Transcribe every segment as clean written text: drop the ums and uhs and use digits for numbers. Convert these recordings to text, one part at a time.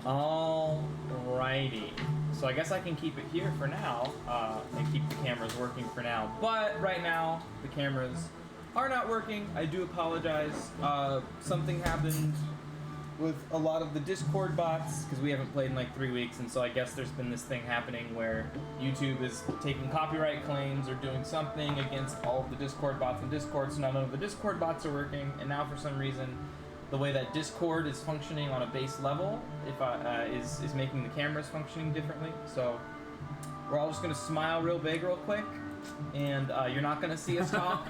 Alrighty. So I guess I can keep it here for now, and keep the cameras working for now. But right now, the cameras are not working. I do apologize. Something happened with a lot of the Discord bots, because we haven't played in like 3 weeks, and so I guess there's been this thing happening where YouTube is taking copyright claims or doing something against all of the Discord bots in Discord, so none of the Discord bots are working, and now for some reason, the way that Discord is functioning on a base level is making the cameras functioning differently. So we're all just gonna smile real big real quick, and you're not gonna see us talk.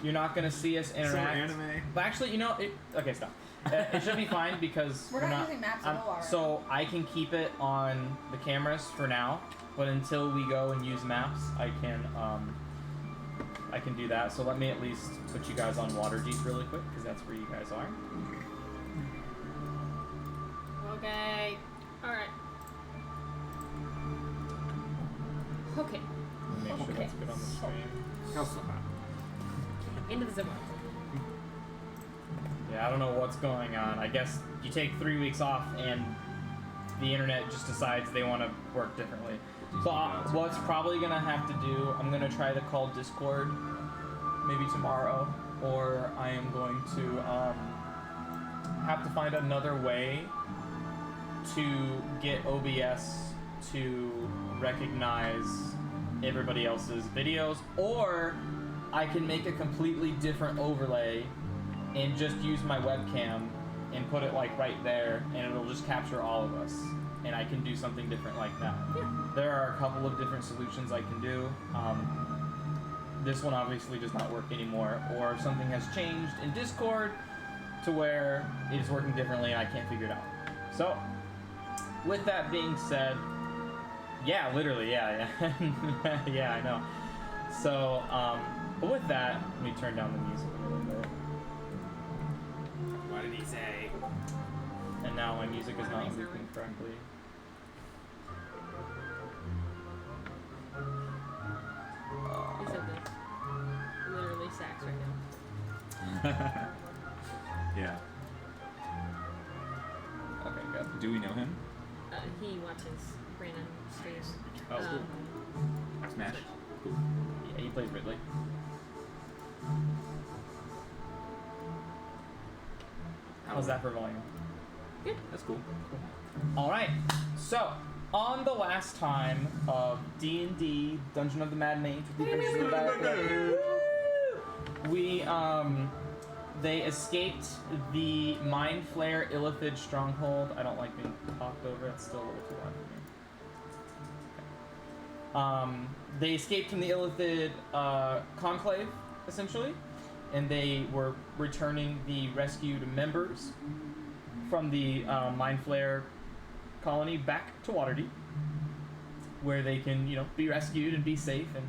You're not gonna see us interact. So anime. But actually, you know, okay, stop. It should be fine because we're not using maps at all. So I can keep it on the cameras for now, but until we go and use maps, I can do that. So let me at least put you guys on Waterdeep really quick, because that's where you guys are. Okay. Alright. Okay. Make sure that's good on the stream. Into the zipper. Yeah, I don't know what's going on. I guess you take 3 weeks off and the internet just decides they want to work differently. So what's probably going to have to do, I'm going to try to call Discord maybe tomorrow, or I am going to have to find another way to get OBS to recognize everybody else's videos, or I can make a completely different overlay and just use my webcam and put it like right there, and it'll just capture all of us, and I can do something different like that. Yeah. There are a couple of different solutions I can do. This one obviously does not work anymore, or something has changed in Discord to where it is working differently and I can't figure it out. So, with that being said, yeah, literally, yeah. Yeah, I know. So, but with that, let me turn down the music a little bit. What did he say? And now my music is not moving correctly. He said this. Literally sax right now. Yeah. Okay, good. Do we know him? He watches Brandon streams. Oh, cool. Smash. Cool. Yeah, he plays Ridley. How's that for volume? Good. That's cool. Alright, so on the last time of D&D, Dungeon of the Mad Mage, we, they escaped the Mind Flayer Illithid stronghold. I don't like being talked over, it's still a little too loud for me. They escaped from the Illithid conclave, essentially, and they were returning the rescued members from the Mind Flayer colony back to Waterdeep, where they can, you know, be rescued and be safe. And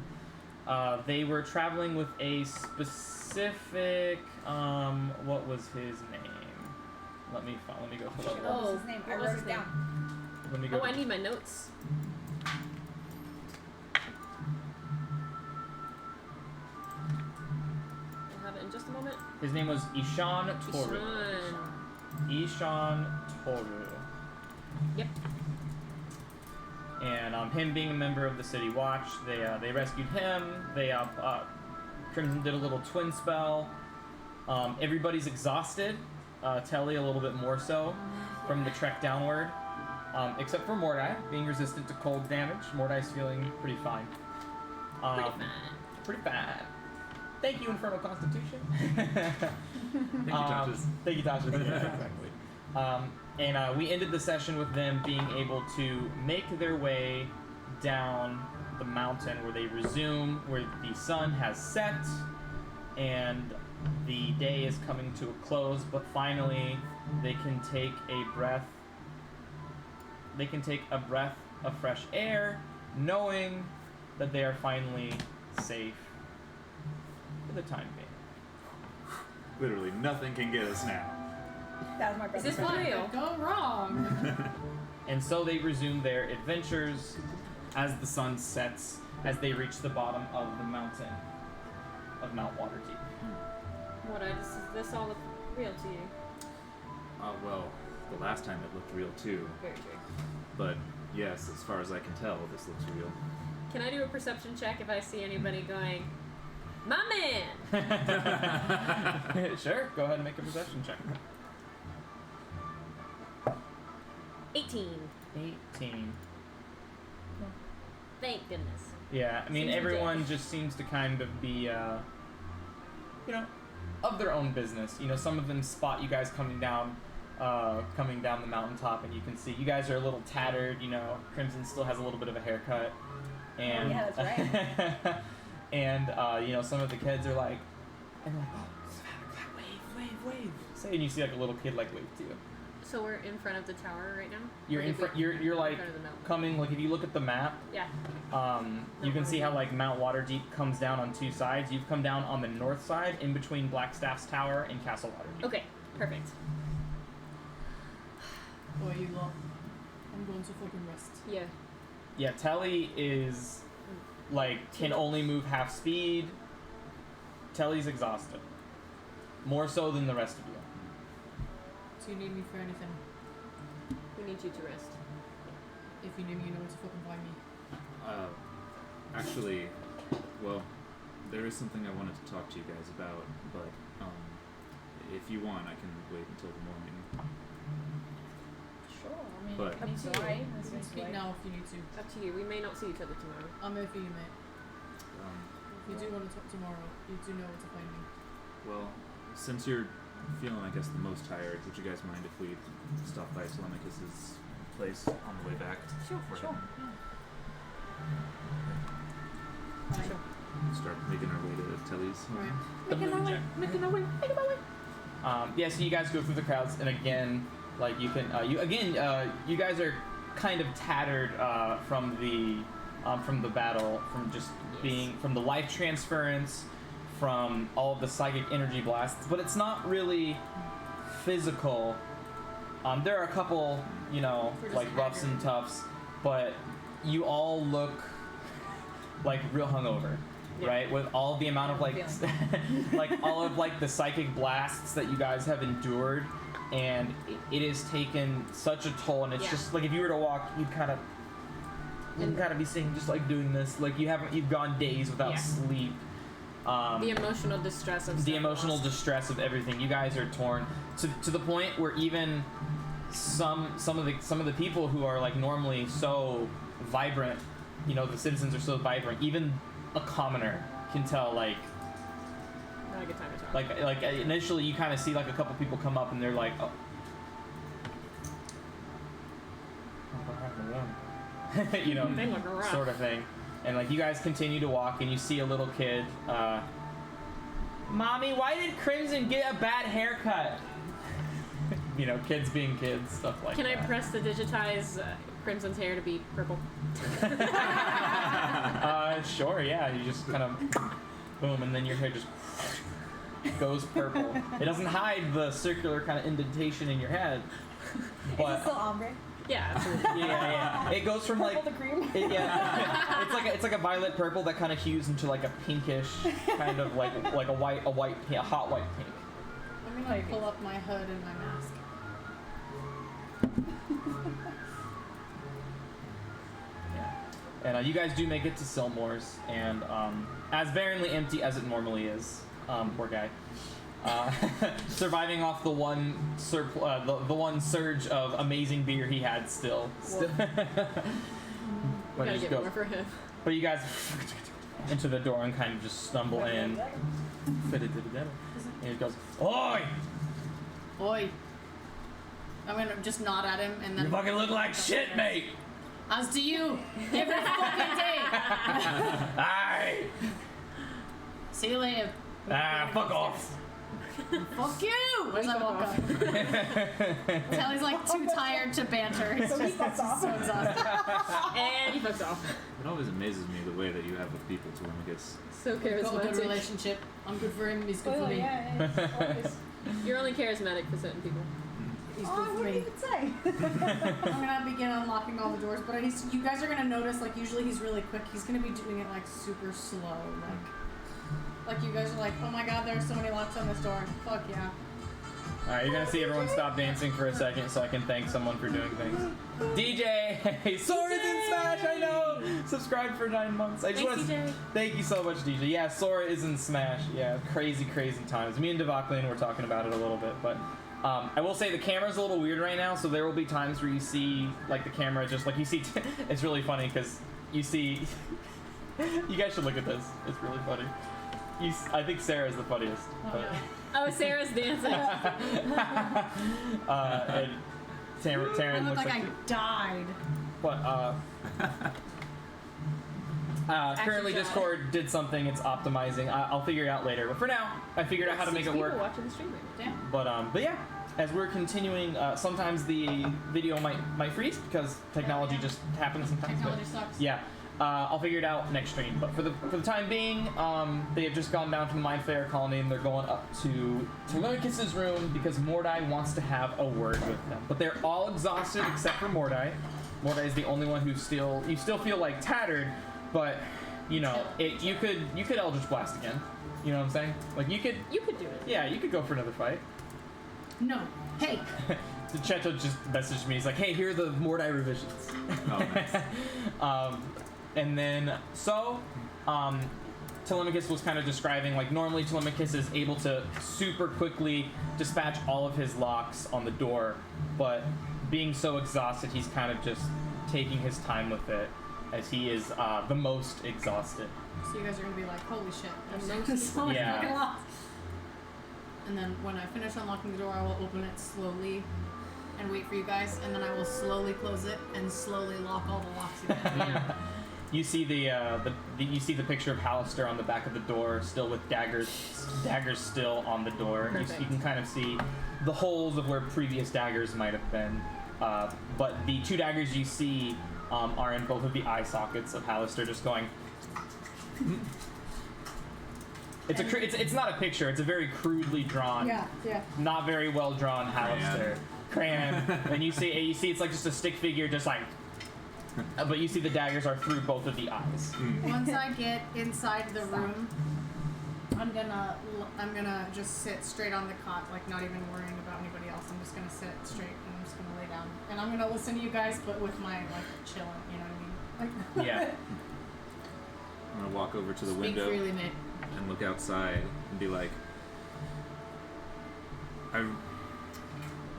they were traveling with a specific, what was his name? Let me go pull up. What was his name? I wrote it down. Let me go. Oh, I need my notes. I'll have it in just a moment. His name was Ishan Toru. Ishan Toru. Yep. And him being a member of the City Watch, they rescued him. They Crimson did a little twin spell. Everybody's exhausted. Telly a little bit more so from the trek downward, except for Mordai being resistant to cold damage. Mordai's feeling pretty fine. Pretty fine. Thank you, Infernal Constitution. Thank you, Tasha. Thank you, Tasha. Yeah, exactly. And we ended the session with them being able to make their way down the mountain, where they resume, where the sun has set and the day is coming to a close, but finally they can take a breath. They can take a breath of fresh air, knowing that they are finally safe for the time being. Literally nothing can get us now. That was my brother. Is this real? Go wrong. And so they resume their adventures as the sun sets, as they reach the bottom of the mountain of Mount Waterdeep. Does this all look real to you? Well, the last time it looked real too. Very true. But yes, as far as I can tell, this looks real. Can I do a perception check if I see anybody going, my man? Sure, go ahead and make a perception check. 18. 18. Thank goodness. Yeah, I mean, Seems everyone legit. just seems to kind of be, of their own business. You know, some of them spot you guys coming down the mountaintop, and you can see you guys are a little tattered. You know, Crimson still has a little bit of a haircut, and Yeah, that's right. and some of the kids are like, and they're like, oh, wave. Say, and you see like a little kid like wave to you. So we're in front of the tower right now? You're Or in did we- front. You're like in front of the mountain? coming. Like if you look at the map, Yeah. you can see how like Mount Waterdeep comes down on two sides. You've come down on the north side, in between Blackstaff's tower and Castle Waterdeep. Okay, perfect. Oh, you lot. I'm going to fucking rest. Yeah. Yeah, Telly is like can only move half speed. Telly's exhausted, more so than the rest of you. Do you need me for anything? We need you to rest. If you need me, you know where to fucking find me. Actually, well, there is something I wanted to talk to you guys about, but if you want, I can wait until the morning. Sure, I mean, But- up to you. You This can is speak like- now if you need to. Up to you. We may not see each other tomorrow. I'm here for you, mate. Um, If you do want to talk tomorrow, you do know where to find me. well, since you're feeling, I guess, the most tired, would you guys mind if we stop by Telemachus's place on the way back? Sure. Bye. Start making our way to Telly's. Right. Making my way. Yeah, so you guys go through the crowds, and again, like you can, you guys are kind of tattered from the battle, from just being from the life transference, from all of the psychic energy blasts, but it's not really physical. There are a couple, like roughs and toughs, but you all look like real hungover. Yeah. Right, with all the amount of like, like all of like the psychic blasts that you guys have endured, and it has taken such a toll. And it's Yeah. just like if you were to walk, you'd kind of be seeing just like doing this. Like you've gone days without Yeah. sleep. The emotional distress of The stuff emotional lost. distress of everything. You guys are torn to the point where even some of the people who are like normally so vibrant, the citizens are so vibrant. Even a commoner can tell like Not a good time to talk. like initially you kind of see like a couple people come up and they're like, oh, They look rough. sort of thing. And like you guys continue to walk and you see a little kid, Mommy, why did Crimson get a bad haircut? Kids being kids, stuff like Can that. I press to digitize Crimson's hair to be purple? Sure, yeah. You just kind of boom, and then your hair just goes purple. It doesn't hide the circular kind of indentation in your head, Is it but still ombre? Yeah, absolutely. yeah. It goes from like Purple to cream? it's like a violet purple that kind of hues into like a pinkish kind of like a hot white pink. I'm gonna pull up my hood and my mask. Yeah. And you guys do make it to Silmore's, and as barrenly empty as it normally is, poor guy. Surviving off the one the one surge of amazing beer he had still. We But gotta he just get goes- more for him. But you guys into the door and kind of just stumble in. And he goes, "Oi! Oi. I'm gonna just nod at him and then. You fucking look like shit, mate! As do you! Every fucking day! Aye! See you later. Fuck off! Fuck you! As I walk up. Tally's like too tired to banter. He's So he just fucks off. so exhausted. And he fucks off. It always amazes me the way that you have with people to him. I guess. So We've got a good charismatic. relationship. I'm good for him, he's good Oh, for me. yeah, always. You're only charismatic for certain people. He's Oh, good for what did me. you even say? I'm gonna begin unlocking all the doors, but you guys are gonna notice, like, usually he's really quick. He's gonna be doing it, like, super slow. Like you guys are like, oh my god, there's so many locks on this door. Fuck yeah. Alright, you're gonna see everyone stop dancing for a second so I can thank someone for doing things. DJ! Hey, Sora's in Smash, I know! Subscribe for 9 months. I just Thanks, want to DJ. thank you so much, DJ. Yeah, Sora is in Smash. Yeah, crazy, crazy times. Me and Devaklian were talking about it a little bit, but I will say the camera's a little weird right now, so there will be times where you see, like, the camera just, like, you see, it's really funny, because you see, you guys should look at this. It's really funny. I think Sarah's the funniest. But, Oh, Sarah's dancing. and Taryn I look looks like I died. But currently shot. Discord did something. It's optimizing. I'll figure it out later. But for now, I figured out how to make it work. People watching the stream right now. Damn. But yeah, as we're continuing, sometimes the video might freeze because technology just happens sometimes. Technology sucks. Yeah. I'll figure it out next stream. But for the time being, they have just gone down to the Mind Flayer colony and they're going up to Telemachus's room because Mordai wants to have a word with them. But they're all exhausted except for Mordai. Mordai is the only one who's still feel like tattered, but you know you could Eldritch Blast again. You know what I'm saying? Like you could You could do it. yeah, you could go for another fight. No. Hey. So Cheto just messaged me. He's like, "Hey, here are the Mordai revisions." Oh, nice. And then, Telemachus was kind of describing, like, normally Telemachus is able to super quickly dispatch all of his locks on the door, but being so exhausted, he's kind of just taking his time with it, as he is the most exhausted. So you guys are gonna be like, holy shit. I'm There's so much Yeah. fucking locks. And then when I finish unlocking the door, I will open it slowly and wait for you guys, and then I will slowly close it and slowly lock all the locks again. You see you see the picture of Hallister on the back of the door, still with daggers still on the door. You can kind of see the holes of where previous daggers might have been. But the 2 daggers you see are in both of the eye sockets of Hallister, just going. It's not a picture. It's a very crudely drawn, Yeah. not very well drawn Hallister crayon. And you see it's like just a stick figure, just like. But you see the daggers are through both of the eyes. Once I get inside the room, I'm gonna just sit straight on the cot, like not even worrying about anybody else. I'm just gonna sit straight and I'm just gonna lay down, and I'm gonna listen to you guys, but with my like chilling. You know what I mean? Like Yeah. I'm gonna walk over to the Speak window freely, mate. and look outside and be like,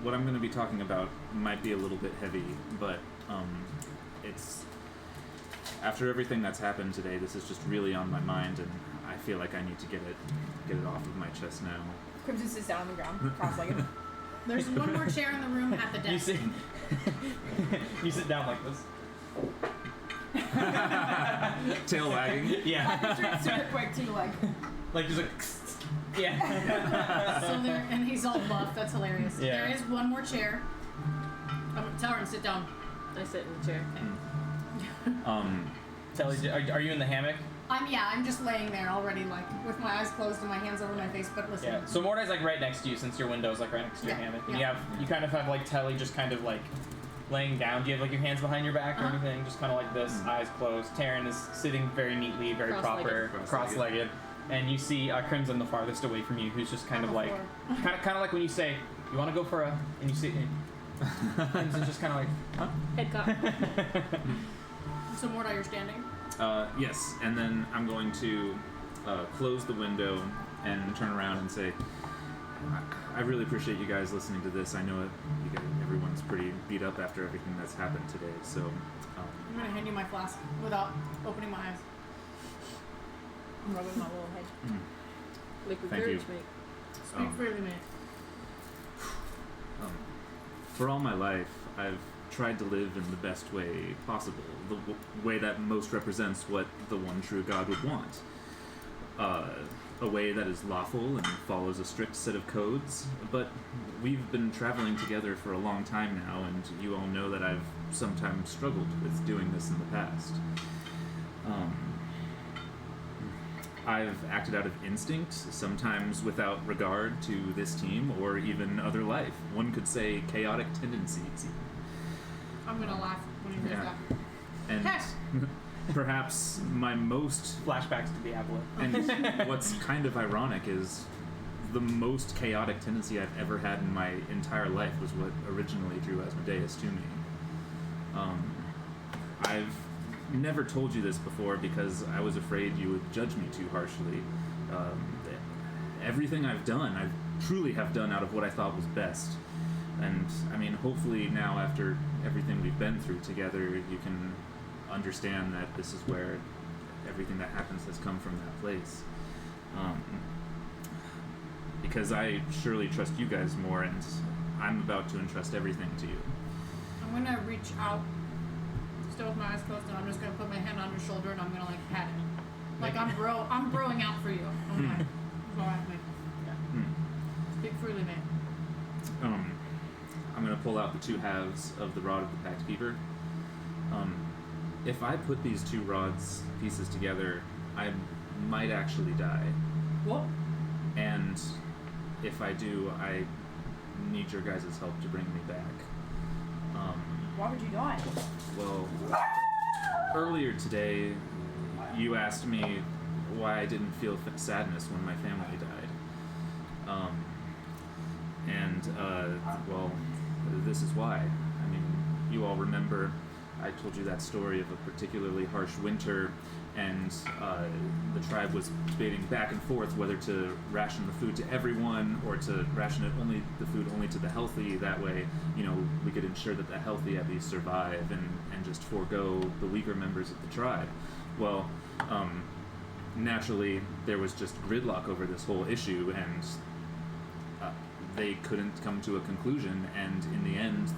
what I'm gonna be talking about might be a little bit heavy, but it's after everything that's happened today, this is just really on my mind, and I feel like I need to get it off of my chest now. Crimson sits down on the ground, cross-legged. There's one more chair in the room at the desk. You sit down like this. Tail wagging. Yeah. Super quick to like. Like just like. Yeah. So there, and he's all buff. That's hilarious. Yeah. There is one more chair. Tell her to sit down. I sit in the chair. Telly, are you in the hammock? I'm just laying there already, like with my eyes closed and my hands over my face. But listen. Yeah. So Mordai's like right next to you, since your window's like right next to your Yeah, hammock. And yeah. you kind of have like Telly just kind of like laying down. Do you have like your hands behind your back or Uh-huh. anything? Just kind of like this, eyes closed. Taryn is sitting very neatly, very Cross-legged. proper, cross-legged. And you see Crimson the farthest away from you, who's just kind of On the like, floor. kind of like when you say, "You want to go for a," and you see, Crimson's just kind of like, "Huh?" Head cop. So Mordai, you're standing. Yes, and then I'm going to close the window and turn around and say, I really appreciate you guys listening to this. I know everyone's pretty beat up after everything that's happened today, so... I'm gonna hand you my flask without opening my eyes. I'm rubbing my little head. Liquid Thank courage, you. mate. Speak freely, mate. For all my life, I've tried to live in the best way possible, the way that most represents what the one true God would want. A way that is lawful and follows a strict set of codes, but we've been traveling together for a long time now, and you all know that I've sometimes struggled with doing this in the past. I've acted out of instinct, sometimes without regard to this team or even other life. One could say chaotic tendencies. I'm gonna laugh when he hears Yeah. that. And Yes. perhaps my most Flashbacks to Diablo. and what's kind of ironic is the most chaotic tendency I've ever had in my entire life was what originally drew Asmodeus to me. I've never told you this before because I was afraid you would judge me too harshly. Everything I've done, I truly have done out of what I thought was best. And, I mean, hopefully now after everything we've been through together, you can understand that this is where everything that happens has come from that place. Because I surely trust you guys more, and I'm about to entrust everything to you. I'm gonna reach out, still with my eyes closed, and I'm just gonna put my hand on your shoulder and I'm gonna like pat it. Like I'm broing out for you. I'm like, go at me. Speak freely, mate. I'm gonna pull out the two halves of the rod of the Pact Keeper. If I put these two rods pieces together, I might actually die. What? And if I do, I need your guys' help to bring me back. Why would you die? Well, earlier today, you asked me why I didn't feel sadness when my family died. Well, this is why. I mean, you all remember I told you that story of a particularly harsh winter, and the tribe was debating back and forth whether to ration the food to everyone or to ration the food only to the healthy. That way, you know, we could ensure that the healthy at least survive and just forego the weaker members of the tribe. Well, naturally, there was just gridlock over this whole issue, and they couldn't come to a conclusion, and in the end,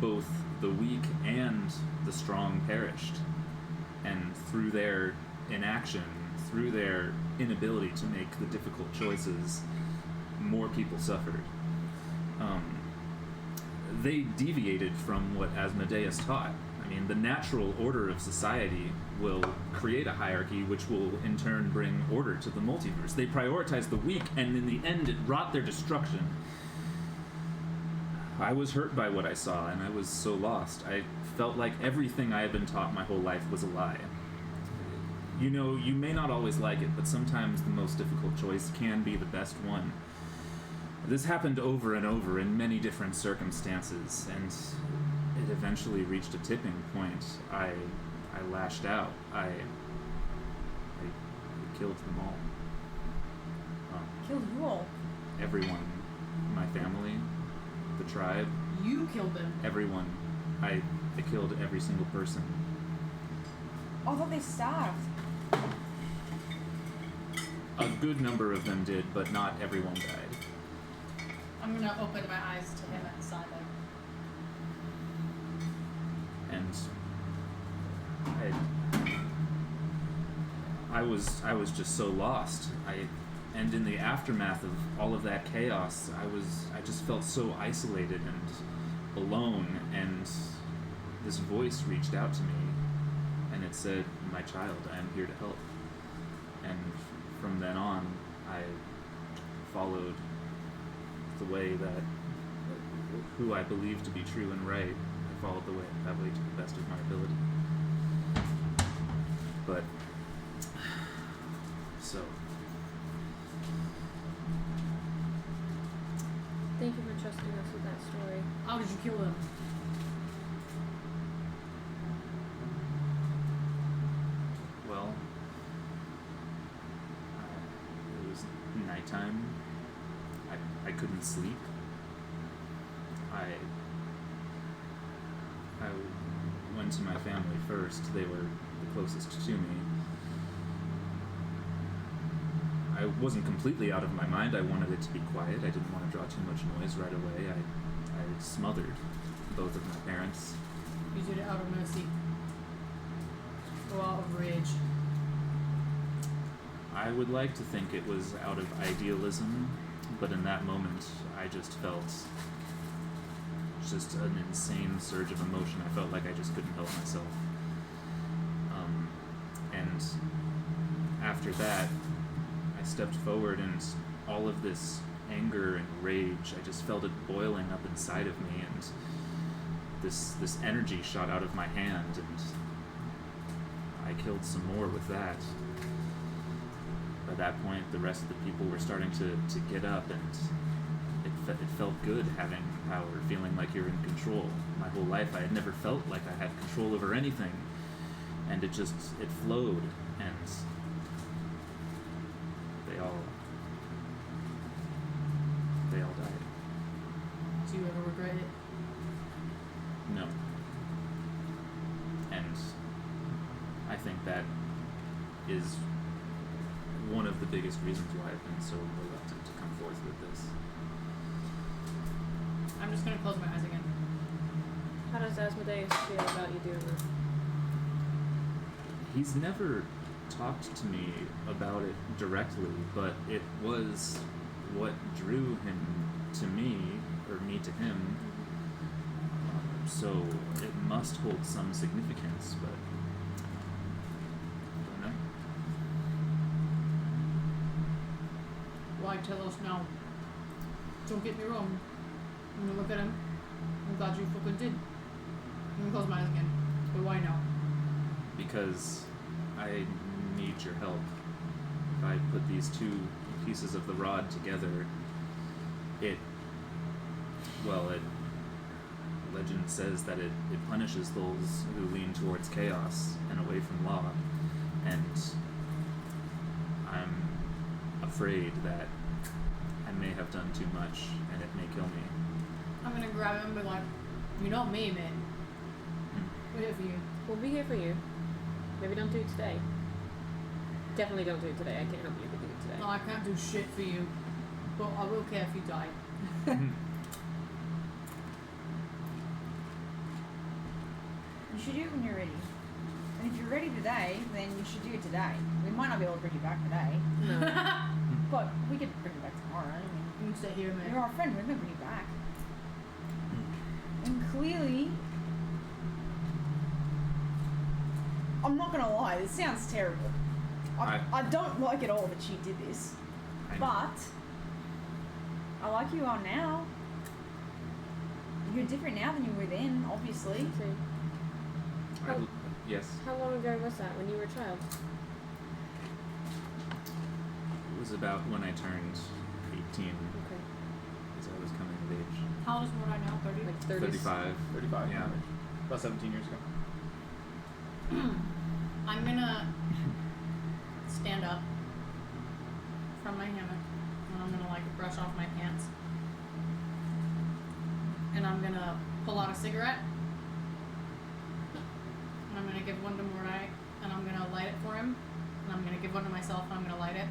both the weak and the strong perished. And through their inaction, through their inability to make the difficult choices, more people suffered. They deviated from what Asmodeus taught. I mean, the natural order of society will create a hierarchy which will in turn bring order to the multiverse. They prioritize the weak, and in the end it wrought their destruction. I was hurt by what I saw, and I was so lost. I felt like everything I had been taught my whole life was a lie. You know, you may not always like it, but sometimes the most difficult choice can be the best one. This happened over and over in many different circumstances, and it eventually reached a tipping point. I lashed out. I killed them all. Killed who all? Everyone. My family, the tribe, You killed them. everyone. I killed every single person. Oh, I thought they starved. A good number of them did, but not everyone died. I'm gonna open my eyes to him at the side. And I was just so lost. And in the aftermath of all of that chaos, I just felt so isolated and alone, and this voice reached out to me and it said, "My child, I am here to help." And from then on, I followed the way that who I believed to be true and right. I followed that way to the best of my ability. But so Thank you for trusting us with that story. How did you kill them? well, it was nighttime. I couldn't sleep. I went to my family first. They were the closest to me. I wasn't completely out of my mind. I wanted it to be quiet. I didn't want to draw too much noise right away. I smothered both of my parents. You did it out of mercy. Or out of rage. I would like to think it was out of idealism, but in that moment, I just felt just an insane surge of emotion. I felt like I just couldn't help myself. And after that, I stepped forward, and all of this anger and rage, I just felt it boiling up inside of me, and this energy shot out of my hand, and I killed some more with that. by that point, the rest of the people were starting to get up, and it felt good having power, feeling like you're in control. My whole life, I had never felt like I had control over anything, and it flowed, and they all died. Do you ever regret it? No. And I think that is one of the biggest reasons why I've been so reluctant to come forth with this. I'm just gonna close my eyes again. How does Asmodeus feel about you doing this? He's never talked to me about it directly, but it was what drew him to me, or me to him. So it must hold some significance, but I don't know. Why tell us now? Don't get me wrong. I'm gonna look at him. I'm glad you fucking did. I'm gonna close my eyes again. But why now? Because I need your help. If I put these two pieces of the rod together, legend says that it punishes those who lean towards chaos and away from law, and I'm afraid that I may have done too much and it may kill me. I'm gonna grab him and be like, you're not me, man. We're here for you. We'll be here for you. Maybe don't do it today. Definitely don't do it today. I can't help you if you do it today. No, I can't do shit for you. But I will care if you die. You should do it when you're ready. And if you're ready today, then you should do it today. We might not be able to bring you back today, No. but we could bring you back tomorrow. I mean, You can stay here, man. you're our friend. We're gonna bring you back. And clearly, I'm not gonna lie. This sounds terrible. I don't like at all that she did this, but I like you are now. You're different now than you were then, obviously. Yes. How long ago was that? When you were a child? It was about when I turned 18, Okay. as I was coming of age. How old is Mordai now? 30? Like 30s? 35. 35. Yeah. About 17 years ago. I'm gonna stand up from my hammock and I'm gonna like brush off my pants. And I'm gonna pull out a cigarette. And I'm gonna give one to Mordai and I'm gonna light it for him. And I'm gonna give one to myself and I'm gonna light it.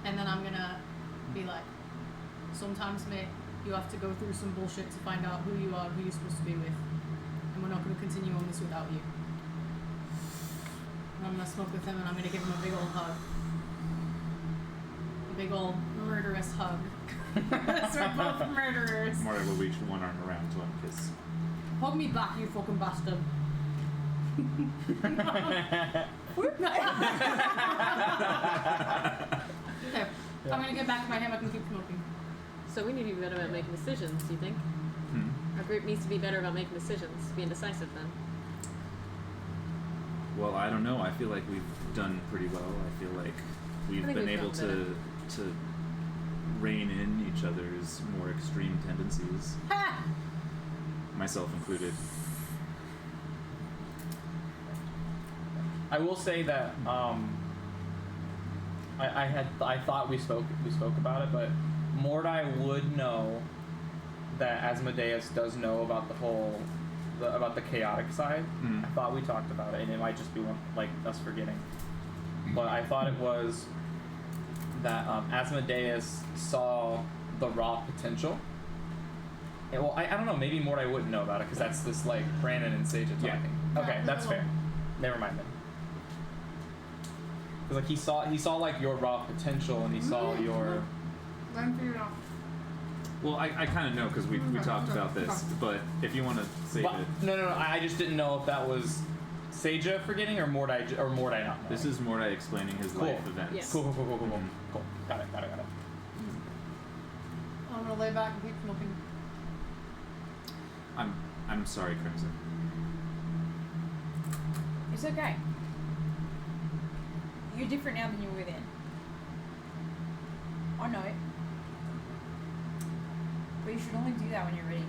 And then I'm gonna be like, sometimes, mate, you have to go through some bullshit to find out who you are, who you're supposed to be with. And we're not gonna continue on this without you. And I'm gonna smoke with him and I'm gonna give him a big old hug. A big old murderous hug. So we're both murderers. Mora will reach one arm around to kiss. Hug me back, you fucking bastard. Okay, I'm gonna get back to my hammock and keep smoking. So we need to be better about making decisions, do you think? Our group needs to be better about making decisions, being decisive then. Well, I don't know. I feel like we've done pretty well. I feel like we've been able to rein in each other's more extreme tendencies, Ha! myself included. I will say that I thought we spoke about it, but Mordai would know that Asmodeus does know about about the chaotic side. I thought we talked about it, and it might just be like us forgetting. But I thought it was that Asmodeus saw the raw potential. And, well, I don't know. Maybe Mordai wouldn't know about it because that's this like Brandon and Sage talking. Yeah. Okay, that's fair. Never mind then. Because like he saw like your raw potential, and he saw your. Let him figure it out. Well, I kind of know because we talked about this, but if you want to save But, it, no. I just didn't know if that was Seja forgetting or Mordai not knowing. this is Mordai explaining his Cool. life events. Yes. Cool. Cool. Got it. I'm gonna lay back and keep smoking. I'm sorry, Crimson. It's okay. You're different now than you were then. I know it. But you should only do that when you're ready.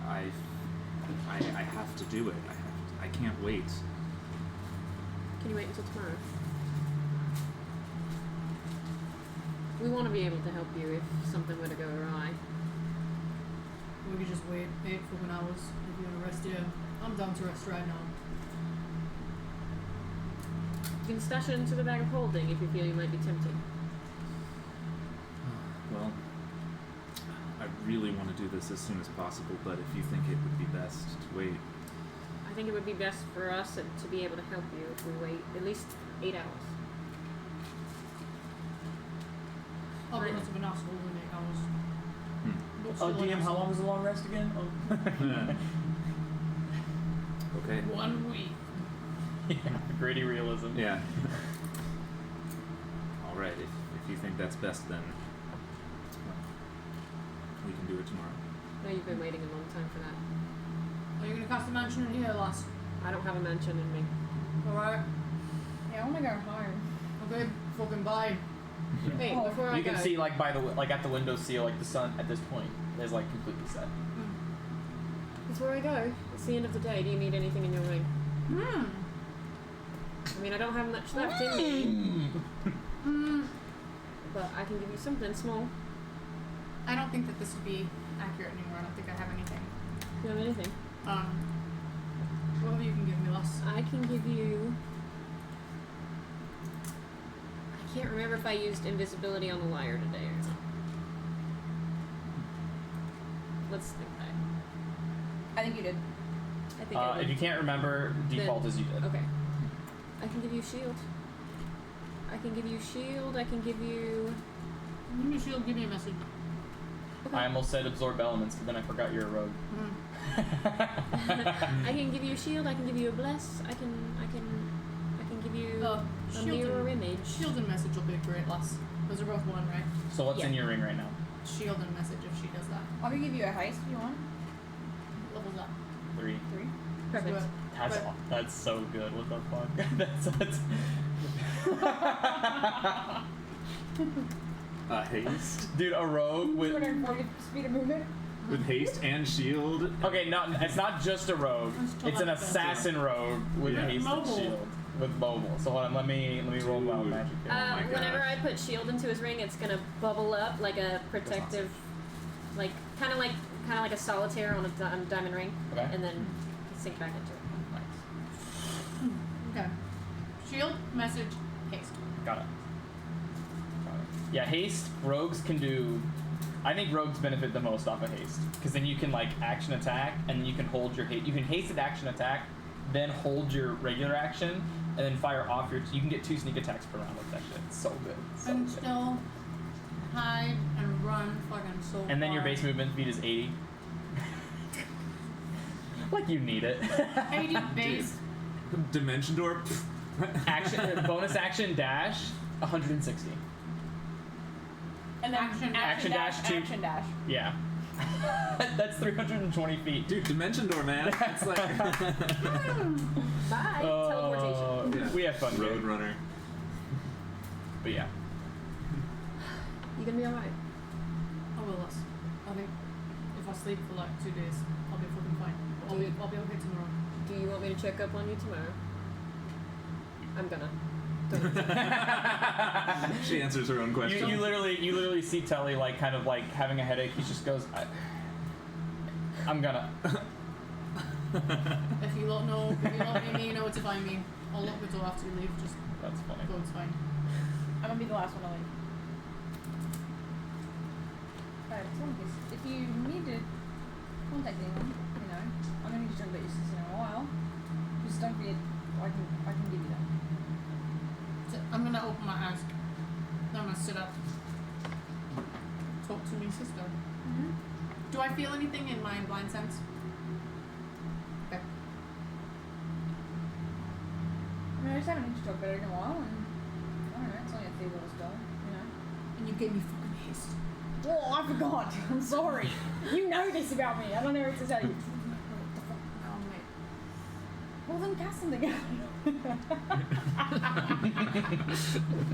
I have to do it. I can't wait. Can you wait until tomorrow? We want to be able to help you if something were to go awry. We could just wait 8 fucking hours if you want to rest here. I'm down to rest right now. You can stash it into the bag of holding if you feel you might be tempted. Well, I really want to do this as soon as possible, but if you think it would be best to wait. I think it would be best for us to be able to help you if we wait at least 8 hours. I'll be honest, I've been asking in 8 hours. But Oh, still, DM, how long is the long rest again? Oh. Okay. 1 week. Yeah, gritty realism. Yeah. All right. If you think that's best, then we can do it tomorrow. No, you've been waiting a long time for that. Are you gonna cast a mansion in here, lass? I don't have a mention in me. Alright. Yeah, I want to go home. Okay, fucking bye. Hey, Oh, before I You go, can see like by the like at the window seal like the sun at this point is like completely set. before I go, it's the end of the day. Do you need anything in your ring? I mean, I don't have much left in me, but I can give you something small. I don't think that this would be accurate anymore. I don't think I have anything. Do you have anything? Whatever you can give me, lass. I can give you. I can't remember if I used invisibility on the liar today or not. Let's think back. I think you did. I think I If you can't remember, default Then- is you did. Okay. I can give you shield. I can give you shield. I can give you. Give me a shield, give me a message. Okay. I almost said absorb elements, but then I forgot you're a rogue. I can give you a shield. I can give you a bless. I can give you a Shield mirror and, image. shield and message will be great, lass. Those are both 1, right? So what's Yeah. in your ring right now? Shield and message if she does that. I can give you a haste if you want. What level's that? 3. 3. Perfect. Let's That's But- that's so good. What the fuck? that's Haste dude, a rogue with 240 speed of movement. with haste and shield. okay, no, it's not just a rogue. It's an assassin rogue with Yeah. haste and Mobile. shield with mobile. So hold on, let me roll my Dude. magic here. my Whenever gosh. I put shield into his ring, it's gonna bubble up like a protective, like kind of like a solitaire on a diamond ring, Okay. and then sink back into it. Nice. Okay. Shield, message, haste. Got it. Yeah, haste, rogues can do. I think rogues benefit the most off of haste. Because then you can, like, action attack, and then you can hold your haste. You can hasted action attack, then hold your regular action, and then fire off your. You can get 2 sneak attacks per round with that shit. It's so good. So And good. still hide and run fucking so And then your far. base movement speed is 80. Like you need it. 80 base. Dimension door. Action bonus action dash 160. And then Action dash, 2. action dash. Yeah. That's 320 feet. Dude, dimension door, man. It's like Bye. Teleportation. Yeah. We have fun. Road Here. runner. But yeah. You gonna be alright? I will, lass. I think if I sleep for like 2 days, I'll be fucking fine. I'll be okay tomorrow. Do you want me to check up on you tomorrow? I'm gonna. She answers her own question. You literally see Telly like kind of like having a headache. He just goes, I'm gonna. If you don't know me, you know where to find me. I'll lock the door after you leave. Just That's funny. go, it's fine. I'm gonna be the last one to leave. If you need to contact anyone, you know, I'm gonna need to talk about your sister in a while. Just don't forget, I can give you that. So I'm gonna open my eyes. Then I'm gonna sit up. Talk to me, sister. Do I feel anything in my blind sense? Okay. I mean, I just haven't need to talk about it in a while, and I don't know, it's only a few little spell, you know. And you gave me fucking haste. Oh, I forgot. I'm sorry. You know this about me. I don't know what to tell you. Oh, mate. Well, then cast something out.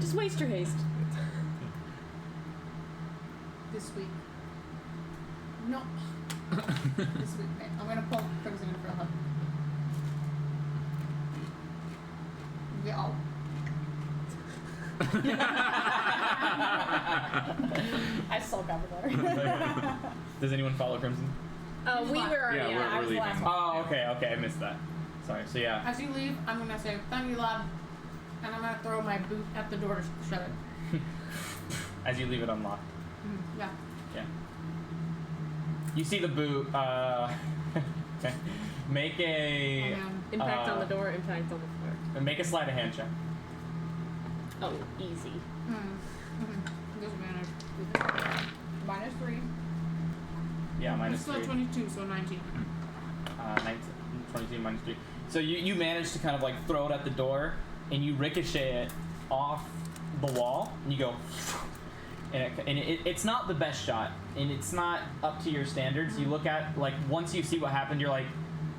Just waste your haste. This week. No. This week. Okay. I'm gonna pull Crimson in for a hug. Yeah. I sulk over there. Does anyone follow Crimson? We were already. Yeah, I we're was the last leaving. one. Oh, okay, I missed that. Sorry. So yeah. As you leave, I'm gonna say thank you, lad, and I'm gonna throw my boot at the door to shut it. As you leave it unlocked. Yeah. Yeah. You see the boot. Make a. Impact on the door, impact on the floor. Make a sleight of hand check. Oh, easy. Disadvantage. -3. Yeah, It's minus still 3. 22, so 19. 19, 22 minus 3. So you manage to kind of like throw it at the door, and you ricochet it off the wall, and you go, and it's not the best shot, and it's not up to your standards. You look at, like, once you see what happened, you're like,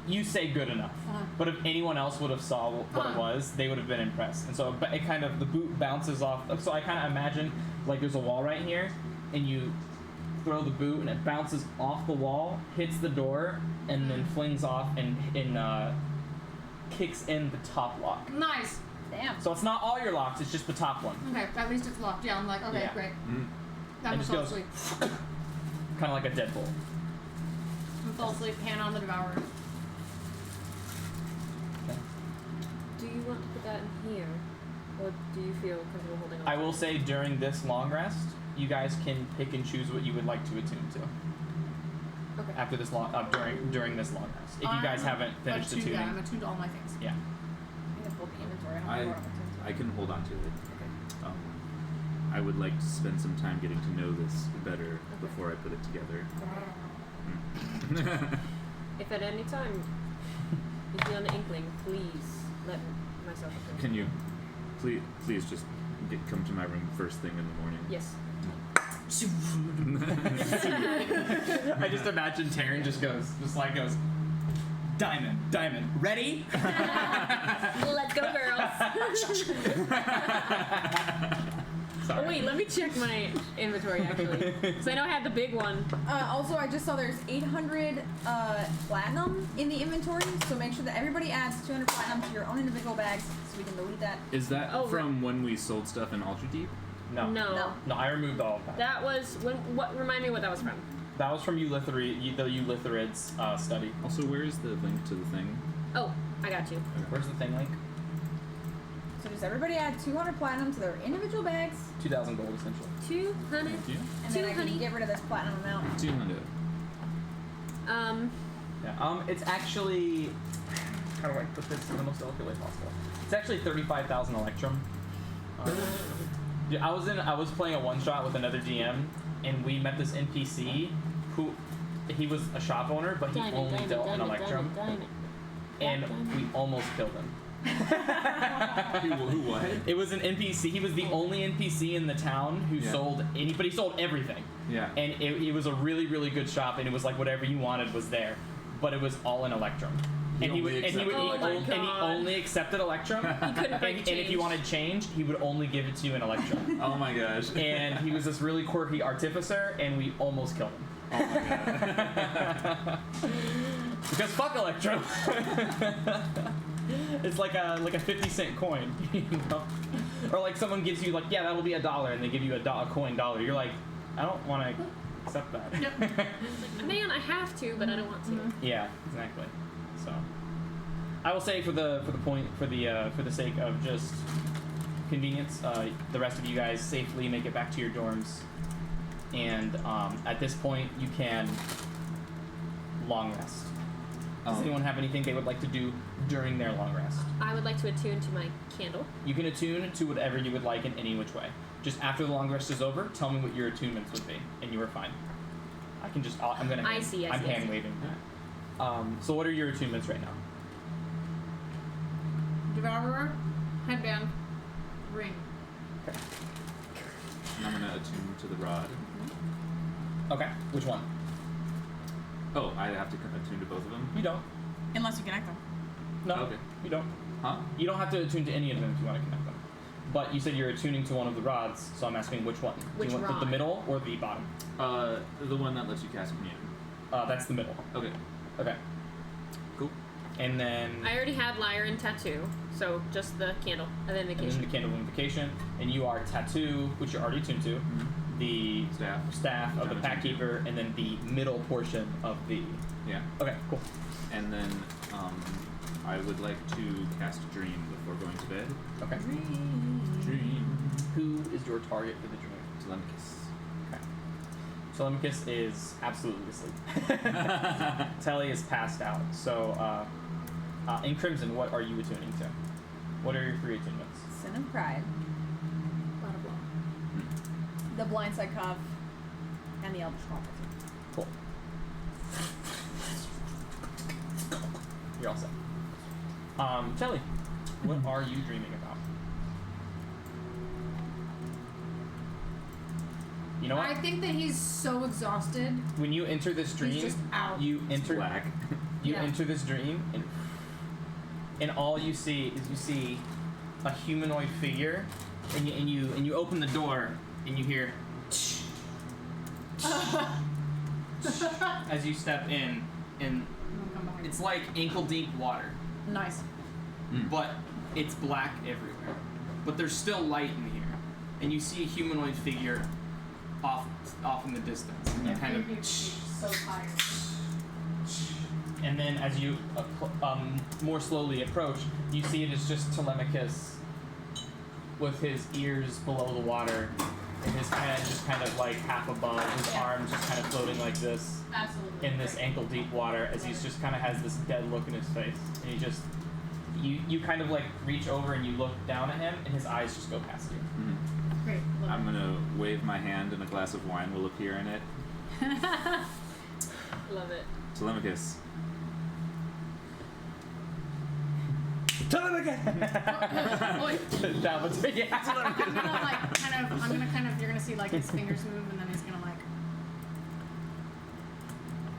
you say good enough. But if anyone else would have saw what it was, they would have been impressed. And so it kind of, the boot bounces off. So I kind of imagine, like, there's a wall right here, and you throw the boot, and it bounces off the wall, hits the door, and then flings off and kicks in the top lock. Nice. Damn. So it's not all your locks, it's just the top one. Okay, at least it's locked. Yeah, I'm like, okay, Yeah. great. Mm. I'm just fall goes- asleep. Kind of like a deadbolt. I'm fall asleep, hand on the devourer. Do you want to put that in here? Or do you feel comfortable holding on? I will say during this long rest, you guys can pick and choose what you would like to attune to. Okay. After this long, during this long rest, if you guys haven't finished attuned, attuning. yeah, I'm attuned to all my things. Yeah. I'm gonna pull the inventory. I don't know what I'm attuned to. I can hold on to it. I would like to spend some time getting to know this better before I put it together. If at any time you feel an inkling, please let myself know. Can you please just come to my room first thing in the morning? Yes. I just imagine Taryn just goes, diamond, ready? Let's go, girls. Sorry. Oh wait, let me check my inventory actually. So I know I had the big one. Also, I just saw there's 800 platinum in the inventory, so make sure that everybody adds 200 platinum to your own individual bags so we can delete that. Is that Oh, from when we sold stuff in Ultra Deep? No. No. No, I removed all of that. That was when. What? Remind me what that was from. That was from the Eulytherids study. Also, where is the link to the thing? Oh, I got you. Where's the thing link? So just everybody add 200 platinum to their individual bags, 2,000 gold, essentially. 200. Thank you. and then I 200. can get rid of this platinum amount. 200. Yeah. It's actually. How do I put this in the most delicate way possible? It's actually 35,000 electrum. Yeah, I was playing a one shot with another DM, and we met this NPC who he was a shop owner, but he only dealt in electrum, and we almost killed him. Who what? It was an NPC. He was the only NPC in the town who sold but he sold everything. Yeah. And it was a really, really good shop, and it was like whatever you wanted was there, but it was all in electrum. And he only accepted electrum. He couldn't break and if you wanted change, he would only give it to you in electrum. Oh my gosh. And he was this really quirky artificer, and we almost killed him. Oh my god. Because fuck electrum. It's like a 50-cent coin, you know? Or like someone gives you like, yeah, that'll be $1, and they give you a coin $1. You're like, I don't want to accept that. Man, I have to, but I don't want to. Yeah, exactly. So, I will say for the sake of just convenience, the rest of you guys safely make it back to your dorms, and at this point you can long rest. Does anyone have anything they would like to do during their long rest? I would like to attune to my candle. You can attune to whatever you would like in any which way. Just after the long rest is over, tell me what your attunements would be, and you are fine. I'm gonna. I see. I'm hand waving that. So what are your attunements right now? Devourer, headband, ring. Okay. And I'm gonna attune to the rod. Okay. Which one? Oh, I have to attune to both of them? You don't. Unless you connect them. No, Okay. you don't. Huh? You don't have to attune to any of them if you want to connect them. But you said you're attuning to one of the rods, so I'm asking which one. Which Do you want the rod? middle or the bottom? The one that lets you cast commune. That's the middle. Okay. Okay. Cool. And then I already have Lyre and Tattoo, so just the candle of and then invocation. the candle of invocation, and you are tattoo, which you're already attuned to, the staff of the pack keeper, and then the middle portion of the. Yeah. Okay, cool. And then I would like to cast Dream before going to bed. Okay. Dream. Who is your target for the dream? Telemachus. Okay. Telemachus is absolutely asleep. Telly is passed out. So, in Crimson, what are you attuning to? What are your 3 attunements? Sin of Pride, Blah, blah, blah. the Blindside Cuff, and the Elvish Prophecy. Cool. You're all set. Telly, what are you dreaming about? You know what? I think that he's so exhausted. When you enter this dream, He's just out. you enter Black. you Yeah. enter this dream, and all you see is you see a humanoid figure, and you open the door, and you hear as you step in, and it's like ankle deep water, Nice. but it's black everywhere. But there's still light in here, and you see a humanoid figure off in the distance, and you kind of. so tired. And then as you more slowly approach, you see it is just Telemachus with his ears below the water and his head just kind of like half above, his arms just kind of floating like this Absolutely. in this ankle deep water as he's just kind of has this dead look in his face. And he just, you kind of like reach over and you look down at him and his eyes just go past you. Mm-hmm. Great. Love I'm gonna wave my hand and a glass of wine will appear in it. Love it. Telemachus. Telemachus! That was yeah. I'm gonna kind of, you're gonna see like his fingers move and then he's gonna like,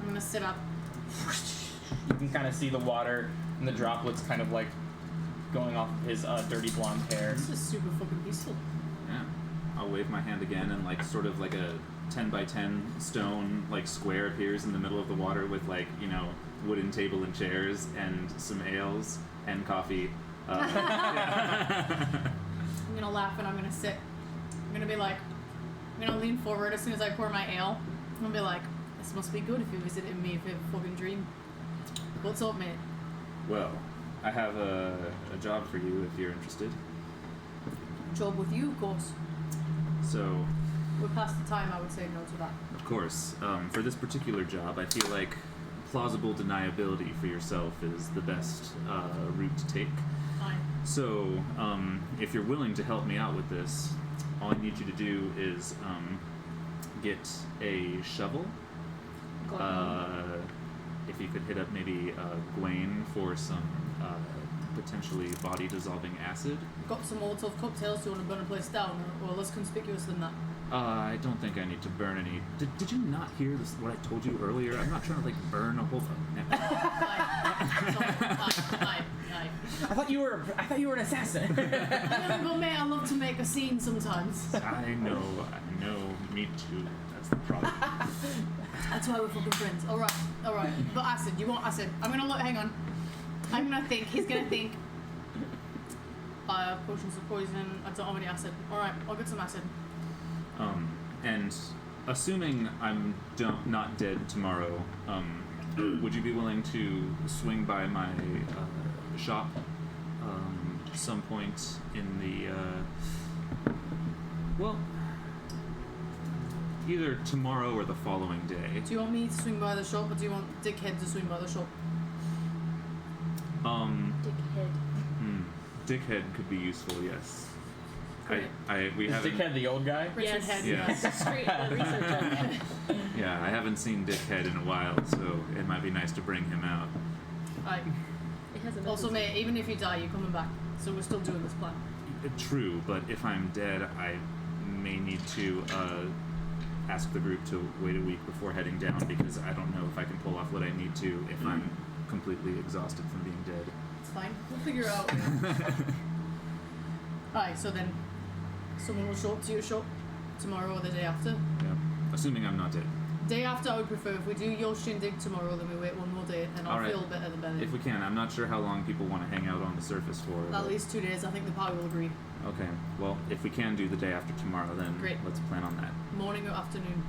I'm gonna sit up. You can kind of see the water and the droplets kind of like going off of his dirty blonde hair. This is super fucking peaceful. Yeah. I'll wave my hand again and like sort of like a 10 by 10 stone like square appears in the middle of the water with like, you know, wooden table and chairs and some ales and coffee. I'm gonna laugh and I'm gonna sit. I'm gonna be like, I'm gonna lean forward as soon as I pour my ale. I'm gonna be like, this must be good if you visited me for a fucking dream. What's up, mate? Well, I have a job for you if you're interested. Job with you, of course. So, We're past the time I would say no to that. of course, for this particular job, I feel like plausible deniability for yourself is the best route to take. Fine. So, if you're willing to help me out with this, all I need you to do is get a shovel. If you could hit up maybe Gwaine for some potentially body-dissolving acid. Got some Molotov cocktails. Do you want to burn a place down, or less conspicuous than that? I don't think I need to burn any. Did you not hear this? What I told you earlier? I'm not trying to like burn a whole. Aye. I thought you were an assassin. But mate, I love to make a scene sometimes. I know. Me too. That's the problem. That's why we're fucking friends. All right. But acid, you want acid? I'm gonna look. Hang on. I'm gonna think. He's gonna think. Potions of poison. I don't have any acid. All right, I'll get some acid. And assuming I'm not dead tomorrow, would you be willing to swing by my shop some point in the either tomorrow or the following day? Do you want me to swing by the shop, or do you want Dickhead to swing by the shop? Dickhead. Dickhead could be useful, yes. Great. We Is haven't. Dickhead the old guy? Richard Yes. Head. Yeah. Street researcher. Yeah, I haven't seen Dickhead in a while, so it might be nice to bring him out. Aye. It has a Also, mate, even if you die, you're coming back. So we're still doing this plan. True, but if I'm dead, I may need to ask the group to wait a week before heading down because I don't know if I can pull off what I need to if I'm completely exhausted from being dead. It's fine. We'll figure it out. Alright, so then someone will show up to your shop tomorrow or the day after. Yeah. Assuming I'm not dead. Day after, I would prefer. If we do your shindig tomorrow, then we wait one more day, and I'll Alright. feel better than better. If we can, I'm not sure how long people want to hang out on the surface for. At but- least 2 days, I think the party will agree. Okay. Well, if we can do the day after tomorrow, then Great. let's plan on that. Morning or afternoon.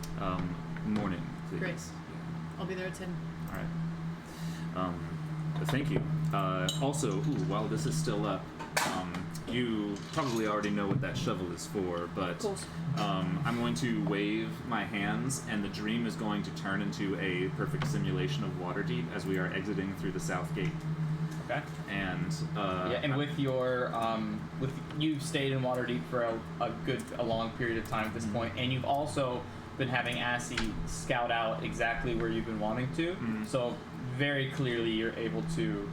Morning, please. Great. Yeah. I'll be there at 10. All right. Thank you. Also, while this is still up, you probably already know what that shovel is for, but Of course. I'm going to wave my hands, and the dream is going to turn into a perfect simulation of Waterdeep as we are exiting through the south gate. Okay. And and with your you've stayed in Waterdeep for a long period of time at this point, and you've also been having Assy scout out exactly where you've been wanting to. So very clearly you're able to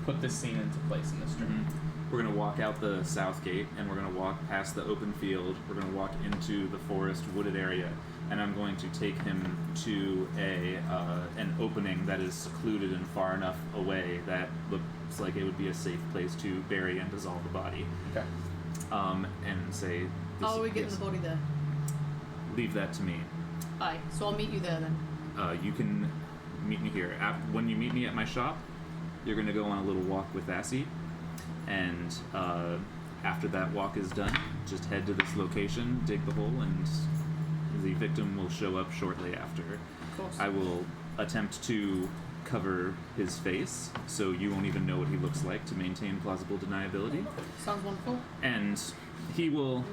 put this scene into place in this dream. We're going to walk out the south gate, and we're going to walk past the open field. We're going to walk into the forest wooded area, and I'm going to take him to an opening that is secluded and far enough away that looks like it would be a safe place to bury and dissolve the body. Okay. And say... How are we getting yes, the body there? leave that to me. Aye, so I'll meet you there then. You can meet me here. When you meet me at my shop, you're going to go on a little walk with Assy, and after that walk is done, just head to this location, dig the hole, and the victim will show up shortly after. Of course. I will attempt to cover his face, so you won't even know what he looks like to maintain plausible deniability. Sounds wonderful. And he will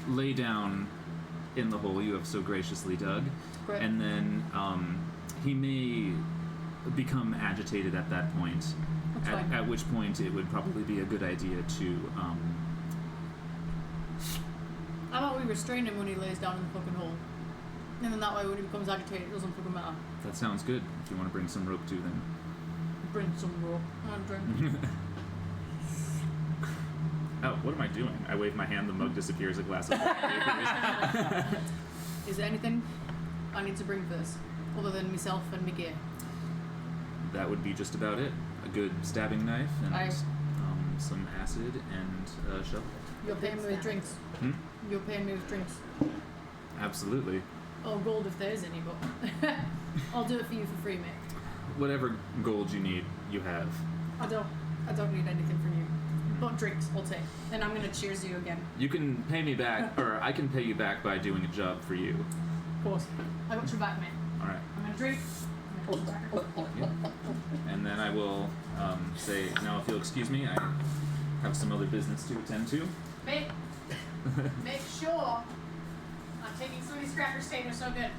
lay down in the hole you have so graciously dug, Great. and then he may become agitated at that point. That's fine. At which point it would probably be a good idea to How about we restrain him when he lays down in the fucking hole? And then that way when he becomes agitated, it doesn't fucking matter. that sounds good. If you want to bring some rope too, then Bring some rope. I'm drunk. oh, what am I doing? I wave my hand, the mug disappears, a glass of water appears. Is there anything I need to bring for this? Other than myself and my gear? That would be just about it. A good stabbing knife and Aye. some acid and a shovel. You're paying me with drinks. You're paying me with drinks. Absolutely. Or gold if there is any, but I'll do it for you for free, mate. Whatever gold you need, you have. I don't need anything from you. But drinks, I'll take. And I'm gonna cheers you again. You can pay me back, or I can pay you back by doing a job for you. Of course. I got your back, mate. Alright. I'm gonna drink. I'm gonna hold back. And then I will say, now if you'll excuse me, I have some other business to attend to. Make sure I'm taking some of these cracker staying so good.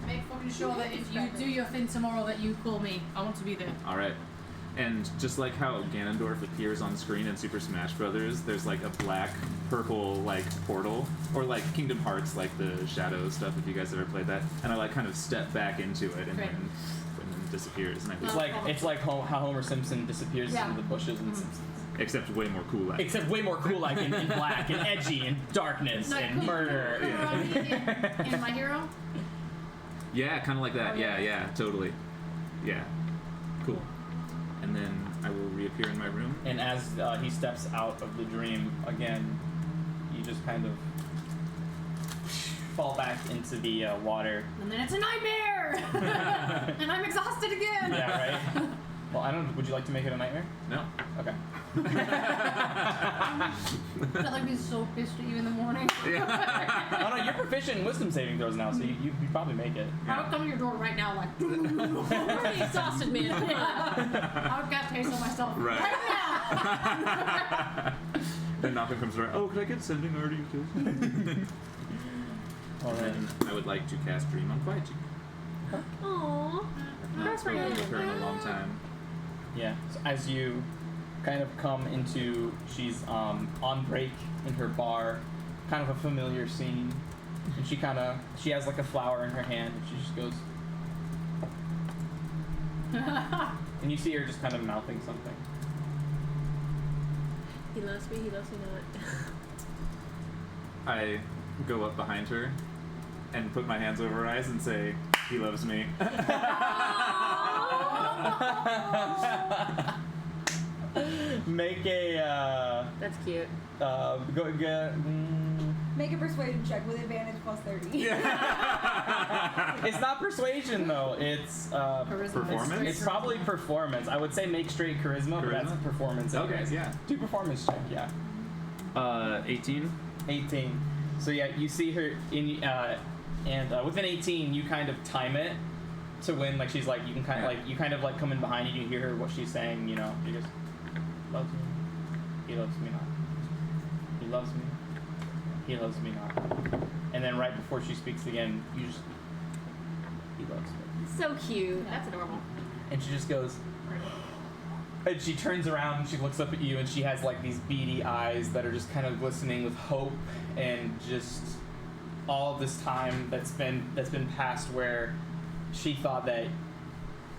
Make fucking sure that if you do your thing tomorrow that you call me. I want to be there. Alright. And just like how Ganondorf appears on screen in Super Smash Brothers, there's like a black, purple like portal, or like Kingdom Hearts, like the shadow stuff. If you guys ever played that, and I like kind of step back into it, and Great. then disappears. And I It's like how Homer Simpson disappears Yeah. into the bushes in Simpsons. except way more cool. Like. Except way more cool, like in black and edgy and darkness Like and cool, murder. in My Hero? Yeah, kind of like that. Oh, yeah, yeah. yeah, totally. Yeah, cool. And then I will reappear in my room. And as he steps out of the dream again, you just kind of fall back into the water. And then it's a nightmare! And I'm exhausted again! Yeah, right? Well, I don't. Would you like to make it a nightmare? No. Okay. I feel like being so pissed at you in the morning. Yeah. Oh no, you're proficient in wisdom saving throws now, so you probably make it. I would come to your door right now like I'm already exhausted, man. I would cast haste on myself Right. now! Then Malcolm comes around. Oh, could I get sending already too? All right. And I would like to cast Dream on Quiet. Aww. I've not That's spoken right. with her in a long time. Yeah. So as you kind of come into, she's on break in her bar, kind of a familiar scene, and she has like a flower in her hand, and she just goes, and you see her just kind of mouthing something. He loves me not. I go up behind her and put my hands over her eyes and say, "He loves me." Make a That's cute. go get. Make a persuasion check with advantage plus 30. It's not persuasion though. It's Performance? It's probably performance. I would say make straight charisma, but that's a performance. Okay, anyways. yeah. Do performance check, yeah. 18. 18. So yeah, you see her in, and within 18, you kind of time it to when like she's like you can kind of like you kind of like come in behind you, you hear her what she's saying. You know, she just loves me. He loves me not. He loves me. He loves me not. And then right before she speaks again, you just he loves me. So cute. That's adorable. And she just goes. And she turns around and she looks up at you and she has like these beady eyes that are just kind of glistening with hope and just all this time that's been passed where she thought that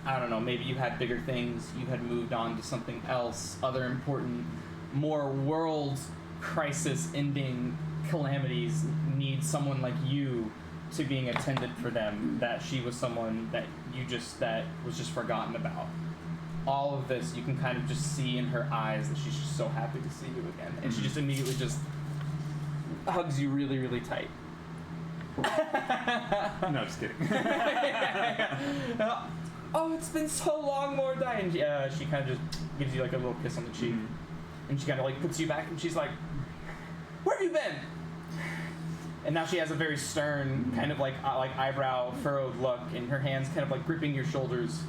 I don't know, maybe you had bigger things, you had moved on to something else, other important, more world crisis ending calamities need someone like you to being attended for them, that she was someone that was just forgotten about. All of this you can kind of just see in her eyes that she's just so happy to see you again, and she just immediately just hugs you really, really tight. No, just kidding. Oh, it's been so long, Mordai, and she kind of just gives you like a little kiss on the cheek, and she kind of like puts you back, and she's like, "Where have you been?" And now she has a very stern kind of like eyebrow furrowed look, and her hands kind of like gripping your shoulders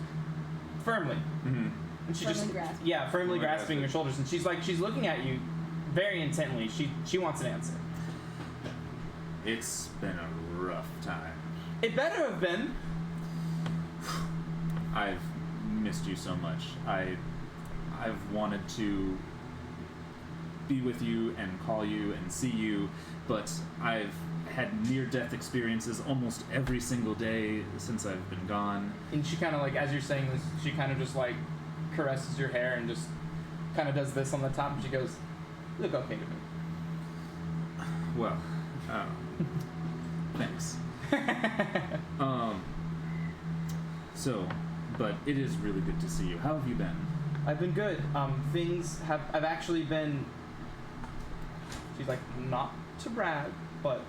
firmly. And she Firmly just grasping. yeah, firmly grasping your shoulders, and she's looking at you very intently. She wants an answer. It's been a rough time. It better have been. I've missed you so much. I've wanted to be with you and call you and see you, but I've had near-death experiences almost every single day since I've been gone. And she kind of like, as you're saying this, she kind of just like caresses your hair and just kind of does this on the top, and she goes, "You look okay to me." Well, thanks. But it is really good to see you. How have you been? I've been good. I've actually been, she's like, not to brag, but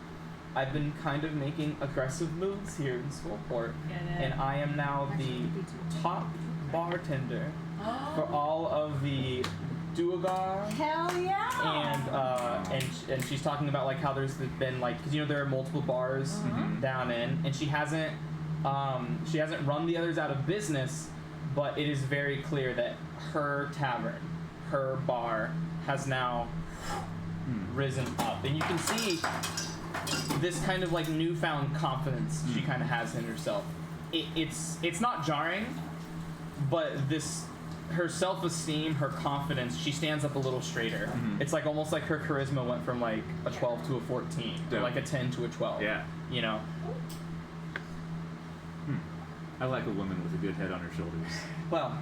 I've been kind of making aggressive moves here in Skullport, and I am now the top bartender for all of the Duergar. Hell yeah! And she's talking about like how there's been like, because you know there are multiple bars down in, and she hasn't run the others out of business, but it is very clear that her tavern, her bar, has now risen up, and you can see this kind of like newfound confidence she kind of has in herself. It's not jarring, but her self-esteem, her confidence, she stands up a little straighter. It's like almost like her charisma went from like a 12 to a 14, or like a 10 to a 12. Yeah. You know. I like a woman with a good head on her shoulders. Well,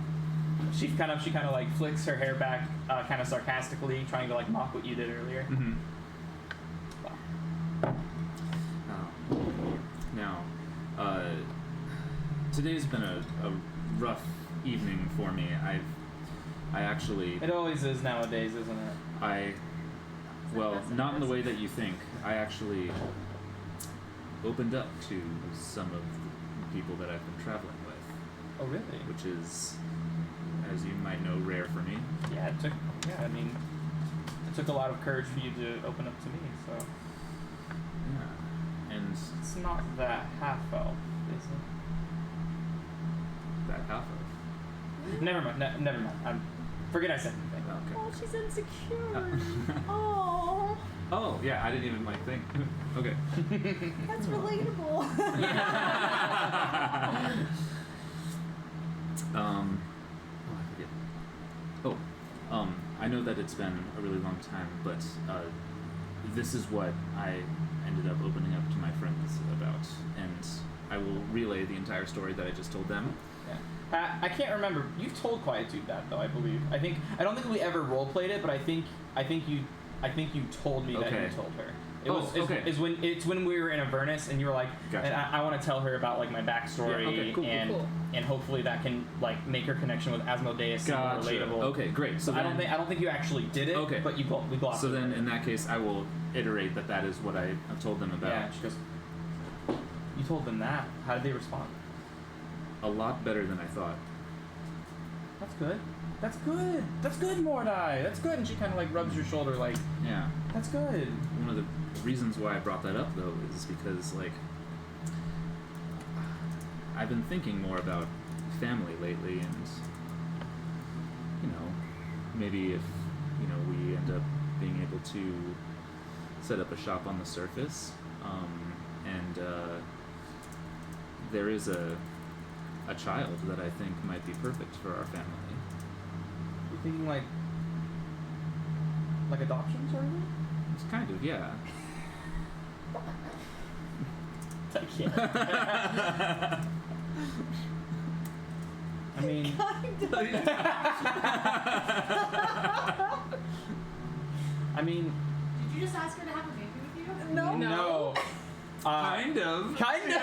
she kind of like flicks her hair back, kind of sarcastically, trying to like mock what you did earlier. Now, today's been a rough evening for me. I actually... It always is nowadays, isn't it? Well, not in the way that you think. I actually opened up to some of the people that I've been traveling with. Oh, really? Which is, as you might know, rare for me. Yeah, it took a lot of courage for you to open up to me, so... Yeah. And... It's not that half-elf, is it? That half-elf? Never mind. Forget I said anything. Okay. Oh, she's insecure. Oh, Oh, yeah, I didn't even think. Okay. that's relatable. I know that it's been a really long time, but this is what I ended up opening up to my friends about, and I will relay the entire story that I just told them. Yeah. I can't remember. You've told Quietude that though, I believe. I don't think we ever role played it, but I think you told me that you told her. Is when we were in Avernus and you were like, Gotcha. and I want to tell her about like my backstory Yeah, okay, cool, and hopefully that can like make her connection with Asmodeus Gotcha. more relatable. Okay, great. So I don't think you actually did it. Okay. But we glossed So it then, over. in that case, I will iterate that is what I've told them about. Yeah. She goes. You told them that. How did they respond? A lot better than I thought. That's good. That's good. That's good, Mordai. That's good. And she kind of like rubs your shoulder, like, Yeah. that's good. One of the reasons why I brought that up, though, is because, like, I've been thinking more about family lately, and, you know, maybe if, you know, we end up being able to set up a shop on the surface, and there is a child that I think might be perfect for our family. You're thinking like adoption sort of thing? It's kind of, yeah. I can't. I mean, I mean, Did you just ask her to have a baby with you? no. Kind of. Kind of. not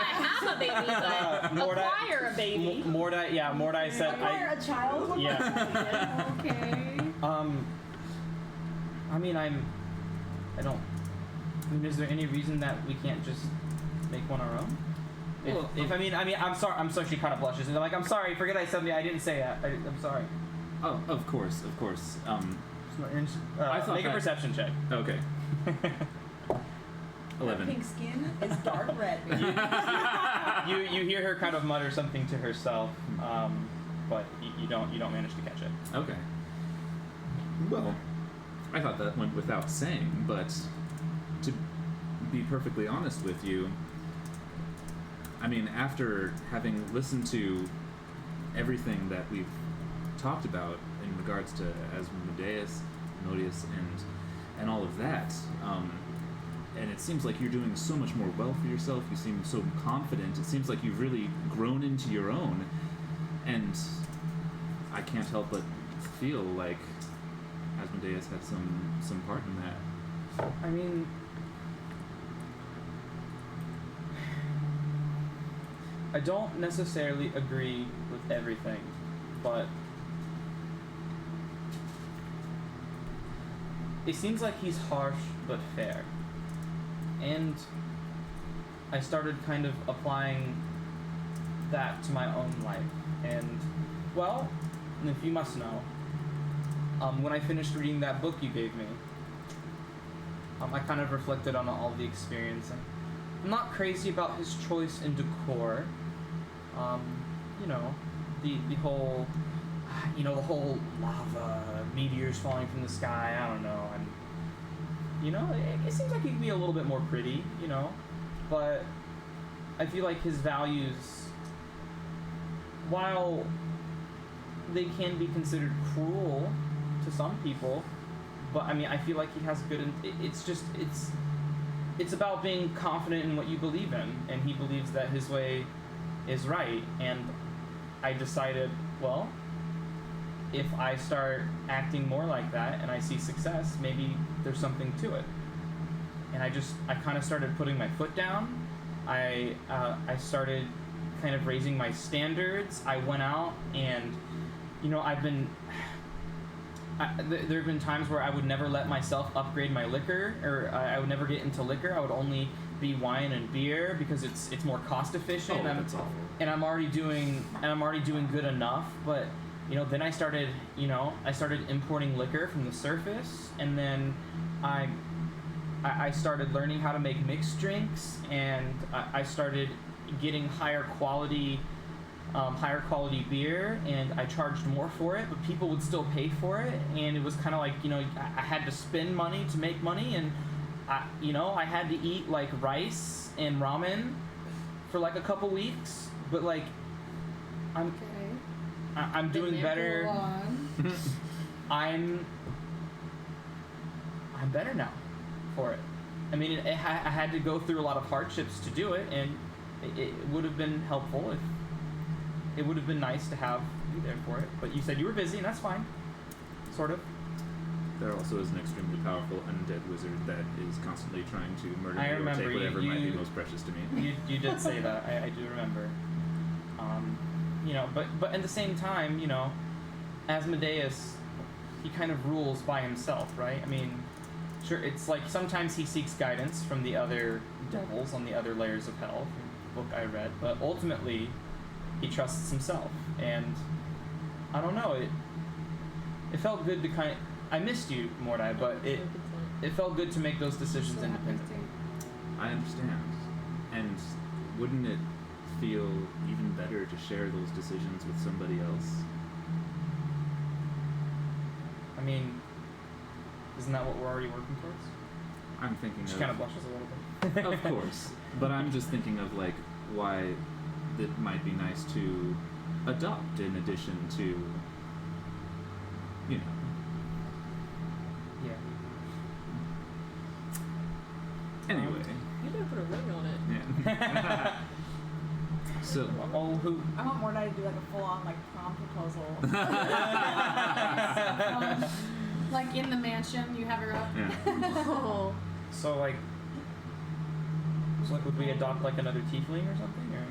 have a baby, but Mordai- acquire a baby. Mordai said Acquire a child? Yeah. Okay. I mean, I don't. I mean, is there any reason that we can't just make one our own? I'm sorry. I'm sorry. She kind of blushes and they're like, I'm sorry. Forget I said that. I didn't say that. I'm sorry. Oh, of course. I thought make a that- perception check. Okay. Her 11. pink skin is dark red. You hear her kind of mutter something to herself, but you don't manage to catch it. Okay. Well, I thought that went without saying, but to be perfectly honest with you, I mean, after having listened to everything that we've talked about in regards to Asmodeus, and all of that, and it seems like you're doing so much more well for yourself. You seem so confident. It seems like you've really grown into your own, and I can't help but feel like Asmodeus had some part in that. I mean, I don't necessarily agree with everything, but it seems like he's harsh but fair. And I started kind of applying that to my own life. And, well, if you must know, when I finished reading that book you gave me, I kind of reflected on all the experience. And I'm not crazy about his choice in decor. You know, the whole, the whole lava, meteors falling from the sky, I don't know. It seems like he could be a little bit more pretty, but I feel like his values, while they can be considered cruel to some people, but I mean, I feel like he has good, it's about being confident in what you believe in, and he believes that his way is right, and I decided, well, if I start acting more like that and I see success, maybe there's something to it. And I kind of started putting my foot down. I started kind of raising my standards. I went out and, there have been times where I would never let myself upgrade my liquor, or I would never get into liquor. I would only be wine and beer because it's more cost efficient. That's awful. And I'm already doing good enough, but then I started importing liquor from the surface, and then I started learning how to make mixed drinks, and I started getting higher quality beer, and I charged more for it, but people would still pay for it, and it was kind of like, I had to spend money to make money, and I had to eat like rice and ramen for like a couple weeks, but like I'm doing better. I'm better now for it. I mean, I had to go through a lot of hardships to do it, and it would have been helpful if it would have been nice to have you there for it. But you said you were busy, and that's fine. Sort of. There also is an extremely powerful undead wizard that is constantly trying to murder I me or remember take whatever you- might be most precious to me. You did say that. I do remember. You know, but at the same time, you know, Asmodeus, he kind of rules by himself, right? I mean, sure, it's like sometimes he seeks guidance from the other devils on the other layers of hell, from the book I read, but ultimately, he trusts himself. And I don't know, it felt good to I missed you, Mordai, but it felt good to make those decisions independently. I understand. And wouldn't it feel even better to share those decisions with somebody else? I mean, isn't that what we're already working towards? I'm thinking She of... kind of blushes a little bit. Of course. But I'm just thinking of, like, why it might be nice to adopt in addition to, you know... Yeah. Anyway. You better put a ring on it. Yeah. So... Oh, who? I want Mordai to do like a full-on like prom proposal. Like in the mansion, you have her up. Yeah. Oh. So like, would we adopt like another tiefling or something? Or,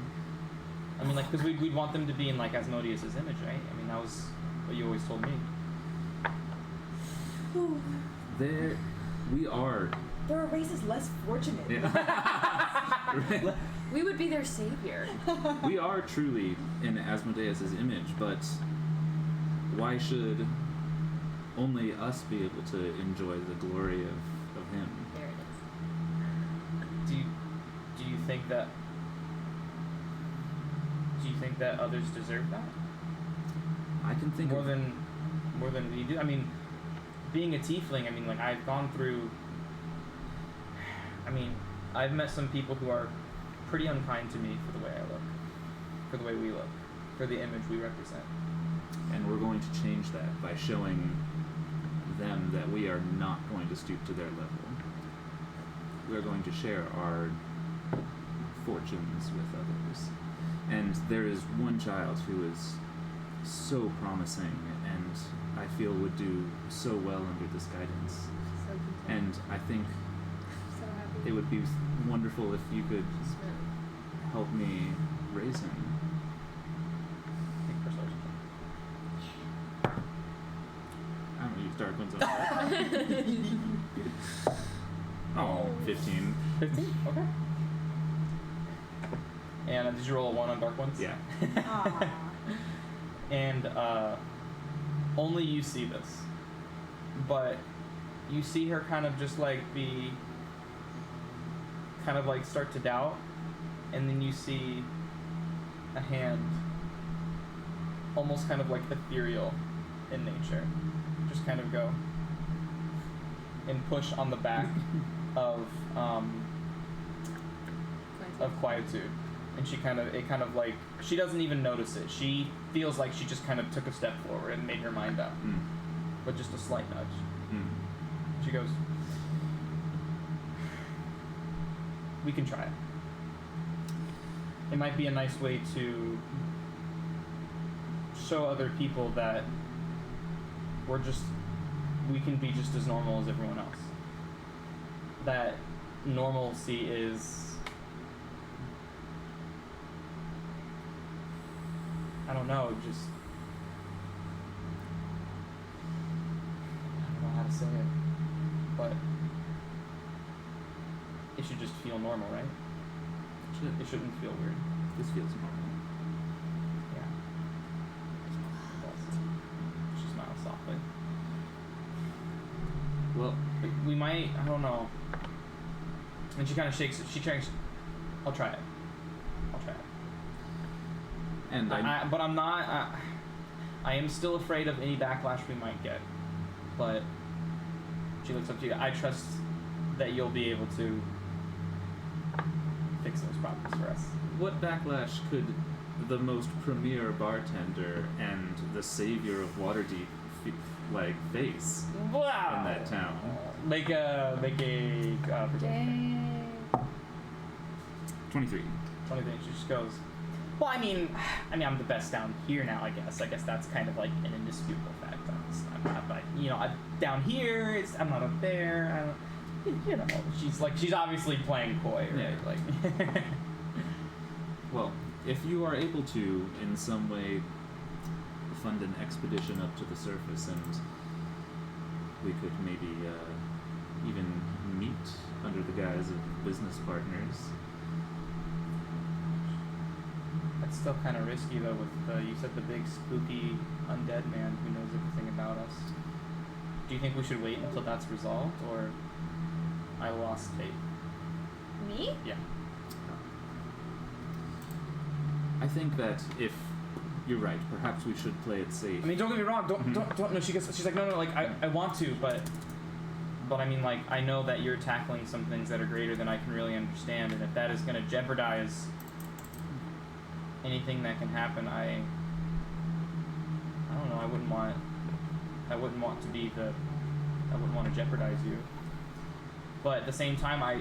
I mean, like, because we'd want them to be in like Asmodeus's image, right? I mean, that was what you always told me. There... We are... There are races less fortunate. Yeah. We would be their savior. We are truly in Asmodeus's image, but why should only us be able to enjoy the glory of him? There it is. Do you think that? Do you think that others deserve that I can think more of... than we do? I mean, being a tiefling, I mean, like I've gone through. I mean, I've met some people who are pretty unkind to me for the way I look, for the way we look, for the image we represent. And we're going to change that by showing them that we are not going to stoop to their level. We are going to share our fortunes with others. And there is one child who is so promising and I feel would do so well under this guidance. So content. And I think So happy. it would be wonderful if you could help me raise him. Make persuasion. I don't use dark ones on Oh, 15. 15? Okay. And did you roll a 1 on dark ones? Yeah. Aw. And only you see this, but you see her kind of just like be kind of like start to doubt, and then you see a hand almost kind of like ethereal in nature just kind of go and push on the back of Quietude. And she kind of like, she doesn't even notice it. She feels like she just kind of took a step forward and made her mind up. Mm. But just a slight nudge. Mm. She goes, we can try it. It might be a nice way to show other people that we can be just as normal as everyone else. That normalcy is, I don't know, just, I don't know how to say it, but it should just feel normal, right? It shouldn't feel weird. This feels normal. Yeah. It does. She smiles softly. Well, We might, I don't know. And she kind of shakes it. She tries, I'll try it. and But I'm not, I am still afraid of any backlash we might get. But she looks up to you. I trust that you'll be able to fix those problems for us. what backlash could the most premier bartender and the savior of Waterdeep face Wow. in that town? Make a perception. Dang. 23. 20 things. She just goes, well, I mean, I'm the best down here now, I guess. I guess that's kind of like an indisputable fact. I'm not, but, you know, down here. I'm not up there. I don't, you know, she's obviously playing coy, right? Yeah. Like, Well, if you are able to, in some way, fund an expedition up to the surface, and we could maybe even meet under the guise of business partners. that's still kind of risky though. With you said the big spooky undead man who knows everything about us. Do you think we should wait until that's resolved, or I lost faith? Me? Yeah. I think that if you're right, perhaps we should play it safe. I mean, don't get me wrong. Don't. No, she's like, no. Like, I want to, but I mean, like, I know that you're tackling some things that are greater than I can really understand, and if that is going to jeopardize anything that can happen, I don't know. I wouldn't want to jeopardize you. But at the same time, I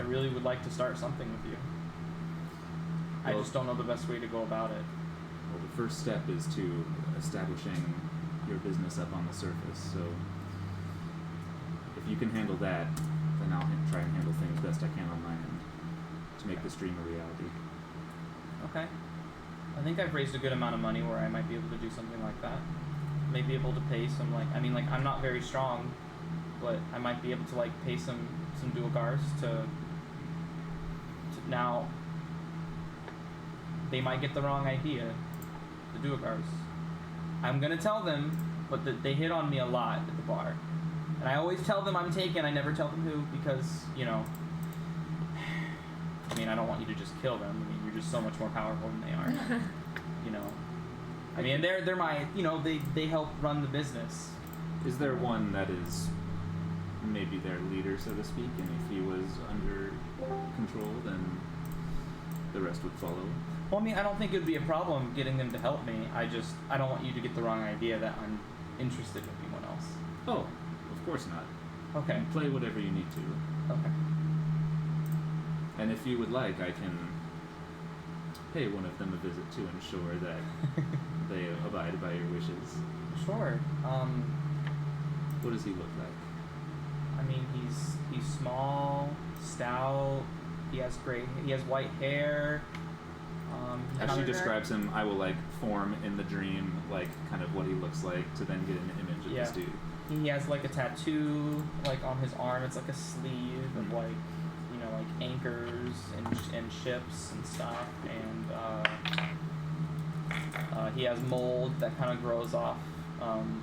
really would like to start something with you. I just don't know the best way to go about it. Well, the first step is to establishing your business up on the surface, so if you can handle that, then I'll try and handle things best I can on my end to make this dream a reality. Okay. I think I've raised a good amount of money where I might be able to do something like that. Maybe able to pay some, like, I mean, like, I'm not very strong, but I might be able to, like, pay some dual guards to now. They might get the wrong idea, the duergars. I'm gonna tell them, but they hit on me a lot at the bar. And I always tell them I'm taken, I never tell them who, because, you know, I mean, I don't want you to just kill them. I mean, you're just so much more powerful than they are. You know. I mean, they're my, you know, they help run the business. Is there one that is maybe their leader, so to speak, and if he was under control, then the rest would follow? Well, I mean, I don't think it would be a problem getting them to help me. I don't want you to get the wrong idea that I'm interested in anyone else. Oh, of course not. Okay. Play whatever you need to. Okay. And if you would like, I can pay one of them a visit to ensure that they abide by your wishes. Sure. What does he look like? I mean, he's small, stout. He has white hair. As she Color. describes him, I will like form in the dream like kind of what he looks like to then get an image of this dude. He has like a tattoo like on his arm. It's like a sleeve of like, you know, like anchors and ships and stuff. And he has mold that kind of grows off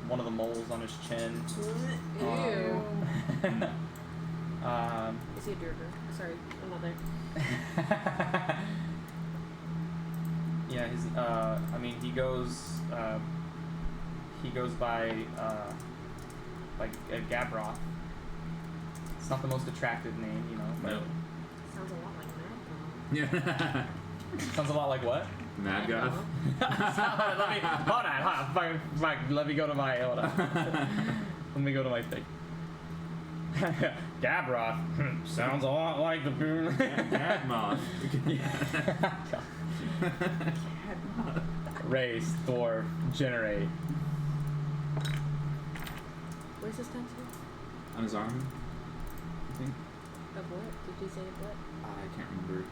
one of the moles on his chin. Ew. Is he a Durger? Sorry, another. Yeah, I mean, he goes by like Gabroth. It's not the most attractive name, you know. But No. Sounds a lot like Mad Yeah. sounds a lot like what? Mad Goth. Let me go to my let me go to my thing. Gabroth sounds a lot like the boon. Cat moth. Race, dwarf, generate. Where's his tattoo? On his arm, I think. Of what? Did you say what? I can't remember.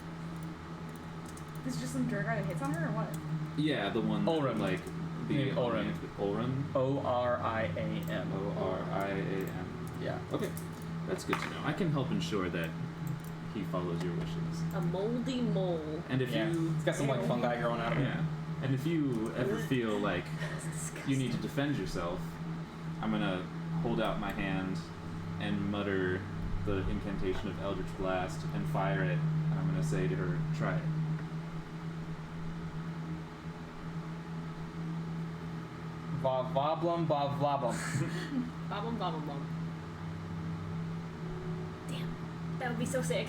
This is just some Durgar that hits on her, or what? Yeah, the one that Orim. like Maybe Orim. Orim. O-R-I-A-M. O-R-I-A-M. Yeah. Okay, that's good to know. I can help ensure that he follows your wishes. A moldy mole. And if Yeah. you, It's got some like fungi growing out of it. yeah, and if you ever feel like you need to defend yourself, I'm gonna hold out my hand and mutter the incantation of Eldritch Blast and fire it, and I'm gonna say to her, try it. Vablum, vablum. Bobbum, bobbum, bum. Damn. That would be so sick.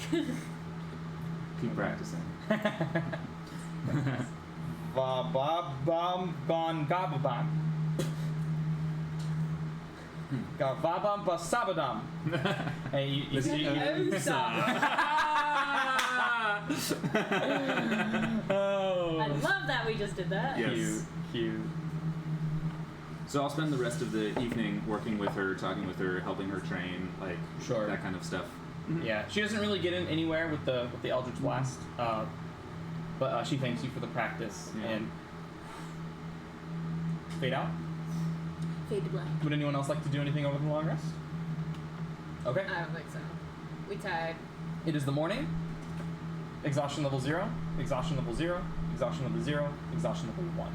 Keep practicing. Vababam gon gababam. Gavabam basabadam. Hey, you see? Oh. I love that we just did that. Yes. Cute. So I'll spend the rest of the evening working with her, talking with her, helping her train, like Sure. that kind of stuff. Yeah, she doesn't really get in anywhere with the Eldritch Blast, but she thanks you for the practice Yeah. and fade out. Fade to black. Would anyone else like to do anything over the long rest? Okay. I don't think so. We tag. It is the morning. Exhaustion level 0, exhaustion level 0, exhaustion level 0, exhaustion level 1.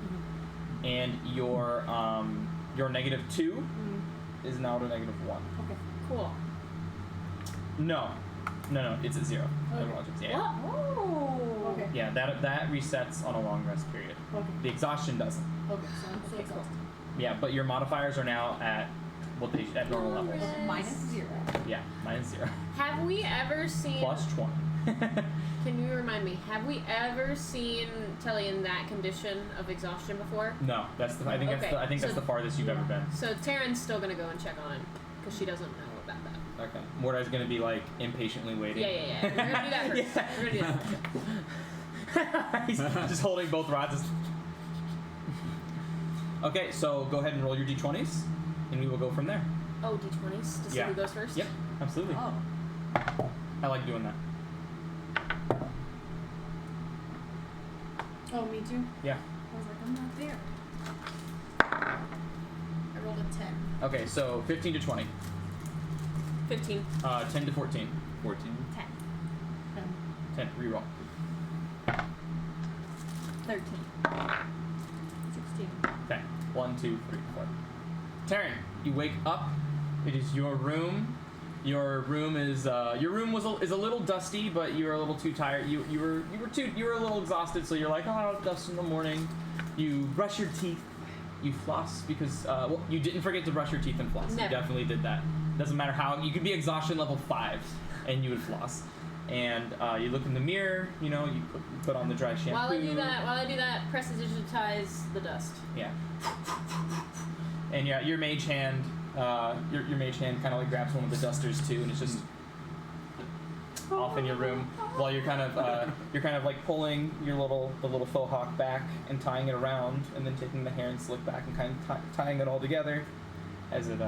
And your -2 is now to -1. Okay. Cool. No, it's at 0. Okay. Yeah. Oh. Okay. Yeah, that resets on a long rest period. Okay. The exhaustion doesn't. Okay. So I'm still Okay, cool. exhausted. Yeah, but your modifiers are now at at normal levels. -0. Yeah, -0. Have we ever seen? Plus 20. Can you remind me? Have we ever seen Telly in that condition of exhaustion before? No, that's the. I think Okay, that's so- the farthest you've ever been. So Taryn's still gonna go and check on him because she doesn't know about that. Okay. Mordai's gonna be like impatiently waiting. Yeah. We're gonna do that first. Yeah. We're gonna do that. He's just holding both rods. Okay, so go ahead and roll your d20s, and we will go from there. Oh, d20s to see Yeah. who goes first. Yep, absolutely. Oh. I like doing that. Oh, me too. Yeah. I was like, I'm not there. I rolled a 10. Okay, so 15 to 20, 15. 10 to 14, 14. 10. 10. Reroll. 13. 16. Okay. 1, 2, 3, 4. Taryn, you wake up. It is your room. Your room is is a little dusty, but you're a little too tired. You were a little exhausted, so you're like, oh, dust in the morning. You brush your teeth. You floss because you didn't forget to brush your teeth and floss. Never. You definitely did that. Doesn't matter how. You could be exhaustion level 5, and you would floss. And you look in the mirror. You know, you put on the dry shampoo. While I do that, press to digitize the dust. Yeah. And yeah, your mage hand, your mage hand kind of like grabs one of the dusters too, and it's just off in your room while you're kind of like pulling the little faux hawk back and tying it around, and then taking the hair and slick back and kind of tying it all together as it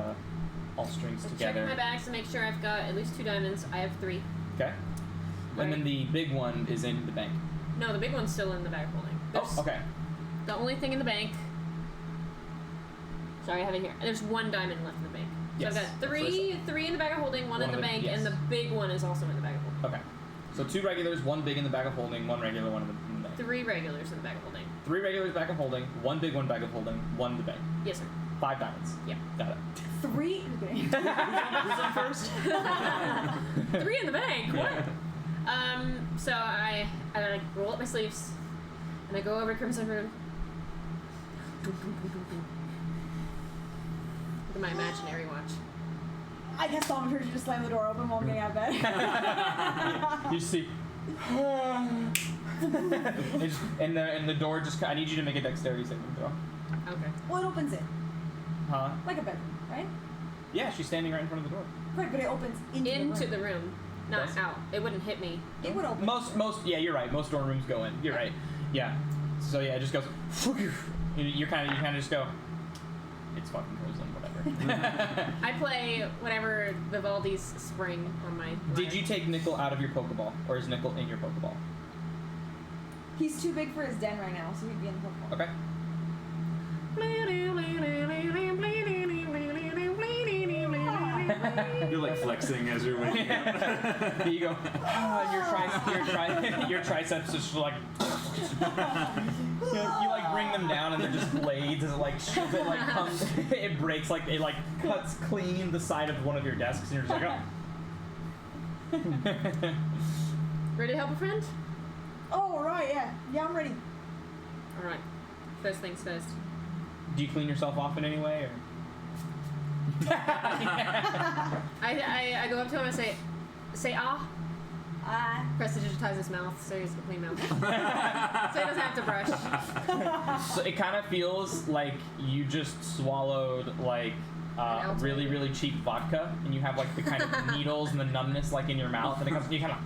all strings together. Checking my bags to make sure I've got at least 2 diamonds. I have 3. Okay. Right. And then the big one is in the bank. No, the big one's still in the bag holding. Oh, okay. The only thing in the bank. Sorry, I have it here. There's 1 diamond left in the bank. So Yes. I've got 3 in the bag of holding, 1 in the bank, yes. and the big one is also in the bag of holding. Okay. So 2 regulars, 1 big in the bag of holding, 1 regular, 1 in the bank. 3 regulars in the bag of holding. 3 regulars bag of holding, 1 big one bag of holding, 1 in the bank. Yes, sir. 5 diamonds. Yeah. Got it. 3. Who's on first? 3 in the bank. What? So I like roll up my sleeves, and I go over to Crimson Room. Look at my imaginary watch. I guess Thaumaturge should just slam the door open while I'm getting out of bed. You see. and the door just. I need you to make a dexterity saving throw. Okay. Well, it opens it. Huh? Like a bedroom, right? Yeah, she's standing right in front of the door. Right, but it opens into The room, not Does? out. It wouldn't hit me. It would open. Most. Yeah, you're right. Most dorm rooms go in. You're right. Yeah. So yeah, it just goes. You kind of just go. It's fucking frozen. Whatever. I play whatever Vivaldi's Spring on my. Did you take Nickel out of your Pokeball, or is Nickel in your Pokeball? He's too big for his den right now, so he'd be in the Pokeball. Okay. You're like flexing as you're waking up. Here you go. Your triceps just like. You like bring them down and they're just blades as it comes. It breaks it cuts clean the side of one of your desks and you're just like, oh. Ready to help a friend? Oh, right, yeah. Yeah, I'm ready. All right. First things first. Do you clean yourself off in any way, or? I go up to him and say ah. Press to digitize his mouth so he has a clean mouth. So he doesn't have to brush. So it kind of feels like you just swallowed really, really cheap vodka, and you have like the kind of needles and the numbness like in your mouth, and it comes, you kind of,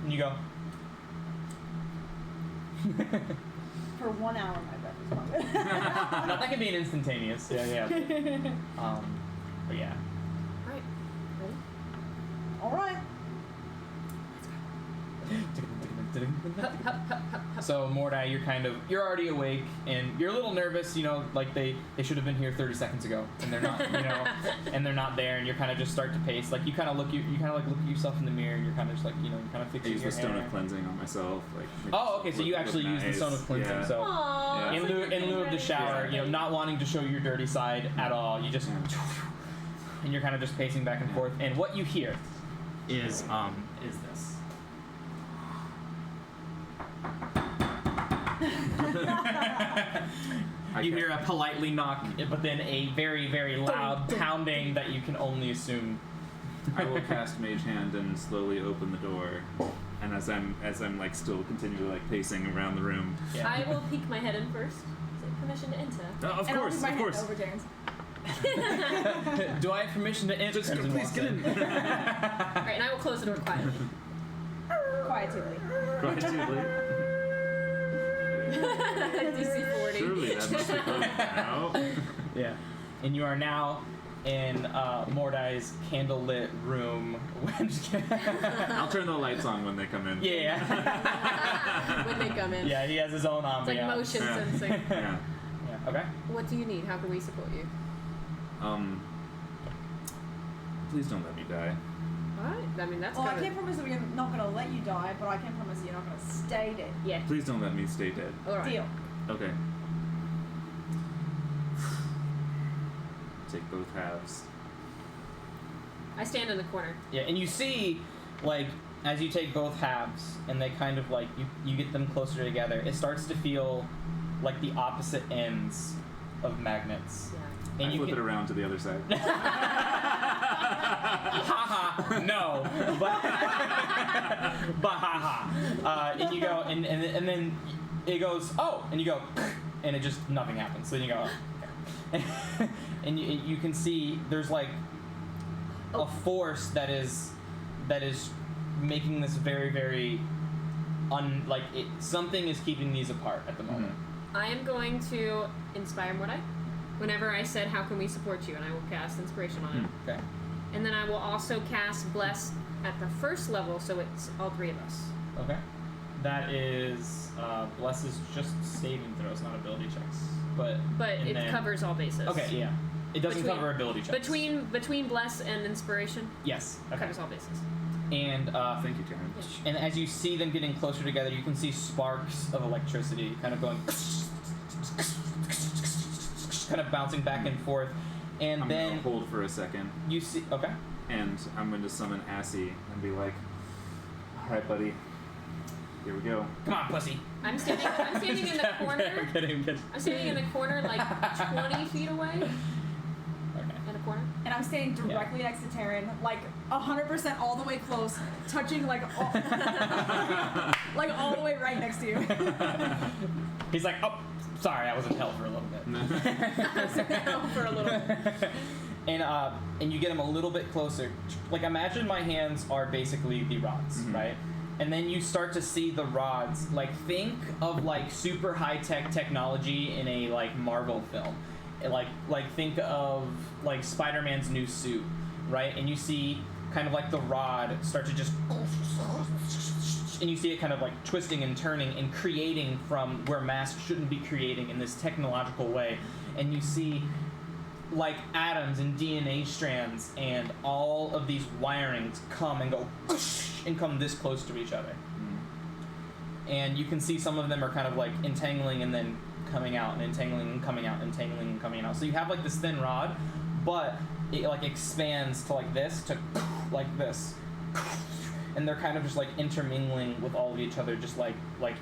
and you go. for 1 hour, my breath is pumping. No, that can be an instantaneous. Yeah. But yeah. Alright. Ready? Alright. So Mordai, you're already awake and you're a little nervous, like they should have been here 30 seconds ago and they're not, and they're not there, and you kind of just start to pace, like you kind of look at yourself in the mirror and you're kind of just like, you kind of I fixing use your the stone hair. of cleansing on myself. Like. Oh, okay. So you actually use the nice. stone of cleansing. Yeah. So Aww, in lieu of the shower, not wanting to show your dirty side at all, you just and you're kind of just pacing back and forth. And what you hear is this. You hear a politely knock, but then a very, very loud pounding that you can only assume. I will cast Mage Hand and slowly open the door. And as I'm like still continually like pacing around the room. Yeah. I will peek my head in first. Is it permission to enter? Of And course, I'll of move my course. hand over Darren's. Do I have permission to enter? Just please get in. Alright, and I will close the door quietly. Quietly. Quietly. DC 40. Surely that must be close now. Yeah. And you are now in Mordai's candlelit room. I'll turn the lights on when they come in. Yeah. When they come in. Yeah, he has his own ambiance. It's like motion Yeah. sensing. Yeah. Yeah. Okay. What do you need? How can we support you? Please don't let me die. Alright, I mean, that's Well, I kind can't promise that we're not going to let you die, but I can promise that you're not going to stay dead. Yeah. Please don't let me stay dead. Alright. Deal. Okay. Take both halves. I stand in the corner. Yeah, and you see, like, as you take both halves and they kind of like you get them closer together, it starts to feel like the opposite ends of magnets. Yeah. And I you flip can, it around to the other side. haha, no, but haha. And you go, and then it goes, oh, and you go, and it just, nothing happens. So then you go, okay. And you can see there's like a force that is making this very, very, something is keeping these apart at the moment. I am going to inspire Mordai. Whenever I said, how can we support you? And I will cast inspiration on it. Okay. And then I will also cast bless at the first level, so it's all three of us. Okay. That is, bless is just saving throws, not ability checks. But But it covers all bases. Okay, yeah. It doesn't cover ability checks. Between bless and inspiration, Yes. Okay. covers all bases. And Thank you, Taryn. and as you see them getting closer together, you can see sparks of electricity kind of going, kind of bouncing back and forth. And I'm then gonna hold for a second, you see, okay. and I'm going to summon Assy and be like, "All right, buddy, here we go." Come on, pussy. I'm standing in the corner. I'm kidding. I'm standing in the corner, like 20 feet away. Okay. In a corner. And I'm standing directly next to Taryn, like 100% all the way close, touching like all, like all the way right next to you. He's like, oh, sorry, I was in hell for a little bit. For a little bit. And you get him a little bit closer. Like, imagine my hands are basically the rods, right? And then you start to see the rods. Like, think of like super high tech technology in a like Marvel film. Like think of like Spider-Man's new suit, right? And you see kind of like the rod start to just, and you see it kind of like twisting and turning and creating from where masks shouldn't be creating in this technological way. And you see like atoms and DNA strands and all of these wirings come and go and come this close to each other. And you can see some of them are kind of like entangling and then coming out and entangling and coming out, entangling and coming out. So you have like this thin rod, but it like expands to like this, to like this. And they're kind of just like intermingling with all of each other, just like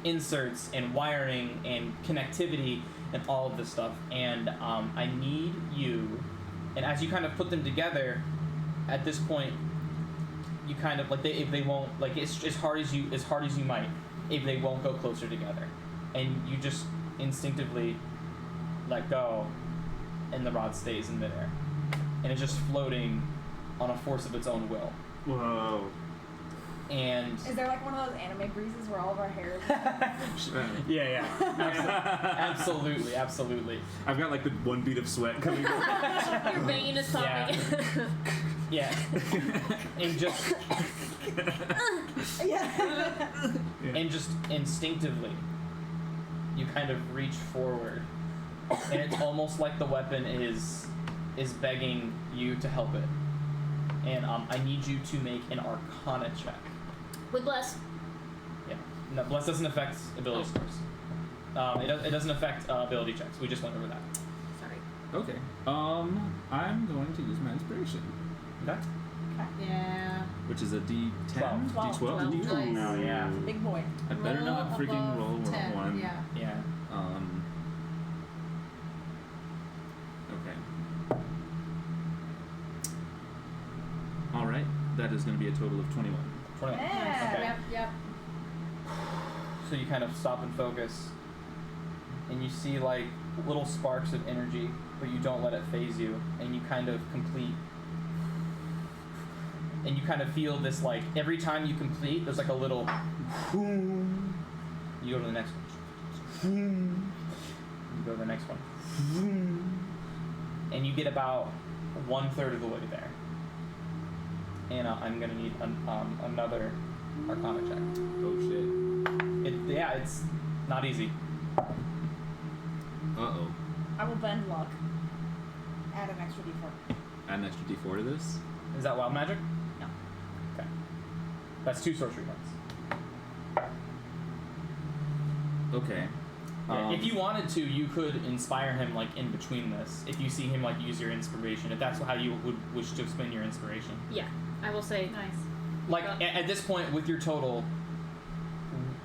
inserts and wiring and connectivity and all of this stuff. And I need you, and as you kind of put them together, at this point, you kind of like if they won't, like it's as hard as you might, if they won't go closer together, and you just instinctively let go, and the rod stays in midair, and it's just floating on a force of its own will. Whoa. and Is there like one of those anime breezes where all of our hair is yeah, absolutely. I've got like the one bead of sweat coming down. Your vein is popping. Yeah, and just and just instinctively, you kind of reach forward, and it's almost like the weapon is begging you to help it. And I need you to make an Arcana check. With bless. Yeah. No, bless doesn't affect ability scores. It doesn't affect ability checks. We just went over that. Sorry. Okay. I'm going to use my inspiration, Okay. Yeah. which is a D10, 12. D12, D12. Nice. Oh yeah. big boy. I better not Roll freaking above roll 10, one. Yeah. Yeah. Okay. All right. That is going to be a total of 21. 21. Yeah. Okay. Yep. So you kind of stop and focus, and you see like little sparks of energy, but you don't let it phase you, and you kind of complete. And you kind of feel this like every time you complete, there's like a little. You go to the next one. You go to the next one. And you get about 1/3 of the way there. And I'm gonna need another Arcana check. Oh shit. It's not easy. Uh-oh. I will bend luck. Add an extra d4. Add an extra D4 to this. Is that wild magic? No. Okay. That's 2 sorcery points. Okay. If you wanted to, you could inspire him like in between this. If you see him like use your inspiration, if that's how you would wish to spend your inspiration. Yeah, I will say. Nice. Like at this point with your total,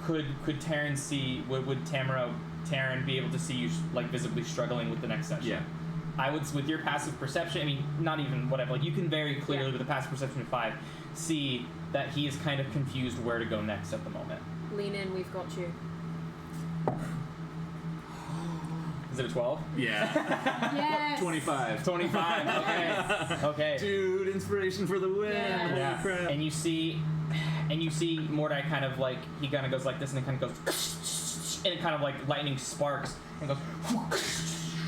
could Taryn see? Would Taryn be able to see you like visibly struggling with the next session? Yeah. I would, with your passive perception. I mean, not even whatever. Like you can very clearly with a passive perception of 5 see that he is kind of confused where to go next at the moment. Lean in, we've got you. Is it a 12? Yeah. Yes. 25. 25. Okay. Okay. Dude, inspiration for the win. Yes. Holy Yeah. crap. And you see Mordai kind of like he kind of goes like this and it kind of goes and it kind of like lightning sparks and goes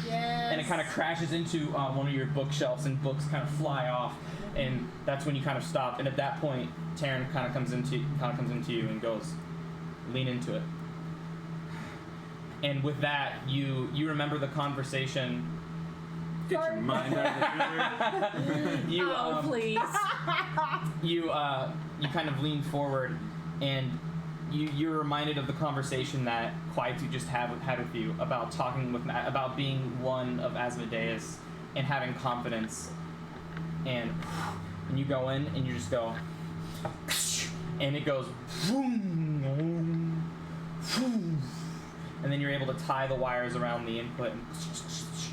Yes. and it kind of crashes into one of your bookshelves and books kind of fly off and that's when you kind of stop and at that point Taryn kind of comes into you and goes lean into it. And with that, you remember the conversation. Get your mind out of the gutter. Oh, please. You kind of lean forward, and you're reminded of the conversation that Quietu just had with you about about being one of Asmodeus and having confidence. And you go in and you just go, and it goes, and then you're able to tie the wires around the input,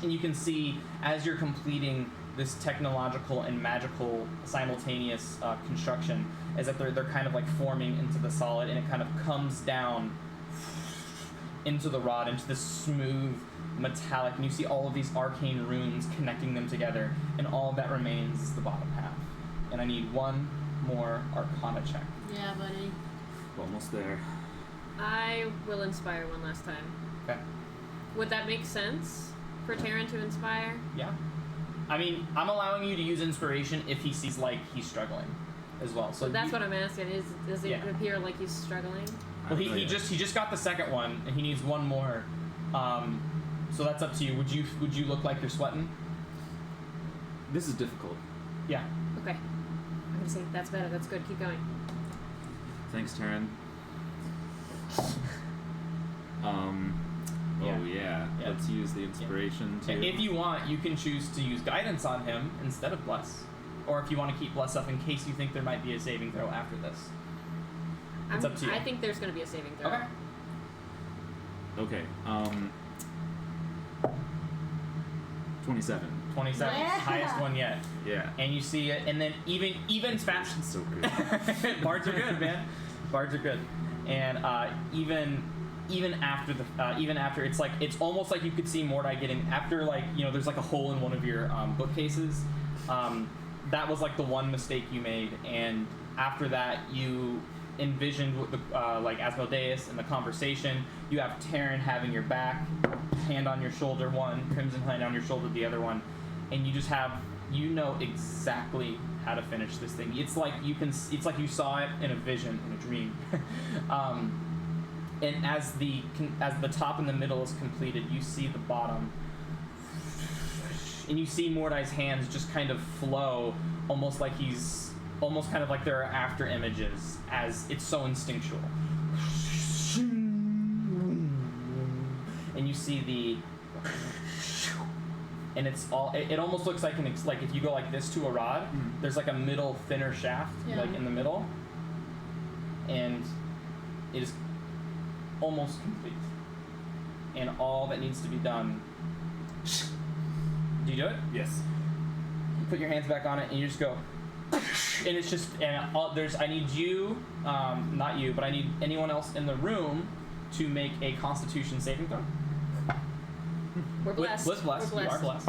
and you can see as you're completing this technological and magical simultaneous construction, is that they're kind of like forming into the solid, and it kind of comes down into the rod, into this smooth metallic, and you see all of these arcane runes connecting them together, and all that remains is the bottom half. And I need one more Arcana check. Yeah, buddy. Almost there. I will inspire one last time. Okay. Would that make sense for Taryn to inspire? Yeah. I mean, I'm allowing you to use inspiration if he sees like he's struggling as well. So That's what I'm asking. Does it Yeah. appear like he's struggling? Well, he just got the second one, and he needs one more. So that's up to you. Would you look like you're sweating? This is difficult. Yeah. Okay. I'm gonna say that's better. That's good. Keep going. Thanks, Taryn. Yeah. Oh yeah. Yeah. Let's use the inspiration too. If you want, you can choose to use guidance on him instead of bless, or if you want to keep bless up in case you think there might be a saving throw after this. It's up to you. I think there's gonna be a saving throw. Okay. Okay. 27. 27, Yeah. highest one yet. Yeah. And you see it, and then even fast. So good. Bards are good, man. Bards are good, and even after it's like it's almost like you could see Mordai getting after there's like a hole in one of your bookcases. That was like the one mistake you made, and after that you envisioned with the, like Asmodeus and the conversation. You have Taryn having your back, hand on your shoulder one, Crimson hand on your shoulder the other one, and you just have, you know exactly how to finish this thing. It's like you saw it in a vision, in a dream. And as the top and the middle is completed, you see the bottom, and you see Mordai's hands just kind of flow, almost like almost kind of like there are after images, as it's so instinctual. And you see and it's all, it almost looks like like if you go like this to a rod, there's like a middle thinner shaft, like in the middle, and it is almost complete. And all that needs to be done. Do you do it? Yes. You put your hands back on it and you just go, and it's just, and I need you, not you, but I need anyone else in the room to make a Constitution saving throw. We're blessed. We're blessed. You are blessed.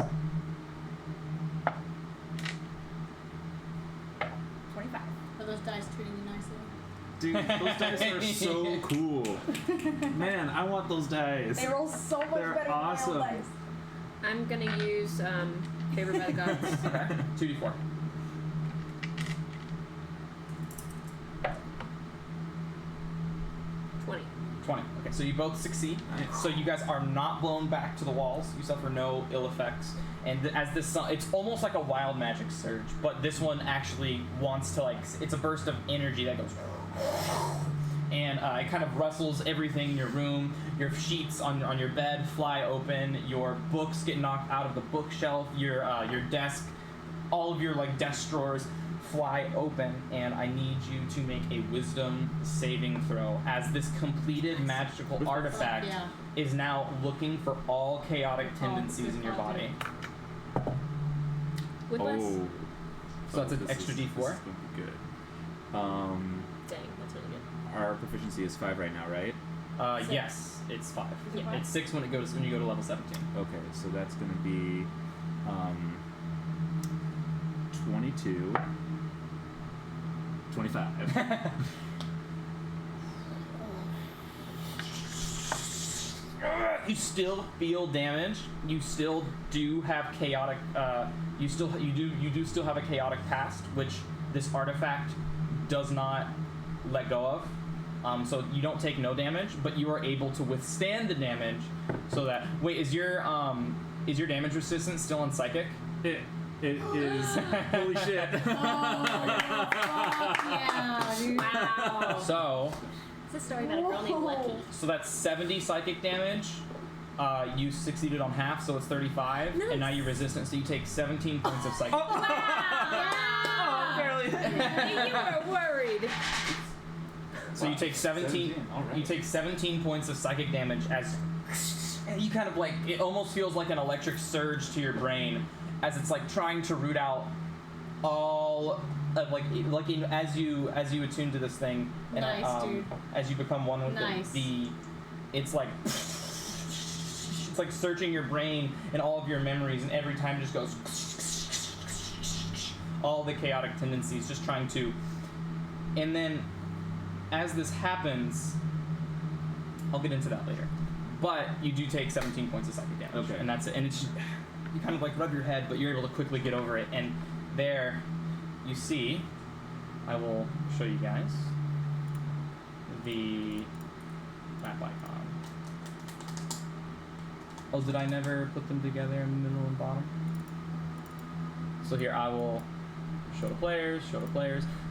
25. Are those dice treating you nicely? Dude, those dice are so cool. Man, I want those dice. They roll so much They're better awesome. than my old dice. I'm gonna use Favored by the Gods. Okay. 2d4. Okay, so you both succeed. Nice. So you guys are not blown back to the walls. You suffer no ill effects. And as this, it's almost like a wild magic surge, but this one actually wants to, like, it's a burst of energy that goes, and it kind of rustles everything in your room. Your sheets on your bed fly open. Your books get knocked out of the bookshelf. Your desk, all of your like desk drawers fly open, and I need you to make a wisdom saving throw as this completed magical artifact is now looking for all chaotic tendencies in your body. With less? So that's an extra This d4. is gonna be good. Dang, that's really good. Our proficiency is 5 right now, right? Yes, it's 5. Yeah. It's 6 when you go to level 17. Okay, so that's gonna be 22, 25. You still feel damage. You still do have chaotic. You do still have a chaotic past, which this artifact does not let go of. So you don't take no damage, but you are able to withstand the damage. So that is your damage resistance still on psychic? It is. Holy shit. Oh, fuck yeah, dude. Wow. So It's a story about a girl named Lucky. So that's 70 psychic damage. You succeeded on half, so it's 35, Nice. and now you're resistant, so you take 17 points of psychic. Wow! Barely. You were worried. So you take 17. All right. You take 17 points of psychic damage as you kind of like, it almost feels like an electric surge to your brain as it's like trying to root out all of as you attune to this thing, and Nice, dude. as you become one with Nice. it's like searching your brain and all of your memories, and every time it just goes all the chaotic tendencies, just trying to. And then as this happens, I'll get into that later, but you do take 17 points of psychic damage. Okay. And that's it. And it's you kind of like rub your head, but you're able to quickly get over it. And there you see, I will show you guys the map icon. Oh, did I never put them together in the middle and bottom? So here I will show the players.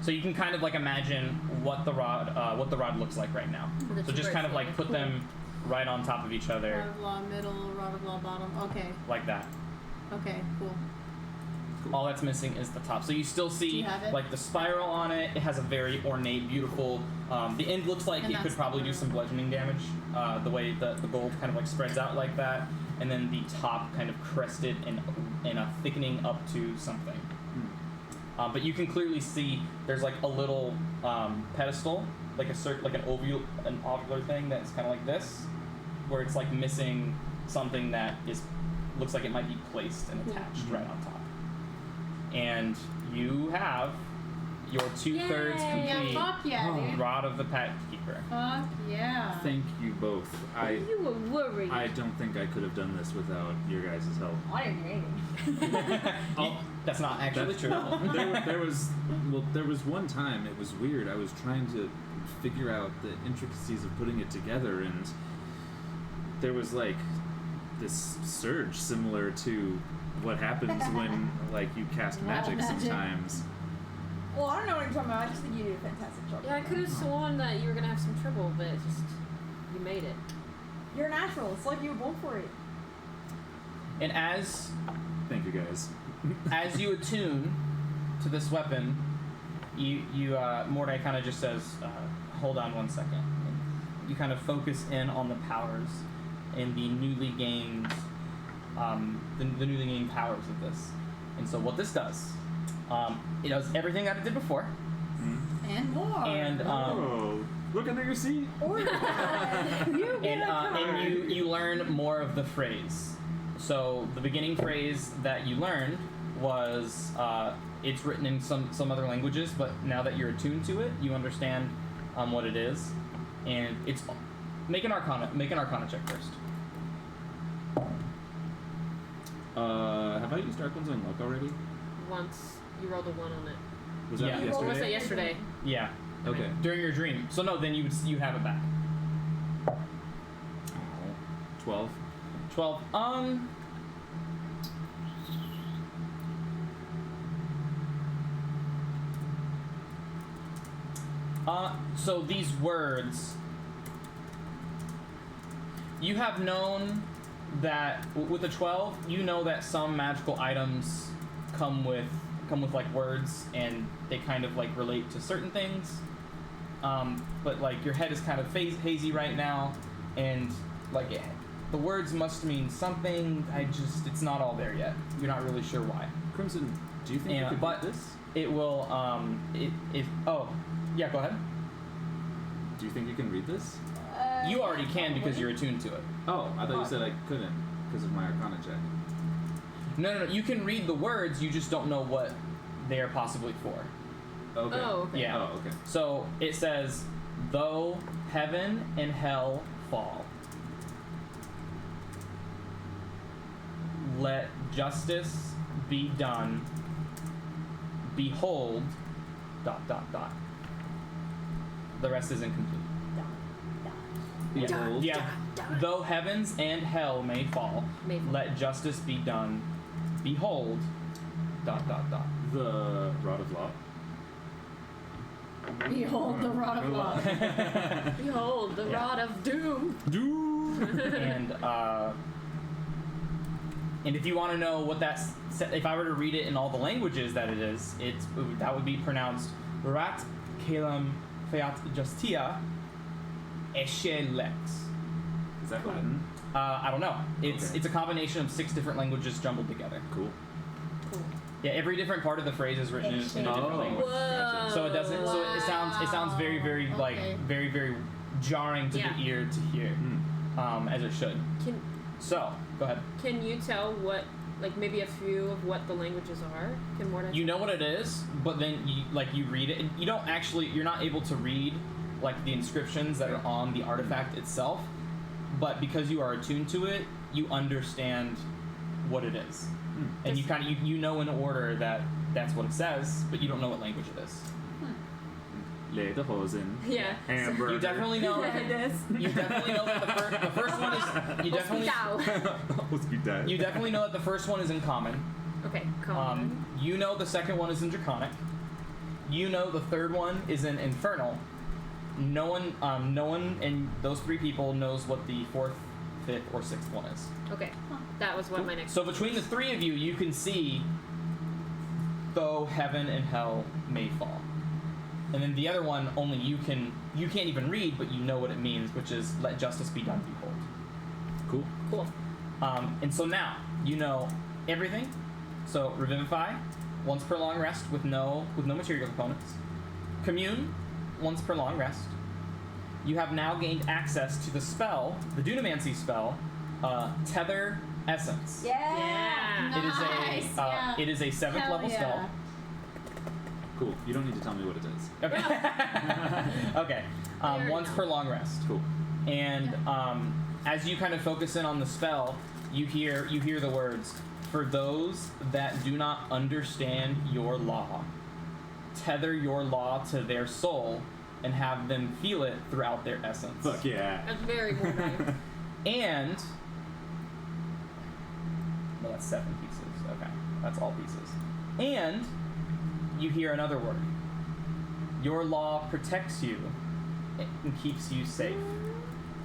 So you can kind of like imagine what the rod looks like right now. The So just kind of like put them right on top of each other, Rod of law middle, rod of law bottom. Okay. like that. Okay, cool. All that's missing is the top. So you still Do see you have it? like the spiral on it. It has a very ornate, beautiful. The end looks like And it could that's probably the do some bludgeoning damage. The way the gold kind of like spreads out like that, and then the top kind of crested and a thickening up to something. But you can clearly see there's like a little pedestal, like an ovular thing that's kind of like this, where it's like missing something that looks like it might be placed and attached right on top. And you have your 2/3 Yay. complete Yeah, fuck yeah, dude. Rod of the Pact Keeper. Fuck yeah. Thank you both. You were worried. I don't think I could have done this without your guys' help. I didn't do anything. That's not actually true. There was one time, it was weird. I was trying to figure out the intricacies of putting it together, and there was like this surge similar to what happens when like you cast magic sometimes. Well, I don't know what you're talking about. I just think you did a fantastic job. Yeah, I could have sworn that you were gonna have some trouble, but it's just you made it. You're a natural. It's like you were born for it. And as Thank you guys. you attune to this weapon, Mordai kind of just says, "Hold on one second." And you kind of focus in on the powers and the newly gained, the newly gained powers of this. And so what this does, it does everything that it did before, And more. and Oh, look under your seat. Or you get a card. and you learn more of the phrase. So the beginning phrase that you learned was it's written in some other languages, but now that you're attuned to it, you understand what it is, and it's make an Arcana check first. Have I used Dark Ones on luck already? Once you rolled a 1 on it. Was that Yeah. yesterday? Or was that yesterday? Yeah, Okay. during your dream. So no, then you have it back. 12. 12. So these words, you have known that with the 12, you know that some magical items come with like words, and they kind of like relate to certain things. But like your head is kind of hazy right now, and like the words must mean something. It's not all there yet. You're not really sure why. Crimson, do you think you could but read this? it will. Yeah, go ahead. Do you think you can read this? You already can because you're attuned to it. Oh, I thought you said I couldn't because of my Arcana check. No. You can read the words. You just don't know what they are possibly for. Okay. Oh, okay. Yeah. Oh, okay. So it says, "Though heaven and hell fall, let justice be done. Behold, ... The rest is incomplete. Behold. Yeah. Though heavens and hell may fall, May fall. let justice be done. Behold, ... The Rod of Law. Behold the Rod of Law. Behold, the Yeah. rod of doom. And if you want to know what that's, if I were to read it in all the languages that it is, that would be pronounced Rat Kalam Feat Justia Eshe Lex. Is that Latin? I don't know. It's Okay. a combination of 6 different languages jumbled together. Cool. Cool. Yeah, every different part of the phrase is written in a different language. Whoa. So it doesn't. So it sounds very, very like Okay. very, very jarring to Yeah. the ear to hear, as it should. So go ahead. Can you tell what, like maybe a few of what the languages are? Can Mordai? You know what it is, but then you read it, and you're not able to read like the inscriptions that are on the artifact itself, but because you are attuned to it, you understand what it is, and you kind of you know in order that that's what it says, but you don't know what language it is. Lederhosen. Yeah. Hamburger. You definitely know. It is. You definitely know that the first one is. You definitely know that the first one is in common. Okay, common. You know the second one is in Draconic. You know the third one is in Infernal. No one and those 3 people knows what the 4th, 5th, or 6th one is. Okay, that was what my next. So between the 3 of you, you can see, though heaven and hell may fall. And then the other one, only you can't even read, but you know what it means, which is let justice be done, behold. Cool. And so now you know everything. So revivify, once per long rest with no material components. Commune, once per long rest. You have now gained access to the spell, the Dunamancy spell, Tether Essence. Yeah. It is Nice, a yeah. it is a 7th Hell level yeah. spell. Cool. You don't need to tell me what it is. Okay. Okay. Once per long rest. Cool. And as you kind of focus in on the spell, you hear the words, "For those that do not understand your law, tether your law to their soul and have them feel it throughout their essence." Fuck yeah. That's very Mordai. And no, that's 7 pieces. Okay, that's all pieces. And you hear another word. Your law protects you and keeps you safe.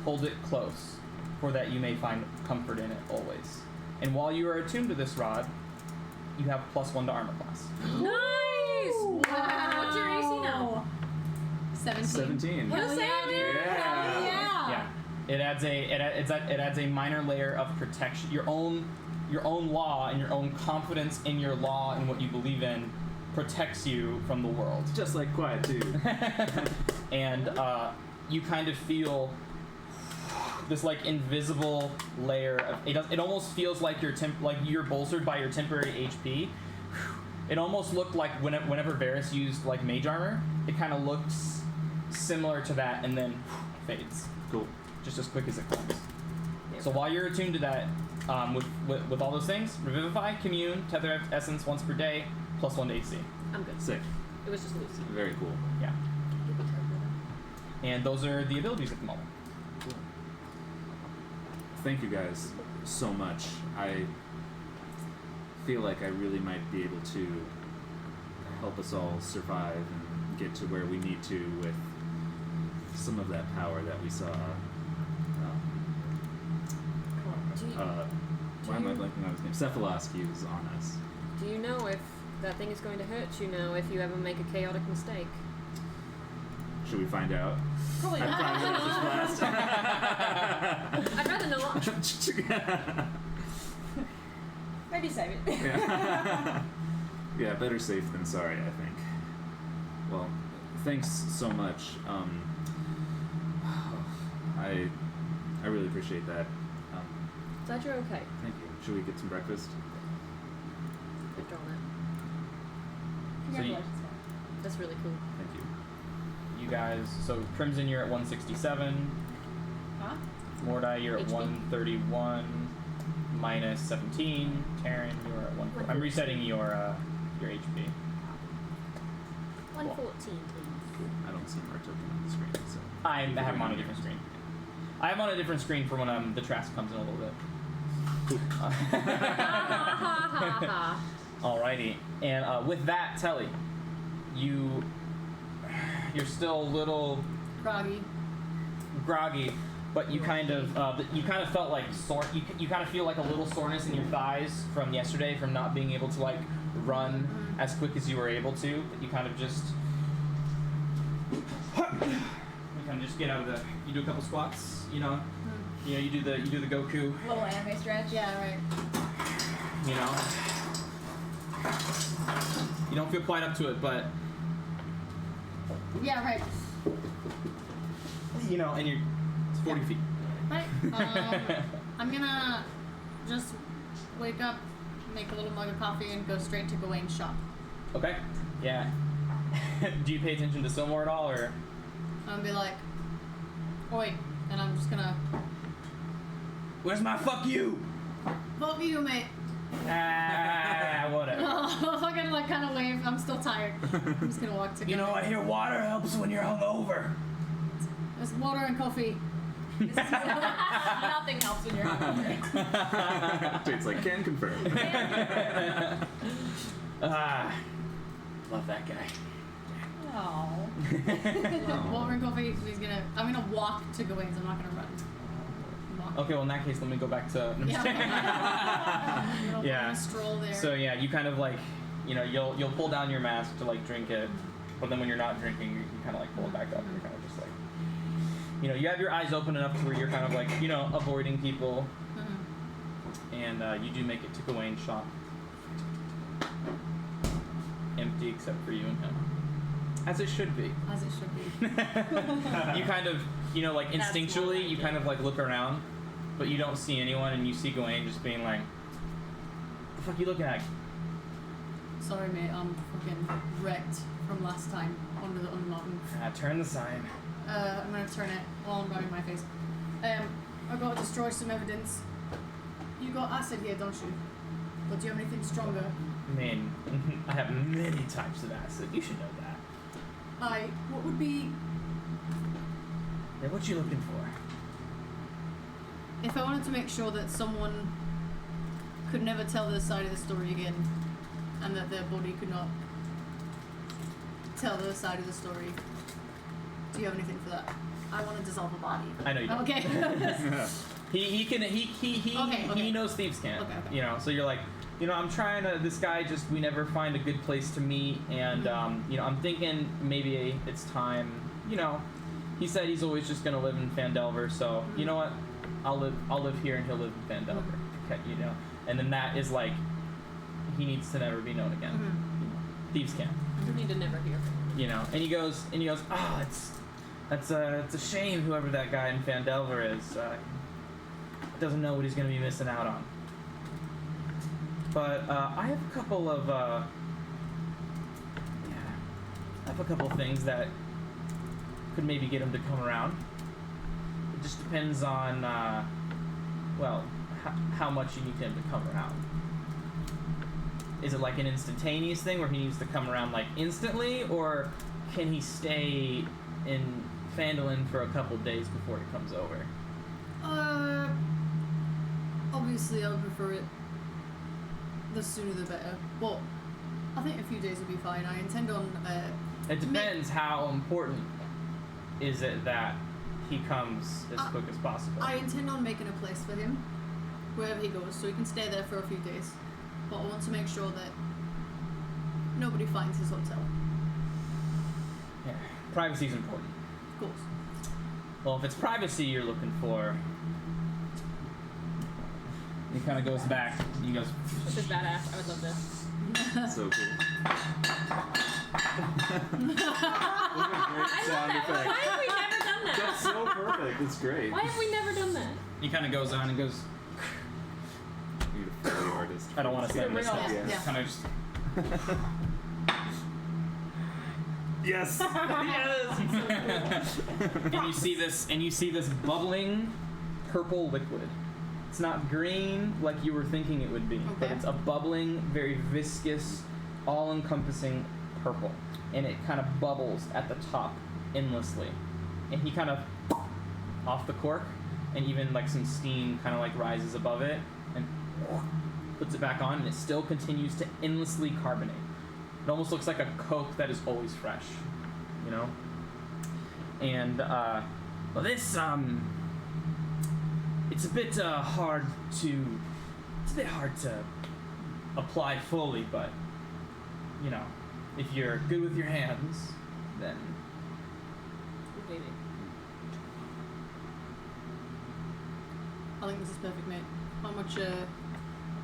Hold it close, for that you may find comfort in it always. And while you are attuned to this rod, you have +1 to armor class. Nice! Wow. What's your AC now? 17. 17. Hell Hell yeah, dude. Yeah. Hell yeah. Yeah, it adds a minor layer of protection. Your own law and your own confidence in your law and what you believe in protects you from the world. Just like Quiet Dude. And you kind of feel this like invisible layer of it almost feels like you're bolstered by your temporary HP. It almost looked like whenever Varys used like mage armor, it kind of looks similar to that and then fades. Cool. Just as quick as it comes. So while you're attuned to that, with all those things, Revivify, Commune, Tether Essence once per day, +1 to AC. I'm good. Sick. It was just Lucy. Very cool. Yeah. And those are the abilities at the moment. Cool. Thank you guys so much. I feel like I really might be able to help us all survive and get to where we need to with some of that power that we saw. Why am I blanking on his name? Cephalos used on us. Do you know if that thing is going to hurt you now if you ever make a chaotic mistake? Should we find out? Probably I'd not. find out this blast. I'd rather not. Maybe save it. Yeah. Yeah, better safe than sorry, I think. Well, thanks so much. I really appreciate that. Glad you're okay. Thank you. Should we get some breakfast? I've drawn it. Congratulations. That's really cool. Thank you. You guys, so Crimson, you're at 167. Huh? Mordai, you're at HP. 131. Minus 17. Taryn, you're at 1. I'm resetting your HP. 114, please. Cool. I don't see our token on the screen, so. I have him on a different screen. I have him on a different screen for when the Trask comes in a little bit. Cool. Alrighty, and with that, Telly, you're still a little groggy, but you kind of felt like sore. You kind of feel like a little soreness in your thighs from yesterday from not being able to like run as quick as you were able to. But you kind of just get out of the. You do a couple squats, you know. You know, you do the Goku. Little anime stretch. Yeah, right. You know. You don't feel quite up to it, but Yeah, right. you know, and you're 40 feet. Right. I'm gonna just wake up, make a little mug of coffee, and go straight to Gawain's shop. Okay. Yeah. Do you pay attention to Silmore at all, or? I'm gonna be like, oi, and I'm just gonna, Where's my fuck you? fuck you, mate. Whatever. Oh, fucking like kind of wave. I'm still tired. I'm just gonna walk to. You know, I Gawain. hear water helps when you're hungover. There's water and coffee. Nothing helps when you're hungover. Jade's like, can confirm. Love that guy. Oh. Water and coffee. I'm gonna walk to Gawain's. I'm not gonna run. Walk. Okay, well in that case, let me go back to. Yeah. Yeah. Stroll there. So yeah, you kind of like, you know, you'll pull down your mask to like drink it, but then when you're not drinking, you can kind of like pull it back up. And you're kind of just like, you know, you have your eyes open enough to where you're kind of like, you know, avoiding people, and you do make it to Gawain's shop. Empty except for you and him. As it should be. As it should be. You kind of, you know, like That's instinctually, more you like kind it. of like look around, but you don't see anyone, and you see Gawain just being like, "The fuck you looking at?" Sorry, mate. I'm fucking wrecked from last time on the mountain. Turn the sign. I'm gonna turn it while I'm rubbing my face. I gotta destroy some evidence. You got acid here, don't you? But do you have anything stronger? I mean, I have many types of acid. You should know that. What would be... Yeah, what you looking for? If I wanted to make sure that someone could never tell their side of the story again, and that their body could not tell their side of the story, do you have anything for that? I want to dissolve a body. I know you don't. Okay. He knows thieves can't. Okay. You know, so you're like, you know, I'm trying to, this guy just, we never find a good place to meet, and, you know, I'm thinking maybe it's time, you know, he said he's always just gonna live in Phandelver, so, you know what, I'll live here and he'll live in Phandelver, okay, you know, and then that is like, he needs to never be known again. You know, thieves can't. You need to never hear from him. You know, and he goes, it's a shame whoever that guy in Phandelver is, doesn't know what he's gonna be missing out on. But I have a couple of things that could maybe get him to come around. It just depends on how much you need him to come around. Is it like an instantaneous thing where he needs to come around like instantly, or can he stay in Phandalin for a couple days before he comes over? Obviously I would prefer it the sooner the better, but I think a few days would be fine. I intend on It depends how important is it that he comes as quick as possible. I intend on making a place for him wherever he goes, so he can stay there for a few days. But I want to make sure that nobody finds his hotel. Yeah. Privacy is important. Of course. Well, if it's privacy you're looking for, he kind of goes back. He goes, This is badass. I would love this. So cool. What a great sound Why effect. have we never done that? That's so perfect. It's great. Why have we never done that? he kind of goes on and goes, Beautiful artist. I don't want to say this. Real. Yeah. Kind of just, Yes. and you see this bubbling purple liquid. It's not green like you were thinking it would be, but Okay. it's a bubbling, very viscous, all-encompassing purple, and it kind of bubbles at the top endlessly. And he kind of off the cork, and even like some steam kind of like rises above it, and puts it back on, and it still continues to endlessly carbonate. It almost looks like a Coke that is always fresh, you know. And well, this it's a bit hard to apply fully, but you know, if you're good with your hands, then Maybe. I think this is perfect, mate. How much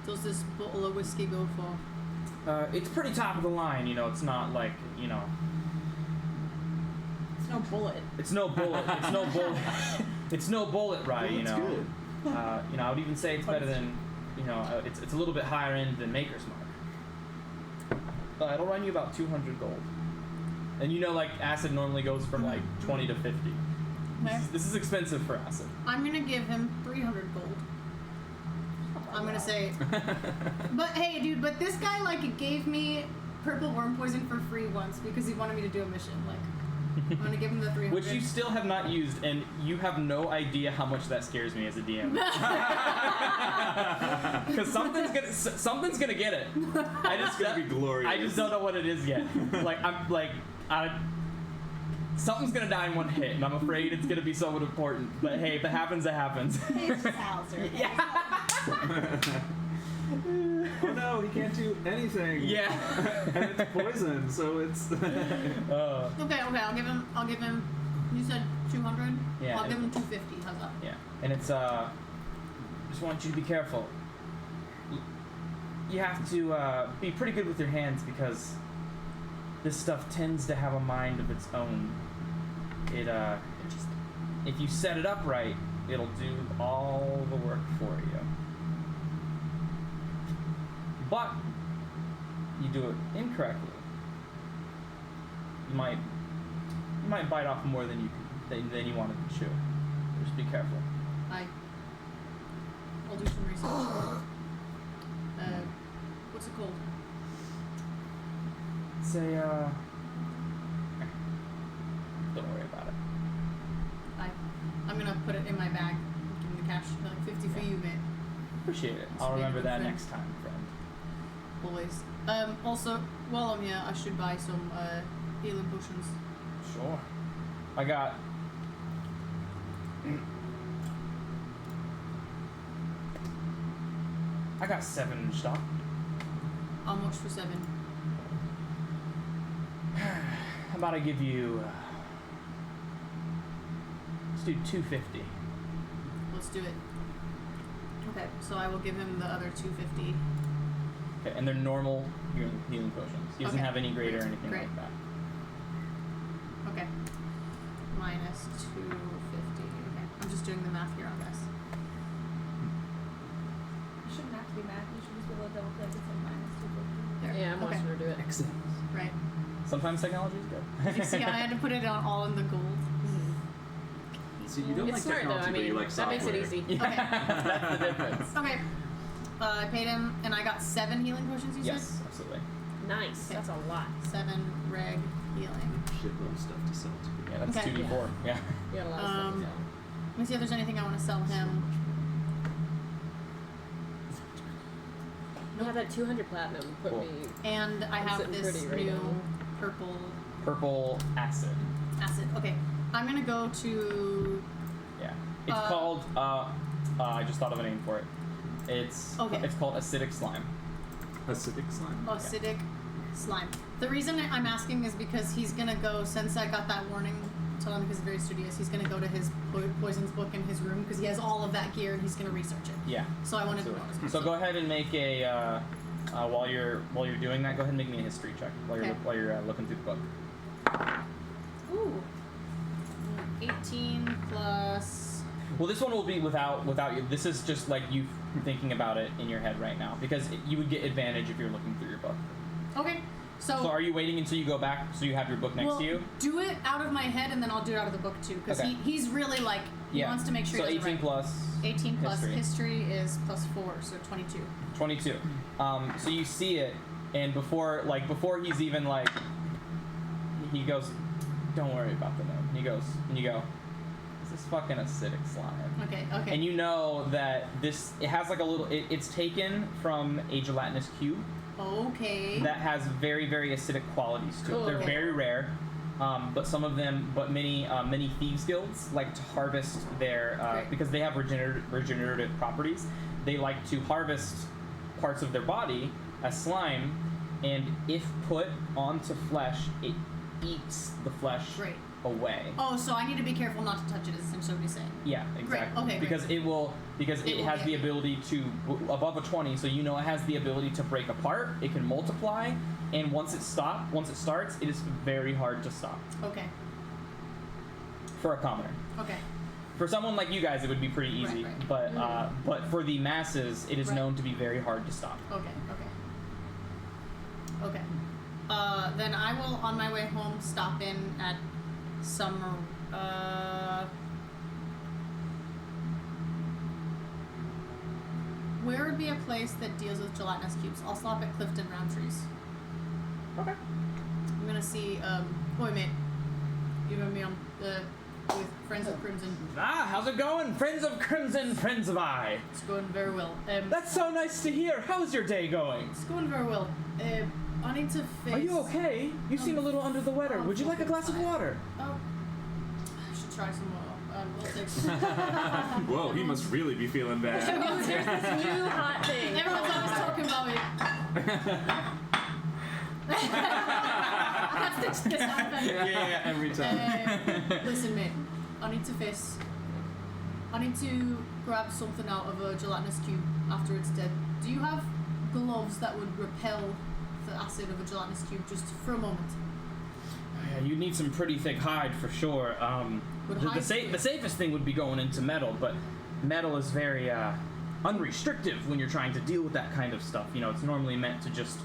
does this bottle of whiskey go for? it's pretty top of the line. You know, it's not like, you know, It's no bullet. it's no bullet. It's no bullet. It's no bullet, right? You That's know. good. You know, I would even say it's better than, you know, it's a little bit higher end than Maker's Mark. It'll run you about 200 gold. And you know, like, acid normally goes from like 20 to 50. Okay. This is expensive for acid. I'm gonna give him 300 gold. I'm gonna say, but hey, dude, but this guy like gave me purple worm poison for free once because he wanted me to do a mission. Like, I'm gonna give him the 300. Which you still have not used, and you have no idea how much that scares me as a DM. Because something's gonna get it. It's gonna be glorious. I just don't know what it is yet. Something's gonna die in one hit, and I'm afraid it's gonna be somewhat important. But hey, if it happens, it happens. It's just Hauser. Oh no, he can't do anything. Yeah. And it's poison, so it's. Okay, I'll give him. You said 200. Yeah, I'll give him 250. How's that? Yeah, and it's just want you to be careful. You have to be pretty good with your hands because this stuff tends to have a mind of its own. If you set it up right, it'll do all the work for you. But you do it incorrectly, you might bite off more than you wanted to chew. Just be careful. I'll do some research. What's it called? It's a don't worry about it. I'm gonna put it in my bag. Give me the cash. Like 50 for you, mate. Appreciate it. It's I'll been a remember good that friend. next time, friend. Always. Also, while I'm here, I should buy some healing potions. Sure. I got. I got 7 in stock. How much for 7? How about I give you? Let's do 250. Let's do it. Okay, so I will give him the other 250. Okay, and they're normal healing potions. He doesn't Okay, have any great or great, anything great. like that. Okay. Minus 250. Okay, I'm just doing the math here on this. You shouldn't have to be mad. You should just be able to double click. It's like minus 250. There. Yeah, I'm okay. watching her do it. Excellent. Right. Sometimes technology is good. You see, I had to put it all in the gold. So you don't It's like smart though. technology, I but you mean, like that software. makes it easy. Okay. That's the difference. Okay. I paid him, and I got 7 healing potions, you Yes, absolutely. Nice. Okay. That's a lot. said? 7 reg healing. Shitload of stuff to sell to. Yeah, that's Okay. 2d4. Yeah. You got a lot of stuff to Um, sell. Let me see if there's anything I want to sell him. You have that 200 platinum. Put Cool. me. And I I'm have sitting this pretty right new now. purple Purple acid. acid. Okay. I'm going to go to... Yeah. It's Uh, called. I just thought of a name for it. It's Okay. It's called acidic slime. Acidic slime. acidic slime. The reason I'm asking is because he's gonna go, since I got that warning to him because he's very studious, he's gonna go to his poisons book in his room because he has all of that gear and he's gonna research it. Yeah. So I wanted to know. Absolutely. So go ahead and make a while you're doing that. Go ahead and make me a history check while you're looking through the book. Ooh. 18 plus... Well, this one will be without you. This is just like you thinking about it in your head right now because you would get advantage if you're looking through your book. Okay. So are you waiting until you go back so you have your book next to you? Do it out of my head and then I'll do it out of the book too because Okay. he's really like, he wants to make sure So he does 18 it right. plus 18 plus history. history is plus 4, so 22. 22. So you see it, and before he's even like, he goes, "Don't worry about the gnome." And you go, "This is fucking acidic slime." Okay. And you know that it has like a little. It's taken from a gelatinous cube Okay. that has very very acidic qualities to it. They're Okay. very rare. But many thieves guilds like to harvest their Right. because they have regenerative properties. They like to harvest parts of their body as slime, and if put onto flesh, it eats the flesh Great. away. Oh, so I need to be careful not to touch it, is essentially what you're saying. Yeah, exactly. Okay, great. Because it will has the ability to above a 20, so you know it has the ability to break apart. It can multiply, and once it starts, it is very hard to stop Okay. for a commoner. Okay. For someone like you guys, it would be pretty easy, Right. but for the masses, it is Right. known to be very hard to stop. Okay. Then I will, on my way home, stop in at some, where would be a place that deals with gelatinous cubes? I'll stop at Clifton Roundtree's. Okay. I'm gonna see, wait a minute. You remember me on with Friends of Crimson? Ah, how's it going? Friends of Crimson, friends of I. It's going very well. That's so nice to hear. How's your day going? It's going very well. I need to face... Are you okay? You seem a little under the weather. Would you like a glass of water? Oh, I should try some more. We'll take some. Whoa, he must really be feeling bad. Here's this new hot thing. Everyone's always talking about me. This happened. Yeah, every time. Listen, mate. I need to grab something out of a gelatinous cube after it's dead. Do you have gloves that would repel the acid of a gelatinous cube just for a moment? Yeah, you need some pretty thick hide for sure. The safest thing would be going into metal, but metal is very unrestrictive when you're trying to deal with that kind of stuff. You know, it's normally meant to just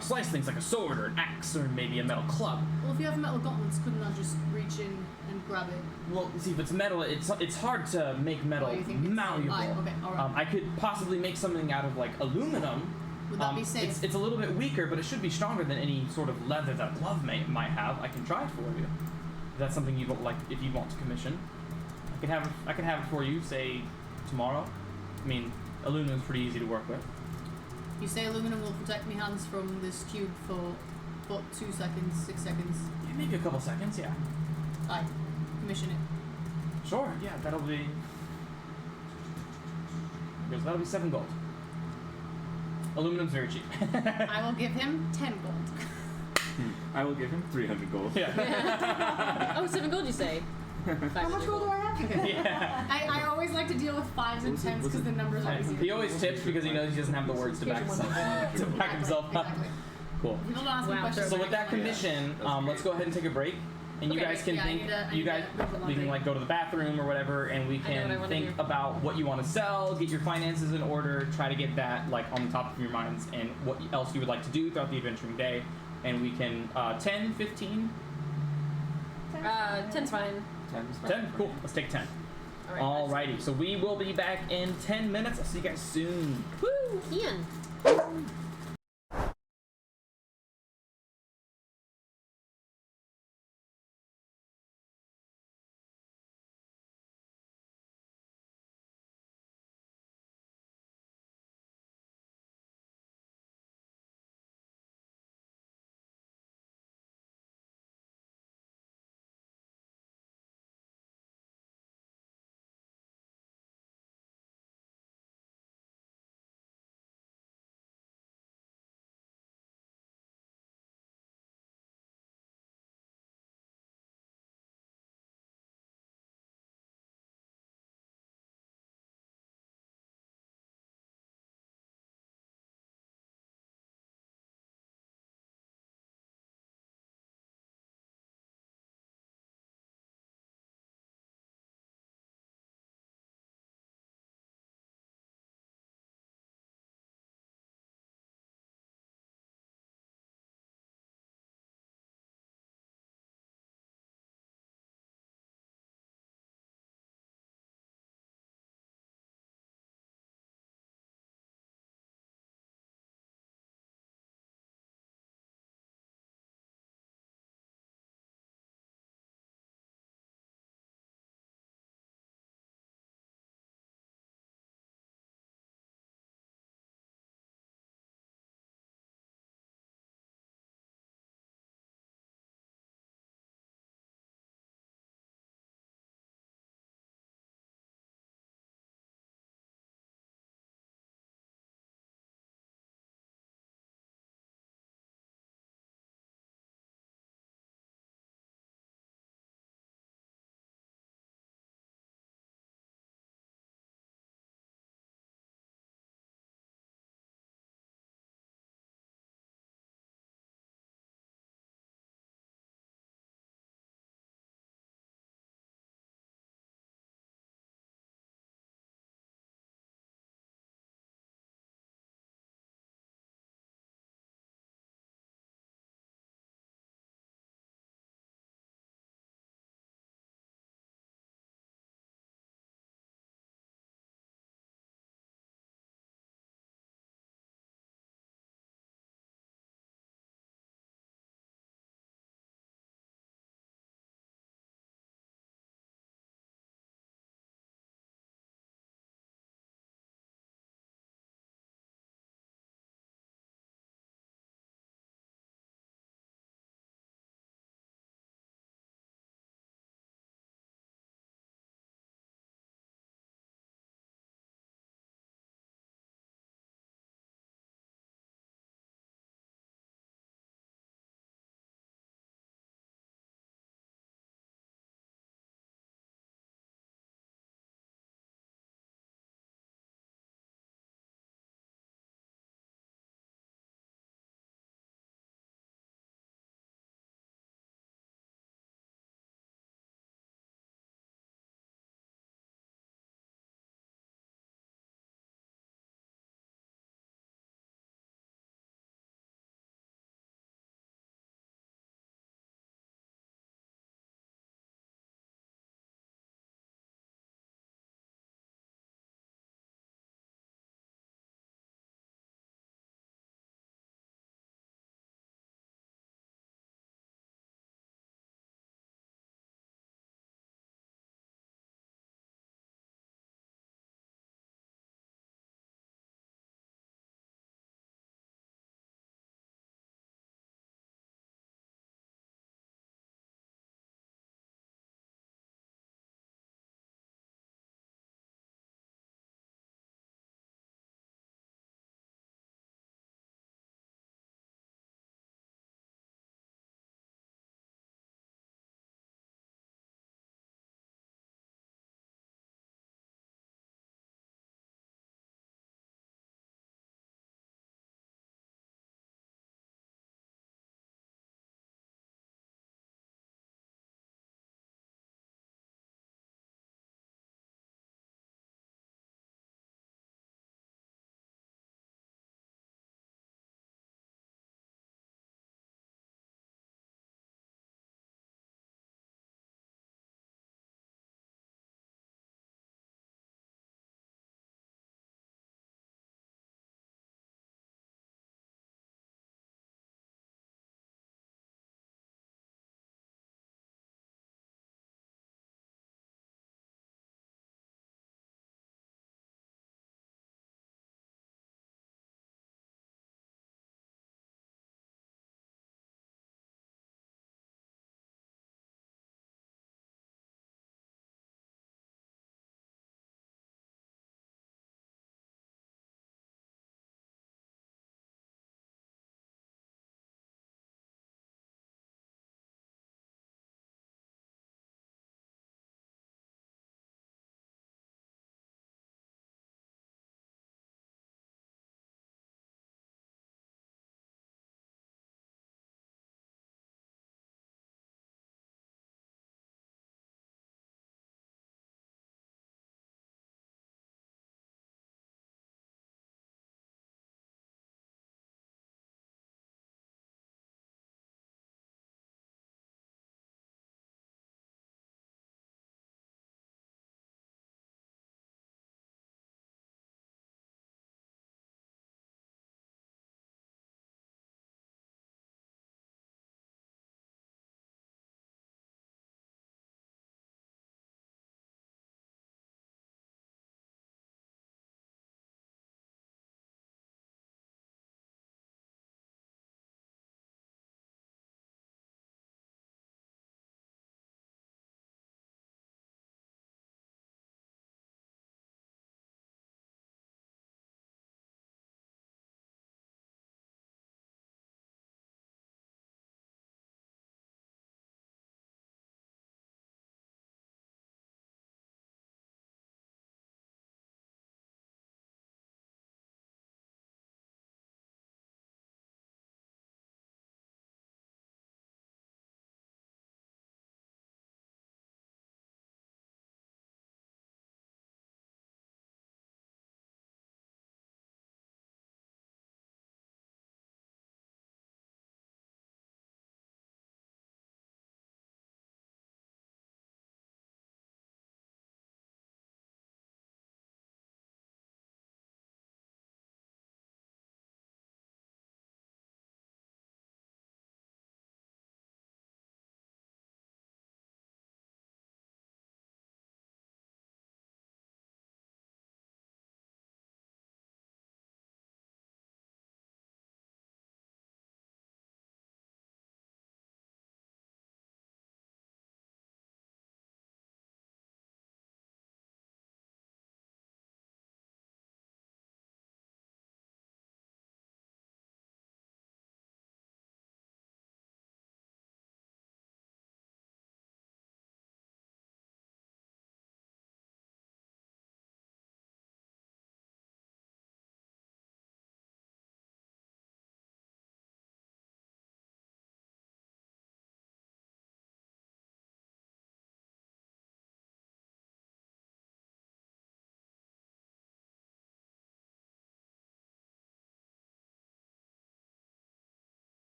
slice things like a sword or an axe or maybe a metal club. Well, if you have metal gauntlets, couldn't I just reach in and grab it? Well, see, if it's metal, it's hard to make metal you think it's malleable. okay, alright. I could possibly make something out of like aluminum. Would that be safe? It's a little bit weaker, but it should be stronger than any sort of leather that glove might have. I can try it for you. If that's something you like, if you want to commission, I can have it for you. Say tomorrow. I mean, aluminum's pretty easy to work with. You say aluminum will protect me hands from this cube for what, 2 seconds, 6 seconds? Yeah, maybe a couple seconds. Yeah. Aye. Commission it. Sure. Yeah, that'll be. Because that'll be 7 gold. Aluminum's very cheap. I will give him 10 gold. I will give him 300 gold. Yeah. Oh, 7 gold, you say? How much gold do I have? Yeah. I always like to deal with 5s and 10s because the numbers are easier. He always tips because he knows he doesn't have the words to back himself up. Exactly. Cool. People don't ask me Wow. questions. So with that commission, let's go ahead and take a break, and you Okay, guys can yeah, I think. need to- I You need guys, to move the we laundry. can like go to the bathroom or whatever, and we I know what I can wanna think do. about what you want to sell, get your finances in order, try to get that like on the top of your minds, and what else you would like to do throughout the adventuring day, and we can 10, 15, 10's fine. 10. Cool. Let's take 10. Alright. Alrighty. So we will be back in 10 minutes. I'll see you guys soon. Woo! Ian.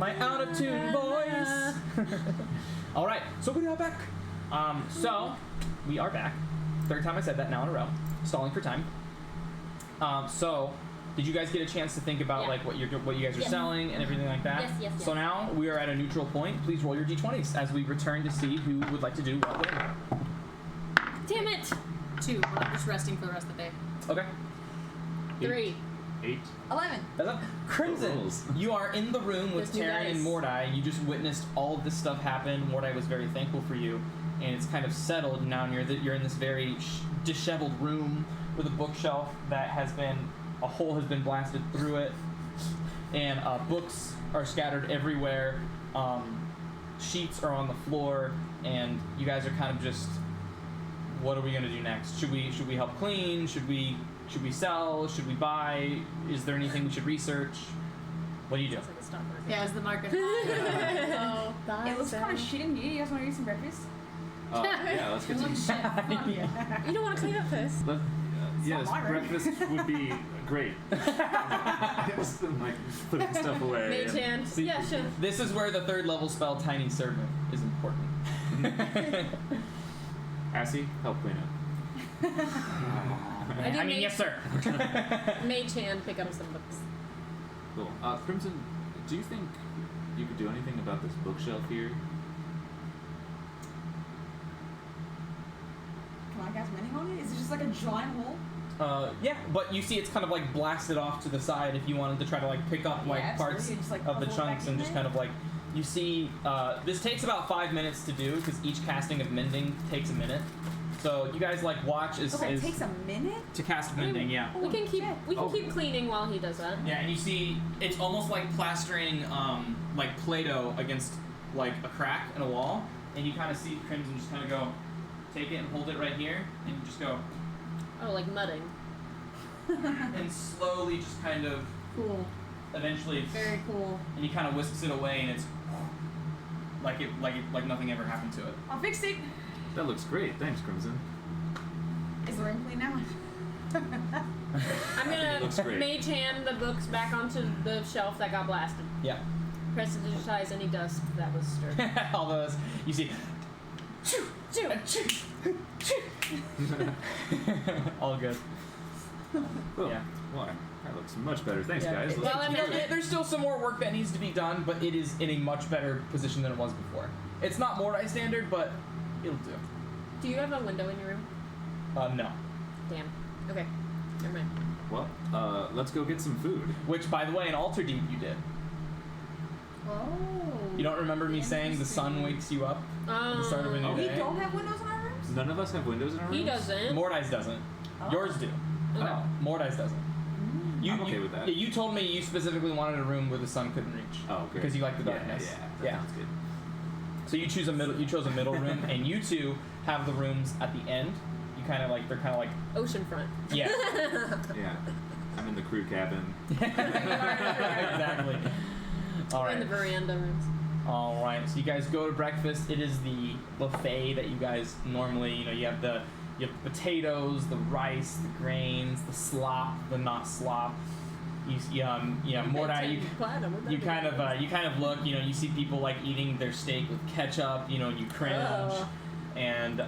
my out of tune voice. All right, so we are back. So we are back. Third time I said that now in a row. Stalling for time. So did you guys get a chance to think about like what you guys are selling and everything like that? Yes. So now we are at a neutral point. Please roll your d20s as we return to see who would like to do what. Damn it! 2. I'm just resting for the rest of the day. Okay. 3. 8. 11. That's up. Crimson, rolls. you are in the room with Those two Taryn and dice. Mordai. You just witnessed all of this stuff happen. Mordai was very thankful for you, and it's kind of settled now. And you're in this very disheveled room with a bookshelf that has been a hole has been blasted through it, and books are scattered everywhere. Sheets are on the floor, and you guys are kind of just, what are we gonna do next? Should we help clean? Should we sell? Should we buy? Is there anything we should research? What do you do? Sounds like a stock market. Yeah, is the market high? Oh. It looks kind of shit in here. You guys want to eat some breakfast? Yeah, let's get some. You don't want to clean up first? Yes, not my room. breakfast would be great. Just, like putting stuff away. Mage hand. See, Yeah, sure. This is where the third level spell Tiny Servant is important. Assy, help clean up. I do I mean, mage, yes, sir. Mage hand, pick up some books. Cool. Crimson, do you think you could do anything about this bookshelf here? Can I cast Mending on it? Is it just like a giant hole? Yeah, but you see it's kind of like blasted off to the side if you wanted to try to like pick up like Yeah, parts absolutely. Just, like, of the puzzle it chunks back and in just there. kind of like, you see, this takes about 5 minutes to do because each casting of mending takes a minute. So you guys like watch Okay, it takes a minute? to cast mending, yeah. We can keep shit. keep cleaning while he does that. Yeah, and you see it's almost like plastering like Play-Doh against like a crack in a wall, and you kind of see Crimson just kind of go, take it and hold it right here, and you just go, Oh, like mudding. and slowly just kind of Cool. eventually, Very cool. and he kind of whisks it away, and it's like nothing ever happened to it. I fixed it. That looks great. Thanks, Crimson. Is the room clean now? I'm gonna looks great. mage hand the books back onto the shelf that got blasted. Yeah. Press to digitize any dust that was stirred. All those you see. All good. Cool. Yeah. Well, that looks much better. Thanks, Yeah. guys. Well, I'm gonna- There's still some more work that needs to be done, but it is in a much better position than it was before. It's not Mordai standard, but it'll do. Do you have a window in your room? No. Damn. Okay. Never mind. Well, let's go get some food. Which, by the way, in Alter Deep you did. Oh. You don't remember me saying the sun Interesting. wakes you up at the start of a new Oh. We day? don't have windows in our rooms? None of us have windows in our rooms? He doesn't. Mordai's doesn't. Oh. Yours do. Okay. Oh. Mordai's doesn't. You, I'm okay you- with that. Yeah, you told me you specifically wanted a room where the sun couldn't reach. Oh, great. Because you like the Yeah, darkness. Yeah, that sounds good. So you choose a middle. You chose a middle room, and you two have the rooms at the end. You kind of like they're kind of like Oceanfront. yeah. Yeah. I'm in the crew cabin. Exactly. All We're in right. the veranda rooms. All right. So you guys go to breakfast. It is the buffet that you guys normally, you have the potatoes, the rice, the grains, the slop, the not slop. Mordai, you kind of look, you see people like eating their steak with ketchup, and you cringe. Oh. And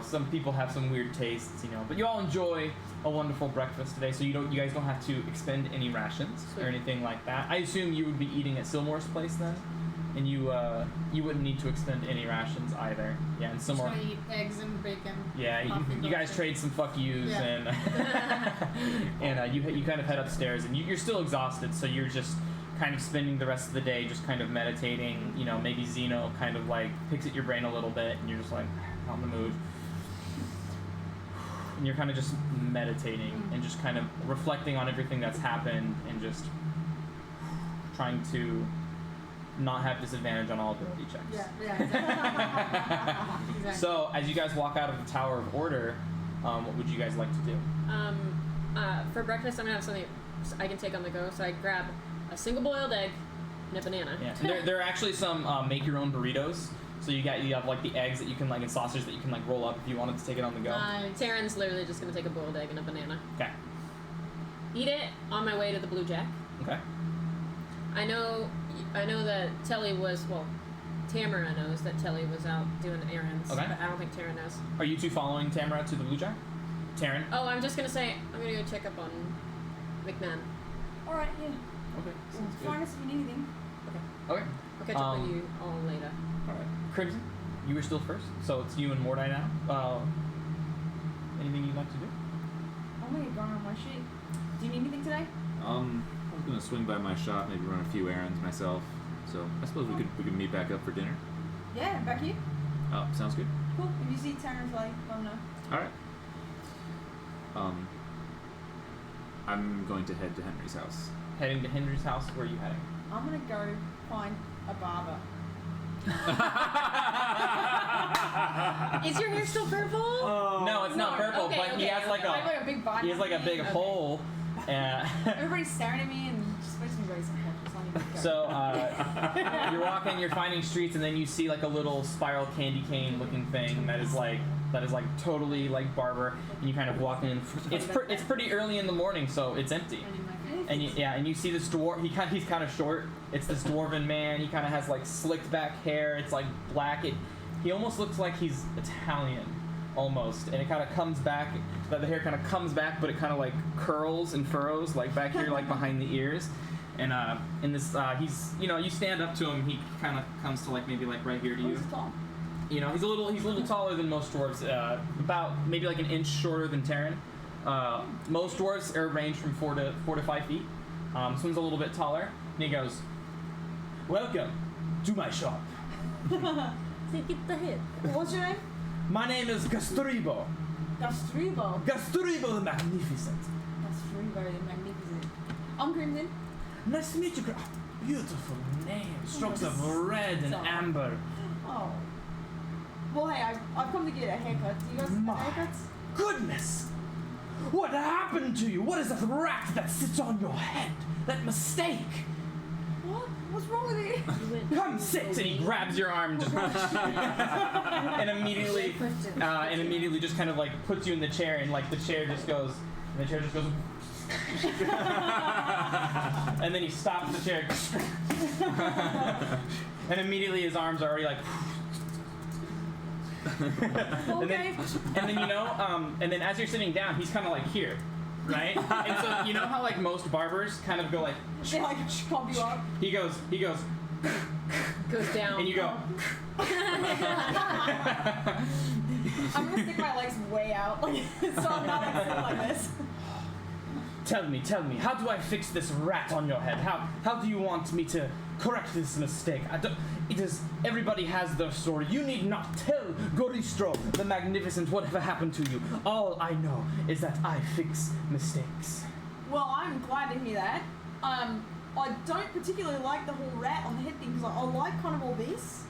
some people have some weird tastes, but you all enjoy a wonderful breakfast today, so you guys don't have to expend any rations Sweet. or anything like that. I assume you would be eating at Silmore's place then, and you wouldn't need to expend any rations either. Yeah, and Just Silmore. gonna eat eggs and bacon. Yeah, you guys trade some fuck yous, Yeah. and you kind of head upstairs, and you're still exhausted, so you're just kind of spending the rest of the day just kind of meditating. Maybe Zeno kind of like picks at your brain a little bit, and you're just like on the move. And you're kind of just meditating and just kind of reflecting on everything that's happened and just trying to not have disadvantage on all ability checks. Yeah, exactly. So, as you guys walk out of the Tower of Order, what would you guys like to do? For breakfast, I'm gonna have something I can take on the go. So I grab a single boiled egg and a banana. Yeah, and there are actually some make your own burritos. So you have like the eggs that you can like and sausage that you can like roll up if you wanted to take it on the go. Taryn's literally just gonna take a boiled egg and a banana. Okay. Eat it on my way to the Blue Jack. Okay. I know that Telly was, well, Tamara knows that Telly was out doing errands. Okay. But I don't think Tara knows. Are you two following Tamara to the Blue Jar? Taryn? Oh, I'm just gonna say, I'm gonna go check up on McMahon. Alright, yeah. Okay. Sounds good. Find us if you need anything. Okay. I'll catch up with you all later. Alright. Crimson, you were still first, so it's you and Mordai now. Anything you'd like to do? I'm gonna get going on my shit. Do you need anything today? I was gonna swing by my shop, maybe run a few errands myself. So I suppose we could meet back up for dinner. Yeah, back here. Oh, sounds good. Cool. If you see Taryn's like, let me know. All right. I'm going to head to Henry's house. Heading to Henry's house, where are you heading? I'm gonna go find a barber. Is your hair still purple? No, it's not purple, okay, but he has like I have like a big body. he has like a big Okay. hole. Everybody's staring at me and just makes me very subconscious. I need to go. So you're walking, you're finding streets, and then you see like a little spiral candy cane looking thing that is like totally like barber, and you kind of walk in. It's pretty early in the morning, so it's empty. And you see this dwarf. He's kind of short. It's this dwarven man. He kind of has like slicked back hair. It's like black. He almost looks like he's Italian, almost. And it kind of comes back. The hair kind of comes back, but it kind of like curls and furrows like back here, like behind the ears. And in this, he's you stand up to him. He kind of comes to like maybe like right here to you. Who's tall? He's a little taller than most dwarves. About maybe like an inch shorter than Taryn. Most dwarves are range from 4 to 5 feet. This one's a little bit taller, and he goes, "Welcome to my shop. Get the head. What's your name? My name is Gastribo. Gastribo. Gastribo the Magnificent. Gastribo the Magnificent. I'm Crimson. Nice to meet you. Beautiful name. Strokes of red and amber. Oh. Well, hey, I've come to get a haircut. Do you guys have My haircuts? goodness! What happened to you? What is that rat that sits on your head? That mistake? What? What's wrong with it? Come sit, and he grabs your arm just and immediately just kind of like puts you in the chair, and like the chair just goes and then he stops the chair and immediately his arms are already like Okay. and then as you're sitting down, he's kind of like here, right? And so you know how like most barbers kind of go like They like pump you up. he goes Goes down. and you go I'm gonna stick my legs way out, like so I'm not like sitting like this. Tell me, how do I fix this rat on your head? How do you want me to correct this mistake? Everybody has their story. You need not tell Goristro the Magnificent whatever happened to you. All I know is that I fix mistakes. Well, I'm glad to hear that. I don't particularly like the whole rat on the head thing because I like kind of all this,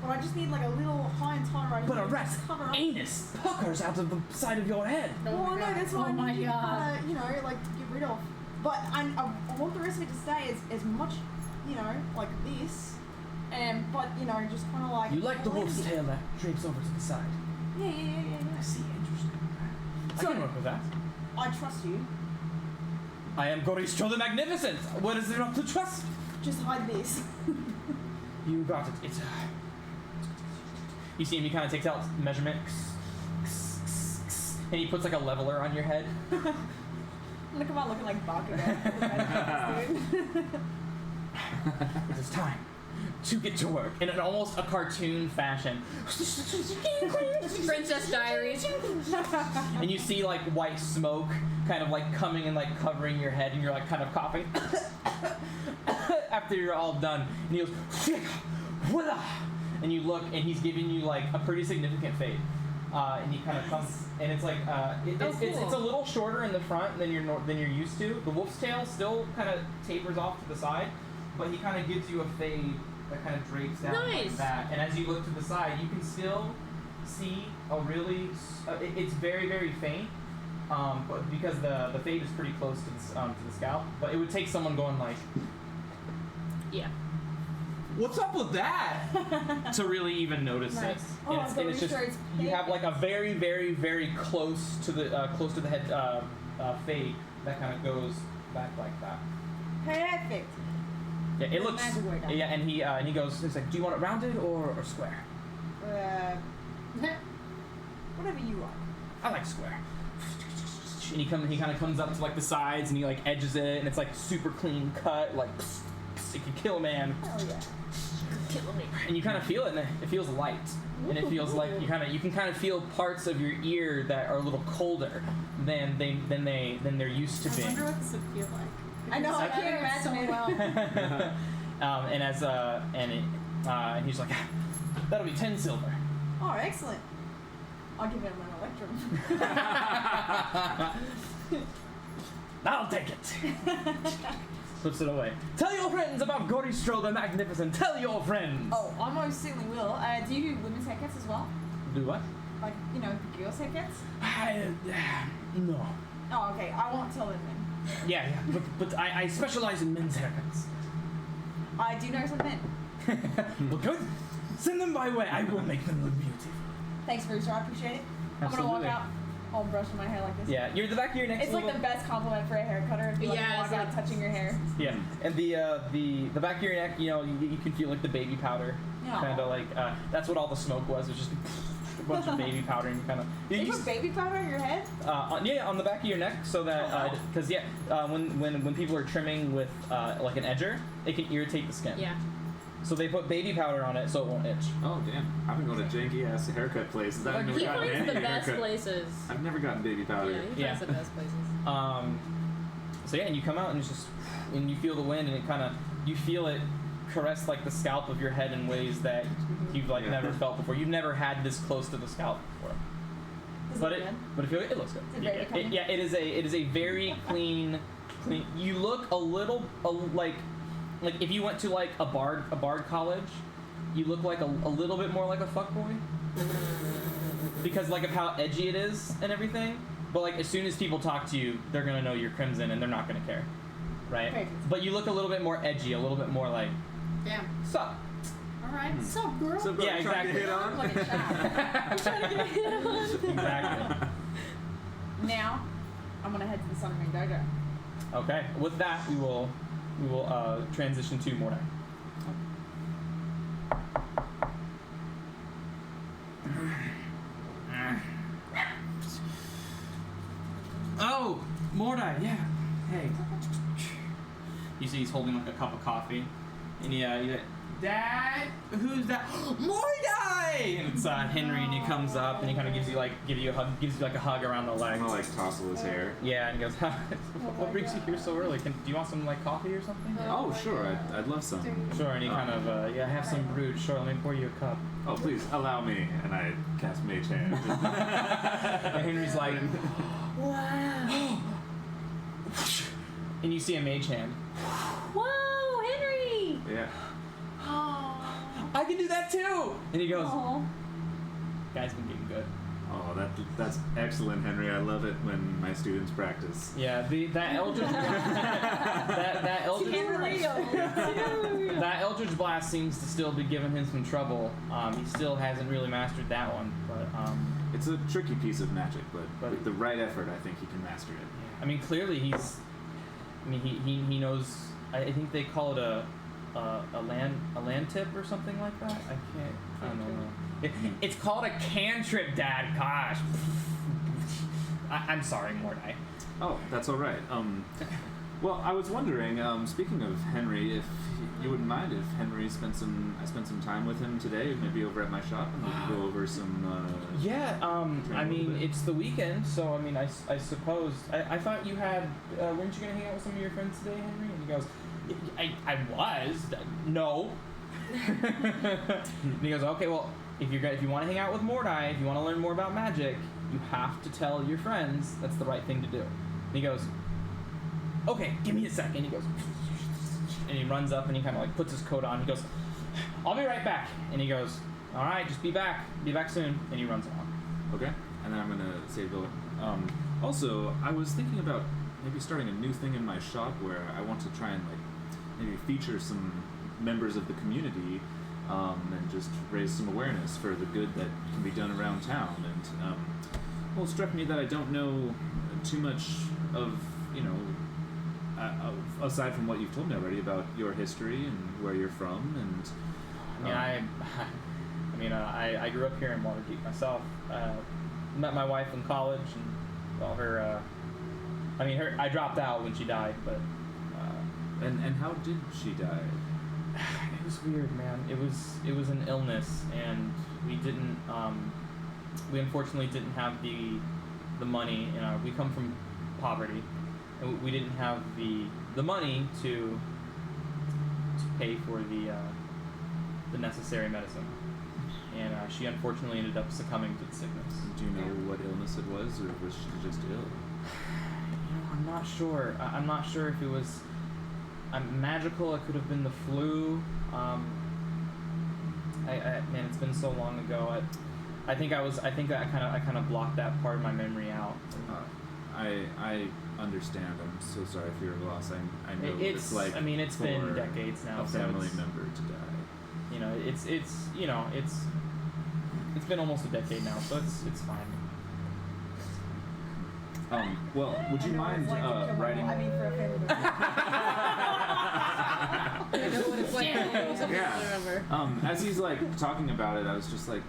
but I just need like a little high and tight right But here. a rat's to cover up. anus puckers out of the side of your head. Well, I know that's what Oh I my need you to God. kinda, like get rid of. But I want the rest of it to stay as much, like this, but just kind of like. You like the wolf's it. tail that drapes over to the side. Yeah. I see, interesting. I So- can work with that. I trust you. I am Goristro the Magnificent. What is there not to trust? Just hide this. You got it. It's You see him, he kind of takes out measurement, and he puts like a leveler on your head. I'm gonna come out looking like Bakugan. It is time to get to work in an almost a cartoon fashion. Princess Diaries. And you see like white smoke kind of like coming and like covering your head, and you're like kind of coughing after you're all done. And he goes, "Voila!" And you look, and he's giving you like a pretty significant fade. And he kind of comes, and it's like it's a little shorter in the front than you're used to. The wolf's tail still kind of tapers off to the side, but he kind of gives you a fade that kind of drapes down like Nice. that. And as you look to the side, you can still see a really it's very, very faint, but because the fade is pretty close to the scalp. But it would take someone going like, Yeah. "What's up with that?" to really even notice Nice. it. Oh, And so it's we just sure it's you have like a very, very, very close to the head fade that kind of goes back like that. Perfect. Yeah, it looks. Magic word. Yeah, and he goes. He's like, do you want it rounded or square? Whatever you like. I like square. And he kind of comes up to like the sides and he like edges it, and it's like super clean cut, like it can kill a man. Hell yeah. Kill me. And you kind of feel it, and it feels light, and it feels like you can kind of feel parts of your ear that are a little colder than they're used to I being. wonder what this would feel like. I know, I can't it's imagine it. well. And he's like, that'll be 10 silver. Oh, excellent. I'll give him an electrum. I'll take it. Puts it away. Tell your friends about Goristro the Magnificent. Tell your friends. Oh, I most certainly will. Do you do women's haircuts as well? Do what? Like, you know, girls' haircuts? No. Oh, okay. I won't tell them then. Yeah, but I specialize in men's haircuts. I do know some men. Well, good. Send them my way. I will make them look beautiful. Thanks, Bruiser. I appreciate it. I'm gonna Absolutely. walk out. All brushing my hair like this. Yeah, you're the back of your neck. It's like the best compliment for a hair cutter. If you like Yeah, walk it's out like- touching your hair. Yeah, and the back of your neck, you know, you can feel like the baby powder. Aw. Kind of like that's what all the smoke was. It was just a bunch of baby powder, and you kind of They put baby powder in your head? on the back of your neck, so that because when people are trimming with like an edger, it can irritate the skin. Yeah. So they put baby powder on it so it won't itch. Oh damn! I've been going to janky ass haircut places. I've never He gotten finds any the best haircut. places. I've never gotten baby powder. Yeah, he Yeah. finds the best places. So yeah, and you come out and it's just, and you feel the wind, and it kind of, you feel it caress like the scalp of your head in ways that you've like Yeah. never felt before. You've never had this close to the scalp before. Is But it it, good? it looks good. Is it very becoming? Yeah, it is a very clean. You look a little like if you went to like a bard college, you look like a little bit more like a fuckboy. Because like of how edgy it is and everything. But like as soon as people talk to you, they're gonna know you're Crimson and they're not gonna care, right? Right. But you look a little bit more edgy, a little bit more like, Damn. sup? Alright, sup, girl? So, Yeah, trying to exactly. hit on? Like a child. Trying to get a hit on. Exactly. Now, I'm gonna head to the Sunring Dojo. Okay. With that, we will transition to Mordai. Oh, Mordai, yeah. Hey. You see he's holding like a cup of coffee. And he's like, Dad? Who's that? Mordai! And it's Henry, and he comes up and he kind of gives you a hug, gives you like a hug around the I'm legs. gonna like tousle his hair. Yeah, and he goes, what brings you here so early? Do you want some like coffee or something? Oh sure, I'd love some. Sure, and he kind of, have some brewed. Sure, let me pour you a cup. Oh please allow me, and I cast Mage Hand. And Henry's like, Wow. and you see a mage hand. Whoa, Henry! Yeah. Oh. I can do that too! And he goes, Aw. guy's been getting good. Oh, that's excellent, Henry. I love it when my students practice. Yeah, that Eldritch that Eldritch that Eldritch Blast seems to still be giving him some trouble. He still hasn't really mastered that one, but It's a tricky piece of magic, but But- with the right effort, I think he can master it. I mean clearly he knows. I think they call it a land tip or something like that. I don't know. It's called a cantrip, Dad. Gosh. I'm sorry, Mordai. Oh, that's all right. Well, I was wondering. Speaking of Henry, if you wouldn't mind if Henry I spent some time with him today, maybe over at my shop, and we could go over some. Yeah. I mean, bit. it's the weekend, so I mean, I suppose. I thought you had. Weren't you gonna hang out with some of your friends today, Henry? And he goes, I was. No. And he goes, okay, well, if you want to hang out with Mordai, if you want to learn more about magic, you have to tell your friends that's the right thing to do. And he goes, okay, give me a second. He goes, and he runs up and he kind of like puts his coat on. He goes, I'll be right back. And he goes, all right, just be back soon. And he runs along. Okay, and then I'm gonna say Bill. Also, I was thinking about maybe starting a new thing in my shop where I want to try and like maybe feature some members of the community and just raise some awareness for the good that can be done around town. And well, it struck me that I don't know too much of aside from what you've told me already about your history and where you're from, and I grew up here in Waterdeep myself. Met my wife in college, and well, I dropped out when she died, but. And how did she die? It was weird, man. It was an illness, and we unfortunately didn't have the money. We come from poverty, and we didn't have the money to pay for the necessary medicine, and she unfortunately ended up succumbing to the sickness. Do you know what illness it was, or was she just ill? I'm not sure. I'm not sure if it was. Magical. It could have been the flu. Man, it's been so long ago. I think that I kind of blocked that part of my memory out. I understand. I'm so sorry for your loss. I know it's like. I mean, it's been decades now. A family member to die. It's been almost a decade now, so it's fine. Well, would you mind writing? I mean, for a family member. I know what it's like. Yeah. As he's like talking about it, I was just like,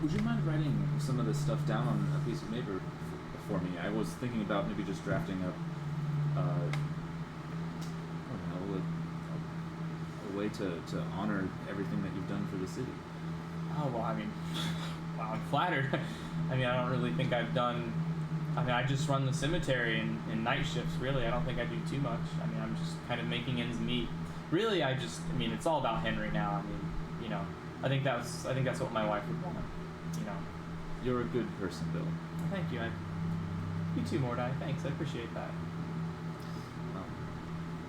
would you mind writing some of this stuff down on a piece of paper for me? I was thinking about maybe just drafting up, I don't know, a way to honor everything that you've done for the city. Oh well, I mean, wow, I'm flattered. I mean, I don't really think I've done. I mean, I just run the cemetery in night shifts, really. I don't think I do too much. I mean, I'm just kind of making ends meet. Really, it's all about Henry now. I mean, I think that's what my wife would want, You're a good person, Bill. Thank you. You too, Mordai. Thanks, I appreciate that.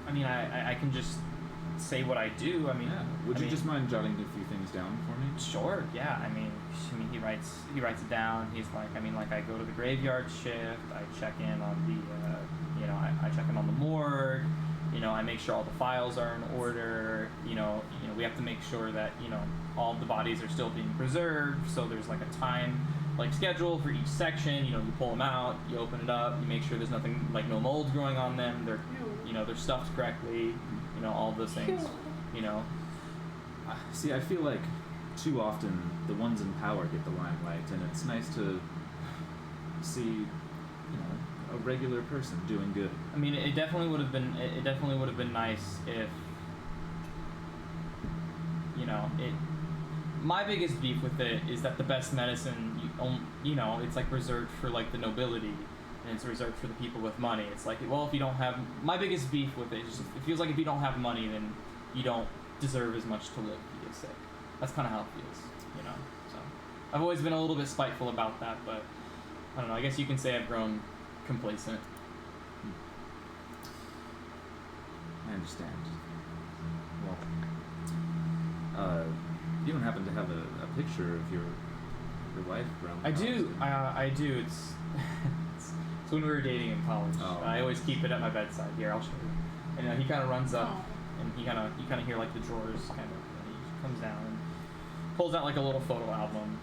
I mean, I can just say what I do. I mean, yeah. Would you just mind jotting a few things down for me? Sure. Yeah. I mean, he writes it down. He's like, I go to the graveyard shift. I check in on the, I check in on the morgue. I make sure all the files are in order. We have to make sure that all the bodies are still being preserved. So there's like a time schedule for each section. You pull them out, you open it up, you make sure there's nothing no mold growing on them. They're they're stuffed correctly. All of those things. See, I feel like too often the ones in power get the limelight, and it's nice to see, a regular person doing good. I mean, it definitely would have been. It definitely would have been nice if, My biggest beef with it is that the best medicine, it's reserved for the nobility, and it's reserved for the people with money. It's like, well, if you don't have. My biggest beef with it is just, it feels like if you don't have money, then you don't deserve as much to live if you get sick. That's kind of how it feels, So I've always been a little bit spiteful about that, but I don't know. I guess you can say I've grown complacent. I understand. Well, you don't happen to have a picture of your wife from? I do. It's when we were dating in college. Oh. I always keep it at my bedside. Here, I'll show you. And he kind of runs up, and you kind of hear the drawers kind of. And he comes down and pulls out a little photo album,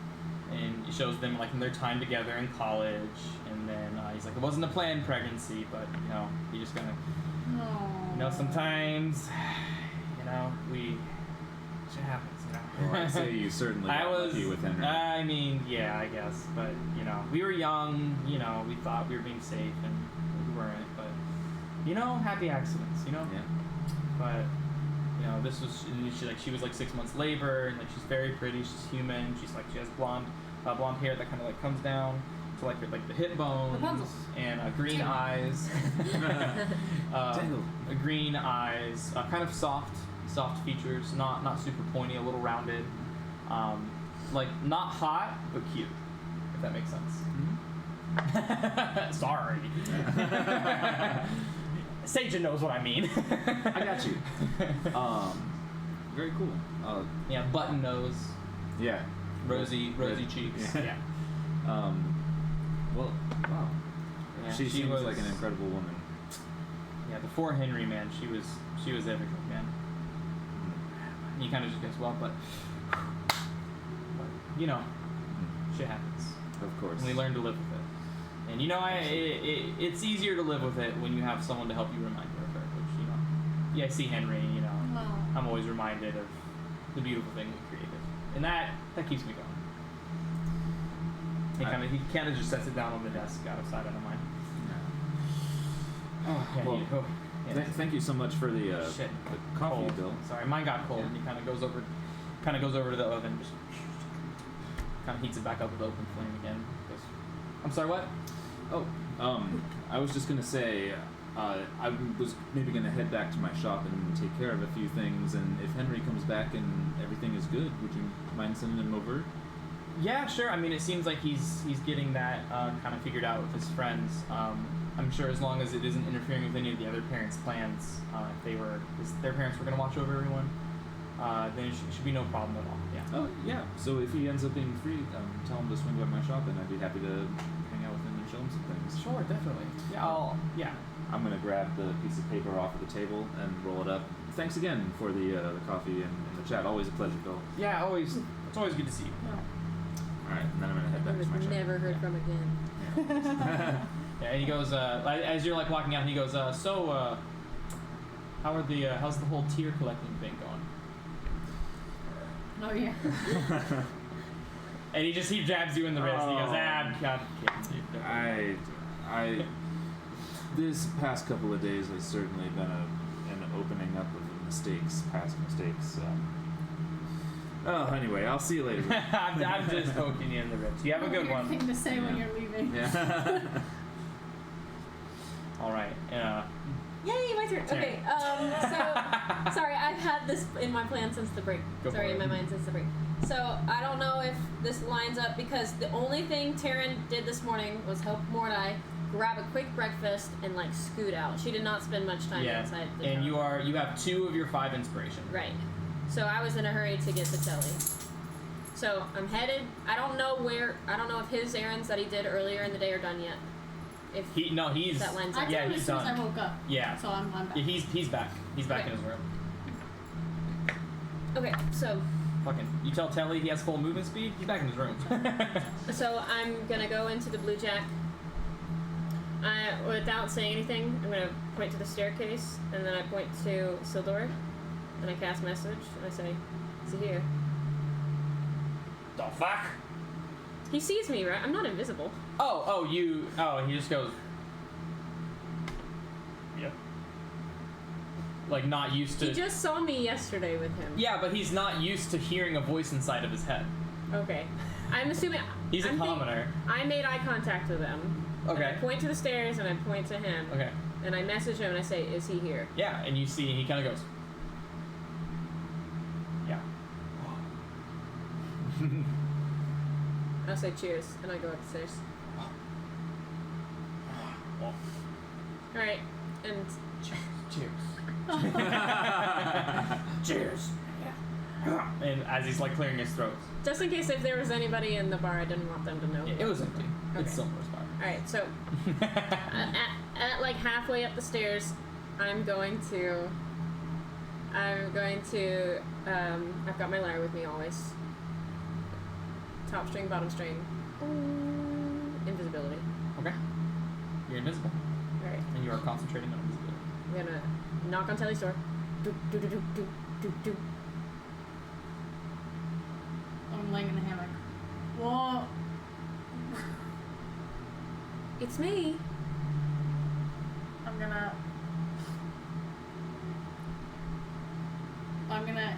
and he shows them in their time together in college. And then he's like, it wasn't a planned pregnancy, but he just kind of. Sometimes, shit happens. Well, I'd say you certainly got lucky with Henry. I mean, yeah, I guess, but we were young. We thought we were being safe, and we weren't. But happy accidents. Yeah. But this was she was 6 months labor, and she's very pretty. She's human. She's she has blonde hair that kind of comes down to the hip bones, Rapunzel. and green eyes. Green eyes, kind of soft features, not super pointy, a little rounded, not hot but cute, if that makes sense. Mm-hmm. Sorry. Seijin knows what I mean. I got you. Very cool. Yeah, button nose. Yeah. Rosy cheeks. Yeah. Well, wow. Yeah, she seems was like an incredible woman. Yeah, before Henry, man, she was everything, man. He kind of just goes, well, but shit happens. Of course. And we learn to live with it. And it's easier to live with it when you have someone to help you remind you of her. I see Henry, you know, Oh. I'm always reminded of the beautiful thing we created, and that keeps me going. He kind of just sets it down on the desk outside. I don't mind. Oh, yeah, Well, thank you so much for the Shit. the coffee, Cold. Bill. Sorry, mine got cold, and he kind of goes over to the oven, just kind of heats it back up with the open flame again. I'm sorry, what? Oh, I was just gonna say, I was maybe gonna head back to my shop and take care of a few things, and if Henry comes back and everything is good, would you mind sending him over? Yeah, sure. I mean, it seems like he's getting that kind of figured out with his friends. I'm sure as long as it isn't interfering with any of the other parents' plans, if their parents were going to watch over everyone, then it should be no problem at all. Yeah. Oh, yeah. So if he ends up being free, tell him to swing by my shop, and I'd be happy to hang out with him and show him some things. Sure, definitely. Yeah, I'm gonna grab the piece of paper off of the table and roll it up. Thanks again for the coffee and the chat. Always a pleasure, Bill. Yeah, always. It's always good to see you. All right, and then I'm gonna head back to my shop. Never heard from again. Yeah, and he goes, as you're like walking out, he goes, how's the whole tier collecting thing going? Oh yeah. And he jabs you in the wrist. He goes, God, I this past couple of days has certainly been an opening up of past mistakes. Anyway, I'll see you later. I'm just poking you in the ribs. You have a good Weird one. thing to say when you're leaving. Yeah. All right. Yay, my turn. Okay, so sorry, I've had this in my plan since the break. Go for Sorry, it. in my mind since the break. So I don't know if this lines up because the only thing Taryn did this morning was help Mordai grab a quick breakfast and like scoot out. She did not spend much time outside. The and town. you have 2 of your 5 inspiration. Right. So I was in a hurry to get to Telly. So I'm headed. I don't know if his errands that he did earlier in the day are done yet. If He's that lines I up. told him he's as soon as done. I woke up. Yeah. So I'm back. Yeah, he's back. He's back Okay. in his room. Okay, so You tell Telly he has full movement speed. He's back in his room. I'm gonna go into the Blue Jack. Without saying anything, I'm gonna point to the staircase, and then I point to Sildor, and I cast message, and I say, "Is he here?" The fuck? He sees me, right? I'm not invisible. He just goes. Yep. Like not used to. He just saw me yesterday with him. Yeah, but he's not used to hearing a voice inside of his head. Okay. I'm assuming. He's a commoner. I made eye contact with him. Okay. And I point to the stairs, and I point to him. Okay. And I message him, and I say, "Is he here?" Yeah, and you see, he kind of goes. Yeah. I'll say cheers, and I go upstairs. Well, Alright, and cheers. Cheers. Yeah. And as he's like clearing his throat. just in case if there was anybody in the bar, I didn't want them to know. It was empty. Okay. It's Silver's bar. Alright, so at like halfway up the stairs, I'm going to I've got my lyre with me always. Top string, bottom string. Invisibility. Okay. You're invisible. Alright. And you are concentrating on invisibility. I'm gonna knock on Telly's door. Do do do do do do do. I'm laying in the hammock. Whoa. It's me. I'm gonna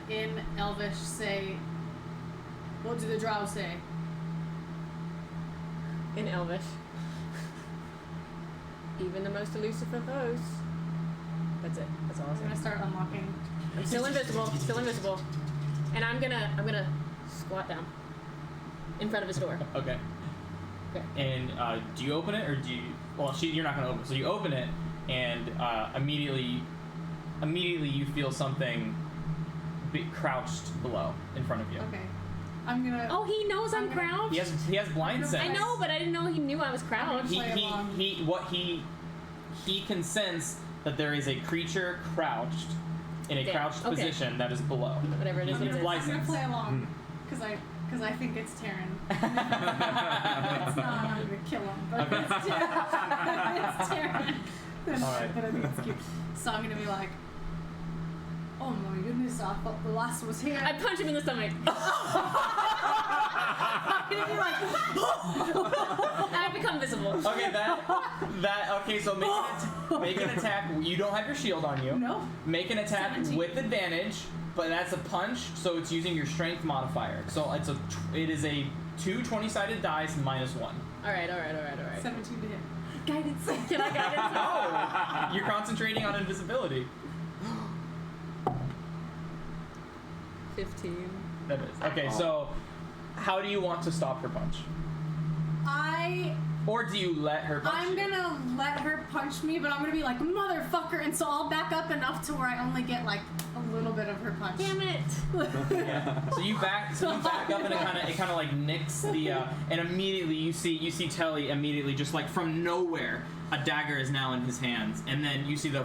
in Elvish say, what do the drow say? In Elvish. Even the most elusive of those. That's it. That's all I'll I'm gonna say. start unlocking. I'm still invisible. Still invisible. And I'm gonna squat down in front of his door. Okay. Okay. And do you open it or do you? Well, you're not gonna open it. So you open it, and immediately you feel something crouched below in front of you. Okay. I'm gonna. Oh, he knows I'm crouched. He has blind sense. I know, but I didn't know he knew I was crouched. He can sense that there is a creature crouched in a Okay, crouched okay. position that is below. Whatever it is. He's it is. blind I'm gonna sense. play along because I think it's Taryn. If it's not, I'm gonna kill him. But if it's Taryn, then All right. I think it's cute. So I'm gonna be like, Oh my goodness, I thought the last was here. I punch him in the stomach. I become visible. Okay, okay, so make an attack. You don't have your shield on you. No. Make an attack 17. with advantage, but that's a punch, so it's using your strength modifier. So it is a 2 20-sided dice -1. Alright. 17 to hit. Guidance. Can I guidance? Oh, you're concentrating on invisibility. 15. That is. Okay, so how do you want to stop her punch? Or do you let her punch I'm you? gonna let her punch me, but I'm gonna be like, motherfucker, and so I'll back up enough to where I only get like a little bit of her punch. Damn it! Yeah. So you back up, and it kind of like nicks the and immediately you see Telly immediately just like from nowhere a dagger is now in his hands, and then you see the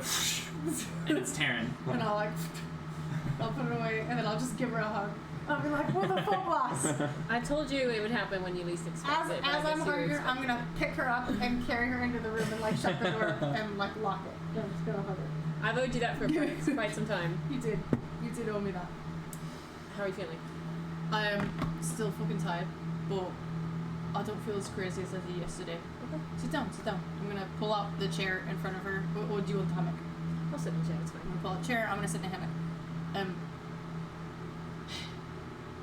and it's Taryn. And I'll put it away, and then I'll just give her a hug. I'll be like, what the fuck, boss? I told you it would happen when you least expect it. but I As guess I'm you were hugging her, I'm expecting gonna pick her up and carry her into the room and like shut the door and like lock it. And I'm just gonna hug her. it. I've owed you that for quite some time. You did owe me that. How are you feeling? I am still fucking tired, but I don't feel as crazy as I did yesterday. Okay. Sit down. I'm gonna pull out the chair in front of her. Or do you want the hammock? I'll sit in the chair, it's I'm fine. gonna pull out a chair. I'm gonna sit in a hammock.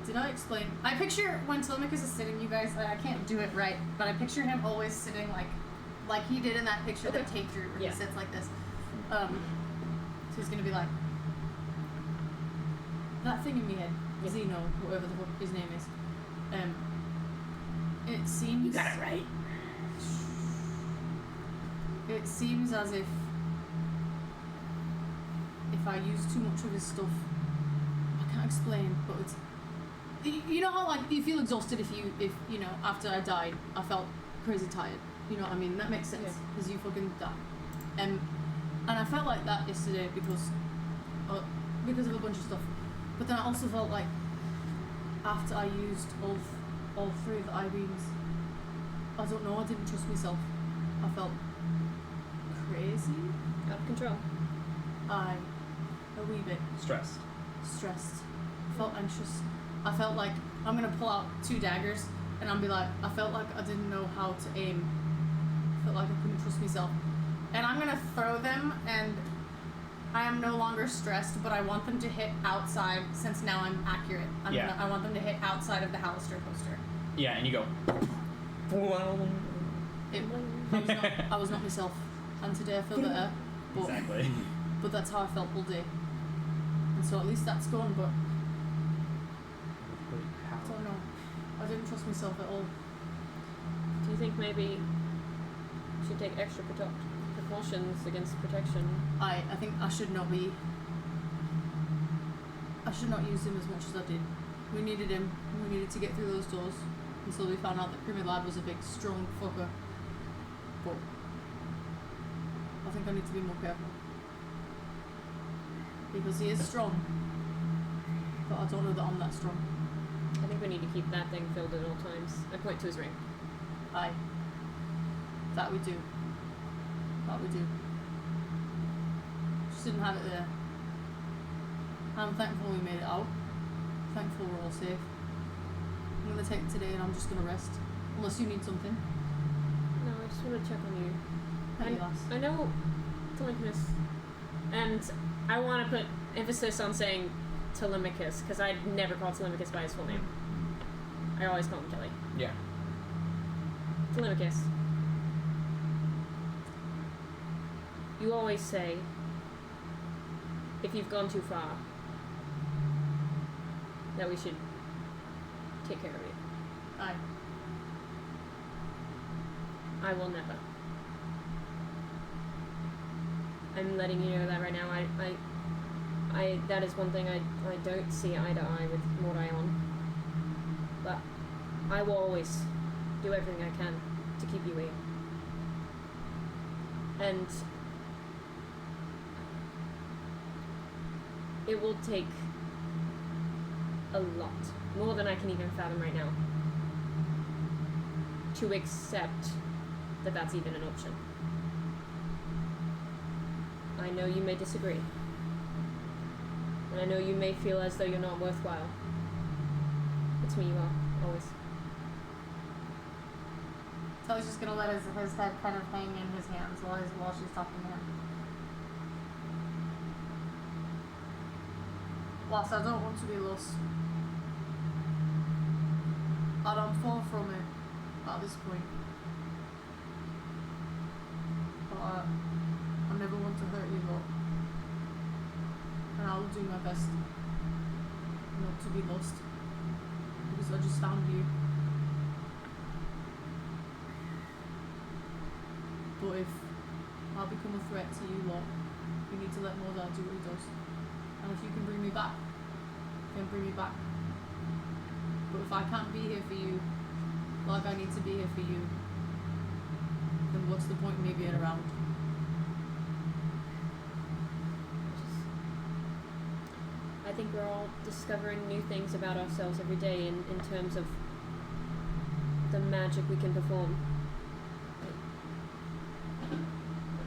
Did I explain? I picture when Telemachus is sitting, you guys, I can't do it right, but I picture him always sitting like he did in that picture that Tate drew, where Yeah. he sits like this. So he's gonna be like, That thing in my head, Yeah. Zeno, whatever the fuck his name is. It seems. You got it right. It seems as if I use too much of his stuff, I can't explain, but it's. You know how like you feel exhausted if you know after I died I felt crazy tired. You know what I mean? That makes sense because you fucking died. And I felt like that yesterday because of a bunch of stuff. But then I also felt like after I used all 3 of the I-beams, I don't know, I didn't trust myself. I felt crazy. Out of control. A wee bit Stressed. stressed. I felt anxious. I felt like I'm gonna pull out 2 daggers and I'll be like, I felt like I didn't know how to aim. I felt like I couldn't trust myself. and I'm gonna throw them, and I am no longer stressed, but I want them to hit outside since now I'm accurate. I want them to hit outside of the Hallister poster. Yeah, and you go. I was not myself, and today I feel better. But, Exactly. but that's how I felt all day. And so at least that's gone, but I don't know. I didn't trust myself at all. Do you think maybe you should take extra precautions against protection? I think I should not use him as much as I did. We needed him. We needed to get through those doors until we found out that Creamy Lad was a big, strong fucker. But I think I need to be more careful. Because he is strong. But I don't know that I'm that strong. I think we need to keep that thing filled at all times. I point to his ring. Aye. That we do. That we do. Just didn't have it there. I'm thankful we made it out. Thankful we're all safe. I'm gonna take it today and I'm just gonna rest. Unless you need something. No, I just want to check on you. Hey, lass. I know Telemachus, and I want to put emphasis on saying Telemachus, because I'd never call Telemachus by his full name. I always call him Kelly. Yeah. Telemachus. You always say, if you've gone too far, that we should take care of you. Aye. I will never. I'm letting you know that right now. I that is one thing I don't see eye to eye with Morion. But I will always do everything I can to keep you here. And it will take a lot, more than I can even fathom right now, to accept that that's even an option. I know you may disagree, And I know you may feel as though you're not worthwhile. But to me, you are, always. So he's just gonna let his head kind of hang in his hands while she's talking to him. Whilst I don't want to be lost, I don't fall from it at this point. But I never want to hurt you, though. And I will do my best not to be lost. Because I just found you. But if I become a threat to you lot, you need to let Mordar do what he does. And if you can bring me back, then bring me back. But if I can't be here for you, like I need to be here for you, then what's the point of me being around? I think we're all discovering new things about ourselves every day in terms of the magic we can perform.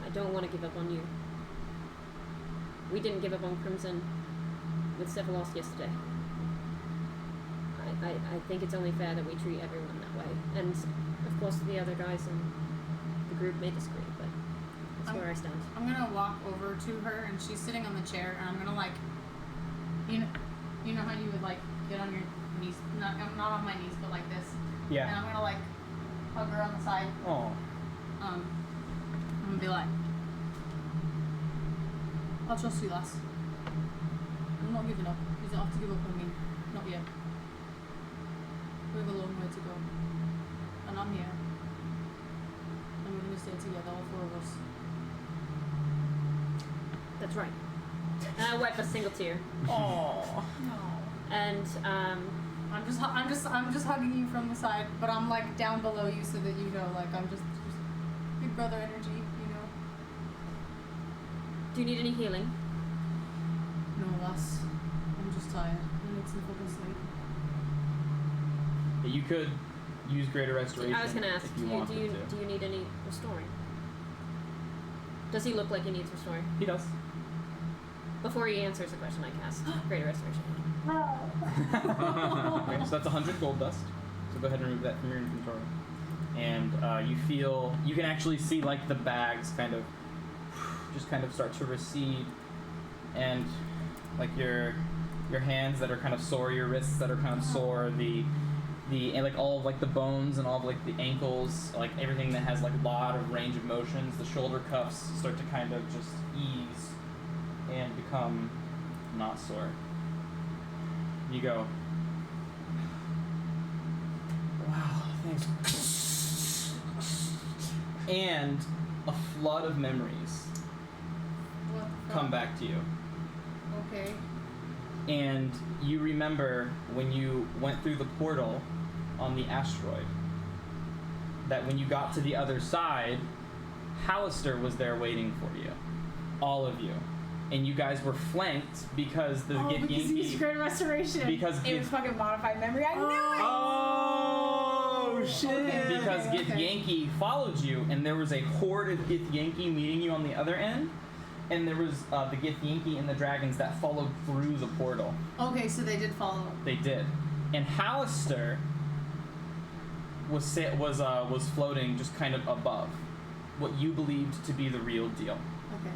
I don't want to give up on you. We didn't give up on Crimson with Sephiroth yesterday. I think it's only fair that we treat everyone that way. And of course the other guys in the group may disagree, but that's where I stand. I'm gonna walk over to her and she's sitting on the chair and I'm gonna like, you know how you would like get on your knees, not on my knees, but like this. Yeah. And I'm gonna like hug her on the side. Oh. I'm gonna be like, I'll trust you, lass. I'm not giving up. You don't have to give up on me. Not yet. We have a long way to go. And I'm here. And we're gonna stay together, all four of us. That's right. And I wipe a single tear. Oh. No. And I'm just hugging you from the side, but I'm like down below you so that you know, like I'm just big brother energy, you know. do you need any healing? No, lass. I'm just tired. I need some fucking sleep. You could use Greater Restoration. I was gonna ask, if do you wanted you to. need any restoring? Does he look like he needs restoring? He does. Before he answers the question, I cast Greater Restoration. Okay, so that's 100 gold dust. So go ahead and remove that from your inventory. And you can actually see like the bags kind of just kind of start to recede, and like your hands that are kind of sore, your wrists that are kind of sore, and like all of like the bones and all of like the ankles, like everything that has like a lot of range of motions, the shoulder cuffs start to kind of just ease and become not sore. You go, wow, thanks. And a flood of memories What the come fuck? back to you. Okay. And you remember when you went through the portal on the asteroid, that when you got to the other side, Hallister was there waiting for you. All of you. And you guys were flanked because the because he used Great Restoration. Because it was fucking modified memory. I knew it! Oh shit! Okay, Because okay, Gith okay. Yankee followed you, and there was a horde of Gith Yankee meeting you on the other end, and there was the Gith Yankee and the dragons that followed through the portal. Okay, so they did follow. They did, and Hallister was floating just kind of above what you believed to be the real deal. Okay.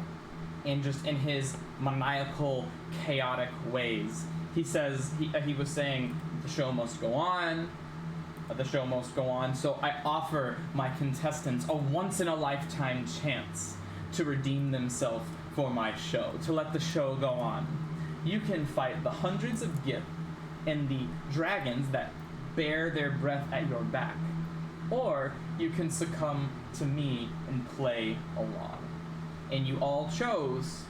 And just in his maniacal, chaotic ways, he says he was saying the show must go on. The show must go on. So I offer my contestants a once-in-a-lifetime chance to redeem themselves for my show, to let the show go on. You can fight the hundreds of Gith and the dragons that bear their breath at your back, or you can succumb to me and play along. And you all chose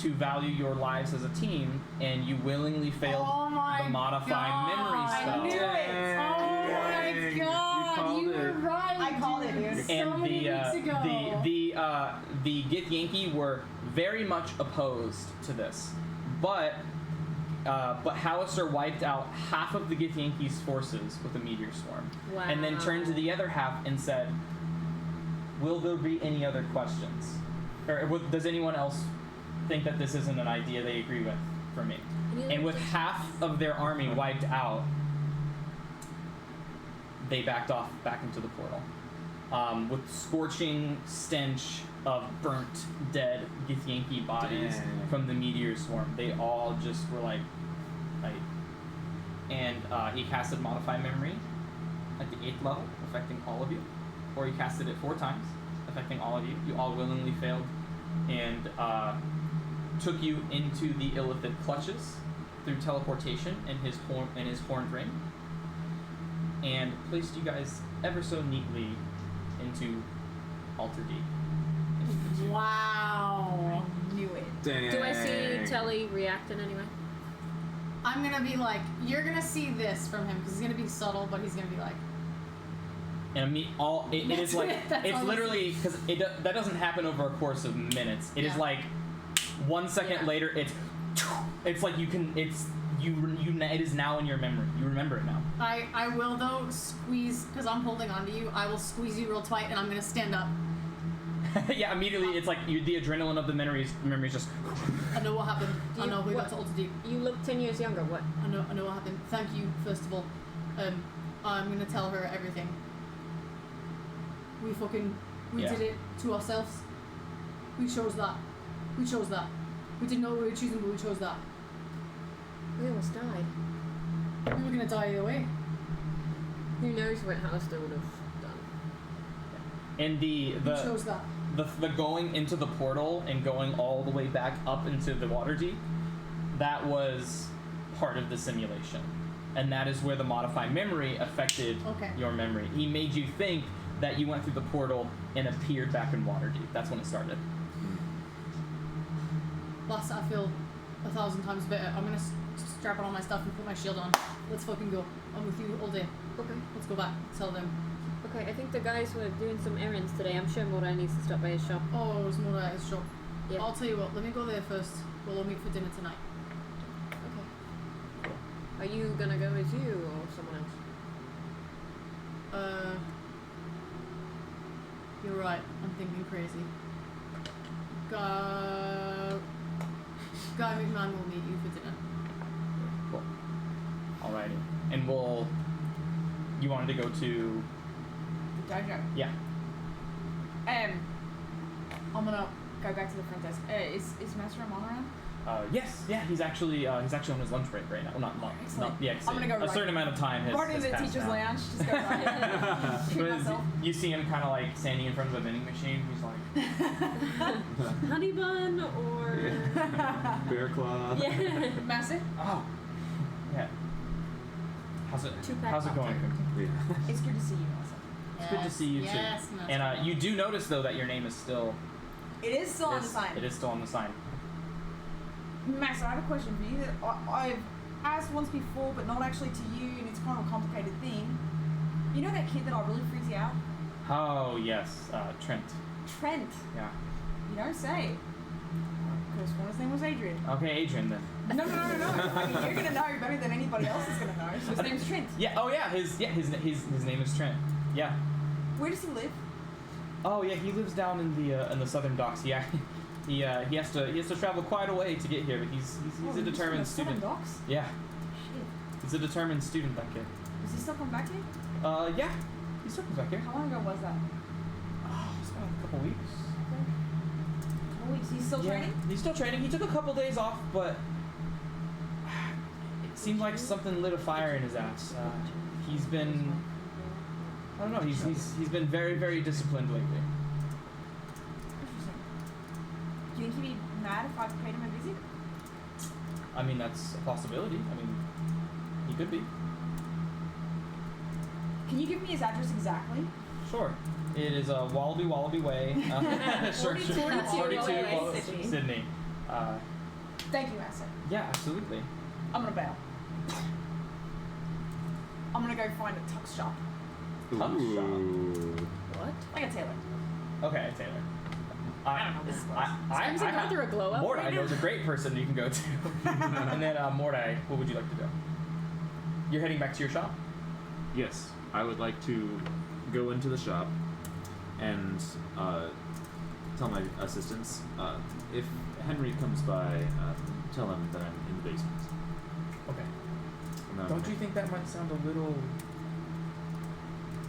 to value your lives as a team, and you willingly failed the modified memory spell. I knew it! Oh my god! You were right! I called it, dude. So many weeks ago. The Gith Yankee were very much opposed to this, but Hallister wiped out half of the Gith Yankee's forces with a meteor swarm, Wow. and then turned to the other half and said, "Will there be any other questions? Or does anyone else think that this isn't an idea they agree with?" for me. And with half of their army wiped out, they backed off back into the portal. With scorching stench of burnt, dead Githyanki bodies from the meteor swarm. They all just were like. And he casted Modify Memory at the 8th level, affecting all of you. Or he casted it 4 times, affecting all of you. You all willingly failed. And took you into the Illithid clutches through teleportation in his horned ring. And placed you guys ever so neatly into Alter D. Wow. I knew it. Dang. Do I see Telly react in any way? I'm gonna be like, you're gonna see this from him because he's gonna be subtle, but he's gonna be like. And it is like That's it's all literally because that doesn't happen over a course of minutes. It is like 1 second later. It's like you can. It is now in your memory. You remember it now. I will though squeeze because I'm holding on to you. I will squeeze you real tight, and I'm gonna stand up. Yeah, immediately it's like the adrenaline of the memories just. I know what happened. I know we got to Alter Deep. You look 10 years younger. What? I know what happened. Thank you, first of all. I'm gonna tell her everything. We did it to ourselves. We chose that. We didn't know what we were choosing, but we chose that. We almost died. We were gonna die either way. Who knows what Alistair would have done? And We chose that. the going into the portal and going all the way back up into the water deep, that was part of the simulation. And that is where the Modify Memory affected your memory. He made you think that you went through the portal and appeared back in Waterdeep. That's when it started. Plus, I feel 1,000 times better. I'm gonna strap on all my stuff and put my shield on. Let's fucking go. I'm with you all day. Okay. Let's go back. Tell them. Okay, I think the guys were doing some errands today. I'm sure Morai needs to stop by his shop. Oh, it was more at his shop. Yeah. I'll tell you what. Let me go there first. We'll all meet for dinner tonight. Okay. Are you gonna go as you or someone else? You're right. I'm thinking crazy. Guy McMahon will meet you for dinner. Cool. Alrighty. And you wanted to go to... The dojo. Yeah. I'm gonna go back to the front desk. Is Master Ramon around? Yes, yeah, he's actually on his lunch break right now. Well, not yet. I'm gonna go a certain amount of time has right into the passed teacher's now. lounge. Just go right in. Treat But myself. you see him kind of like standing in front of a vending machine. He's like, Honey bun or... Bear claw. Yeah. Master, oh, yeah. How's it Two-pack going? Yeah. it's good to see you, Master. It's good to see you too. Yes, Master. And you do notice though that your name is still. It is still on the sign. It is still on the sign. Master, I have a question for you that I've asked once before, but not actually to you, and it's kind of a complicated thing. You know that kid that really freaks you out? Oh yes, Trent. Trent. Yeah. You don't say. Because one his name was Adrian. Okay, Adrian then. No. I mean, you're gonna know better than anybody else is gonna know. His name's Trent. Yeah. Oh yeah. His name is Trent. Yeah. Where does he live? Oh yeah. He lives down in the southern docks. Yeah. He has to travel quite a way to get here, but he's a determined student. Docks? Yeah. Shit. He's a determined student, that kid. Does he still come back here? Yeah. He still comes back here. How long ago was that? Oh, it's been a couple weeks. Couple weeks. He's still Yeah, training? he's still training. He took a couple days off, but it seemed like something lit a fire in his ass. He's been, I don't know. He's been very, very disciplined lately. Interesting. Do you think he'd be mad if I paid him a visit? I mean, that's a possibility. I mean, he could be. Can you give me his address exactly? Sure. It is Wallaby Way. 42 Wallaby Way, Sydney. Thank you, Master. Yeah, absolutely. I'm gonna bail. I'm gonna go find a tux shop. Ooh. What? Like a tailor. Okay, Taylor. I don't know this place. Seems like going through a glow up Mordai right now. knows a great person you can go to. And then Mordai, what would you like to do? You're heading back to your shop? Yes, I would like to go into the shop and tell my assistants, if Henry comes by, tell him that I'm in the basement. Okay. And then Don't you think that might sound a little...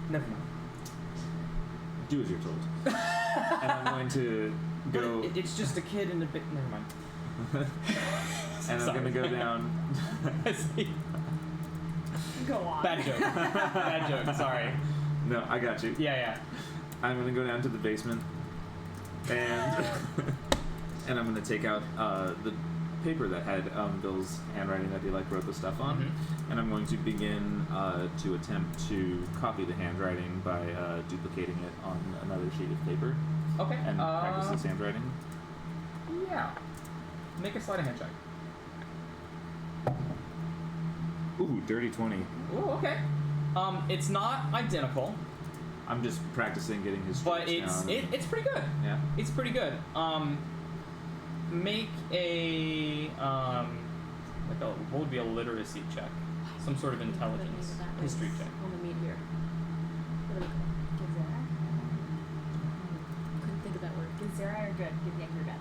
Never mind. do as you're told. And I'm going to go. It's just a kid in a bit. Never mind. And I'm going to go down. Go on. Bad joke. Bad joke. Sorry. No, I got you. Yeah. I'm going to go down to the basement, and and I'm going to take out the paper that had Bill's handwriting that he wrote the stuff on, Mm-hmm. and I'm going to begin to attempt to copy the handwriting by duplicating it on another sheet of paper Okay. and practice this handwriting. Yeah. Make a sleight of hand check. Ooh, dirty 20. Ooh, okay. It's not identical, I'm just practicing getting his but strokes down. it's pretty good. Yeah. It's pretty good. Make a what would be a literacy check? Some sort of intelligence. History check. On the meteor. What do we call it? Couldn't think of that word. Gizera or good? Give the angry bad.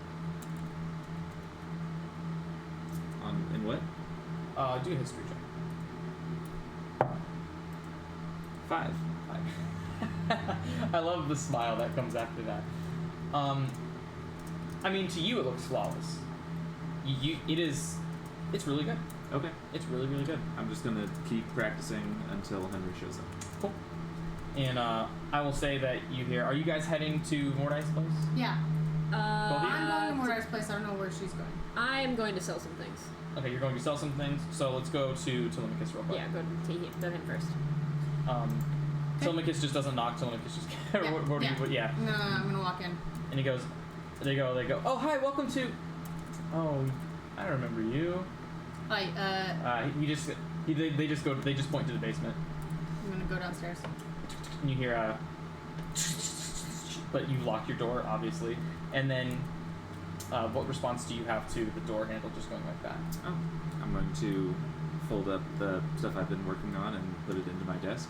In what? Do a history check. 5. I love the smile that comes after that. I mean, to you it looks flawless. It's really good. Okay. It's really, really good. I'm just gonna keep practicing until Henry shows up. Cool. And I will say that you hear. Are you guys heading to Mordai's place? Yeah. I'm going to Uh, Mordai's place. I don't know where she's going. I am going to sell some things. Okay, you're going to sell some things. So let's go to Telemachus real quick. Yeah, go to him first. Telemachus just doesn't knock. Telemachus just. Yeah, what do yeah. you? Yeah. No, I'm gonna walk in. And he goes. They go. Oh, hi. Welcome to. Oh, I remember you. Hi. They just go. They just point to the basement. I'm gonna go downstairs. And you hear but you lock your door, obviously. And then, what response do you have to the door handle just going like that? Oh. I'm going to fold up the stuff I've been working on and put it into my desk,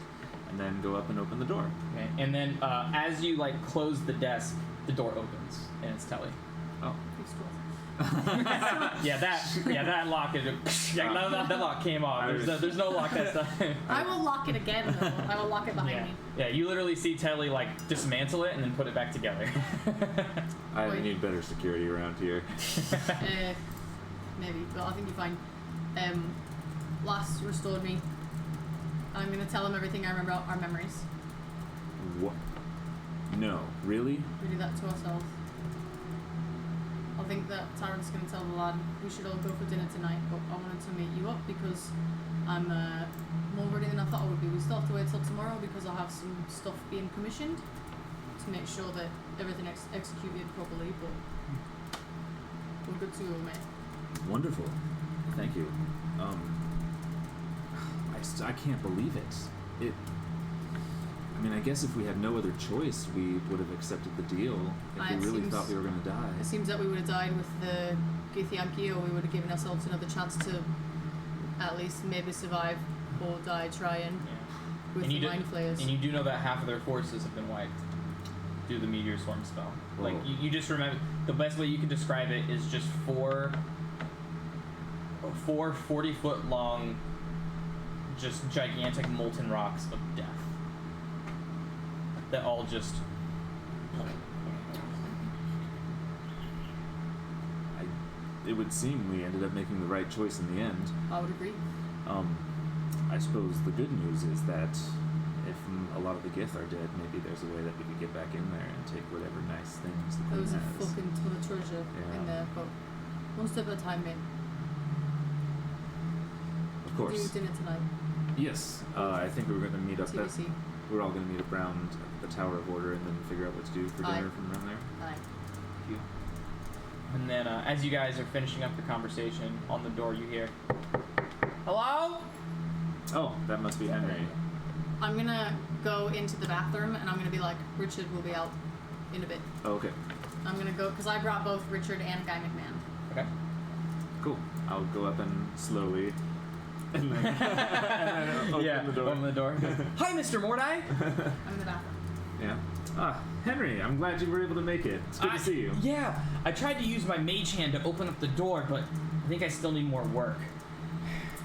and then go up and open the door. Okay. And then, as you close the desk, the door opens and it's Telly. Oh. These tools. that lock is that lock came off. There's no lock that's done. I will lock it again, though. I will lock it behind me. Yeah, you literally see Telly dismantle it and then put it back together. I Wait. need better security around here. Maybe, but I think you're fine. Last restored me. I'm gonna tell him everything I remember about our memories. What? No, really? We do that to ourselves. I think that Tyrant's gonna tell the lad we should all go for dinner tonight, but I wanted to meet you up because I'm more ready than I thought I would be. We still have to wait till tomorrow because I have some stuff being commissioned to make sure that everything executed properly, but we're good to go, mate. Wonderful. Thank you. I can't believe it. I mean, I guess if we had no other choice, we would have accepted the deal if we really thought we were going to die. It seems that we would have died with the Githyanki, or we would have given ourselves another chance to at least maybe survive or die trying with the Mind Flayers. And you do know that half of their forces have been wiped due to the Meteor Swarm spell. Whoa. You just remember, the best way you can describe it is just four 40-foot long, just gigantic molten rocks of death that all just It would seem we ended up making the right choice in the end. I would agree. I suppose the good news is that if a lot of the Gith are dead, maybe there's a way that we could get back in there and take whatever nice things the There Queen was a has. fucking ton of treasure Yeah. in there, but one step at a time, mate. Of Do course. dinner tonight. Yes. I think we were going to meet up at... TBC. We're all going to meet up around the Tower of Order and then figure out what to do for Aye. dinner from around there. Aye. Thank you. And then, as you guys are finishing up your conversation, on the door you hear, "Hello?" Oh, that must be Henry. I'm gonna go into the bathroom and I'm gonna be like, Richard will be out in a bit. Oh, okay. I'm gonna go, because I brought both Richard and Guy McMahon. Okay. Cool. I'll go up and slowly... and then open the door. Open the door. Hi, Mr. Mordai. I'm in the bathroom. Yeah. Henry, I'm glad you were able to make it. It's good to see you. Yeah, I tried to use my mage hand to open up the door, but I think I still need more work.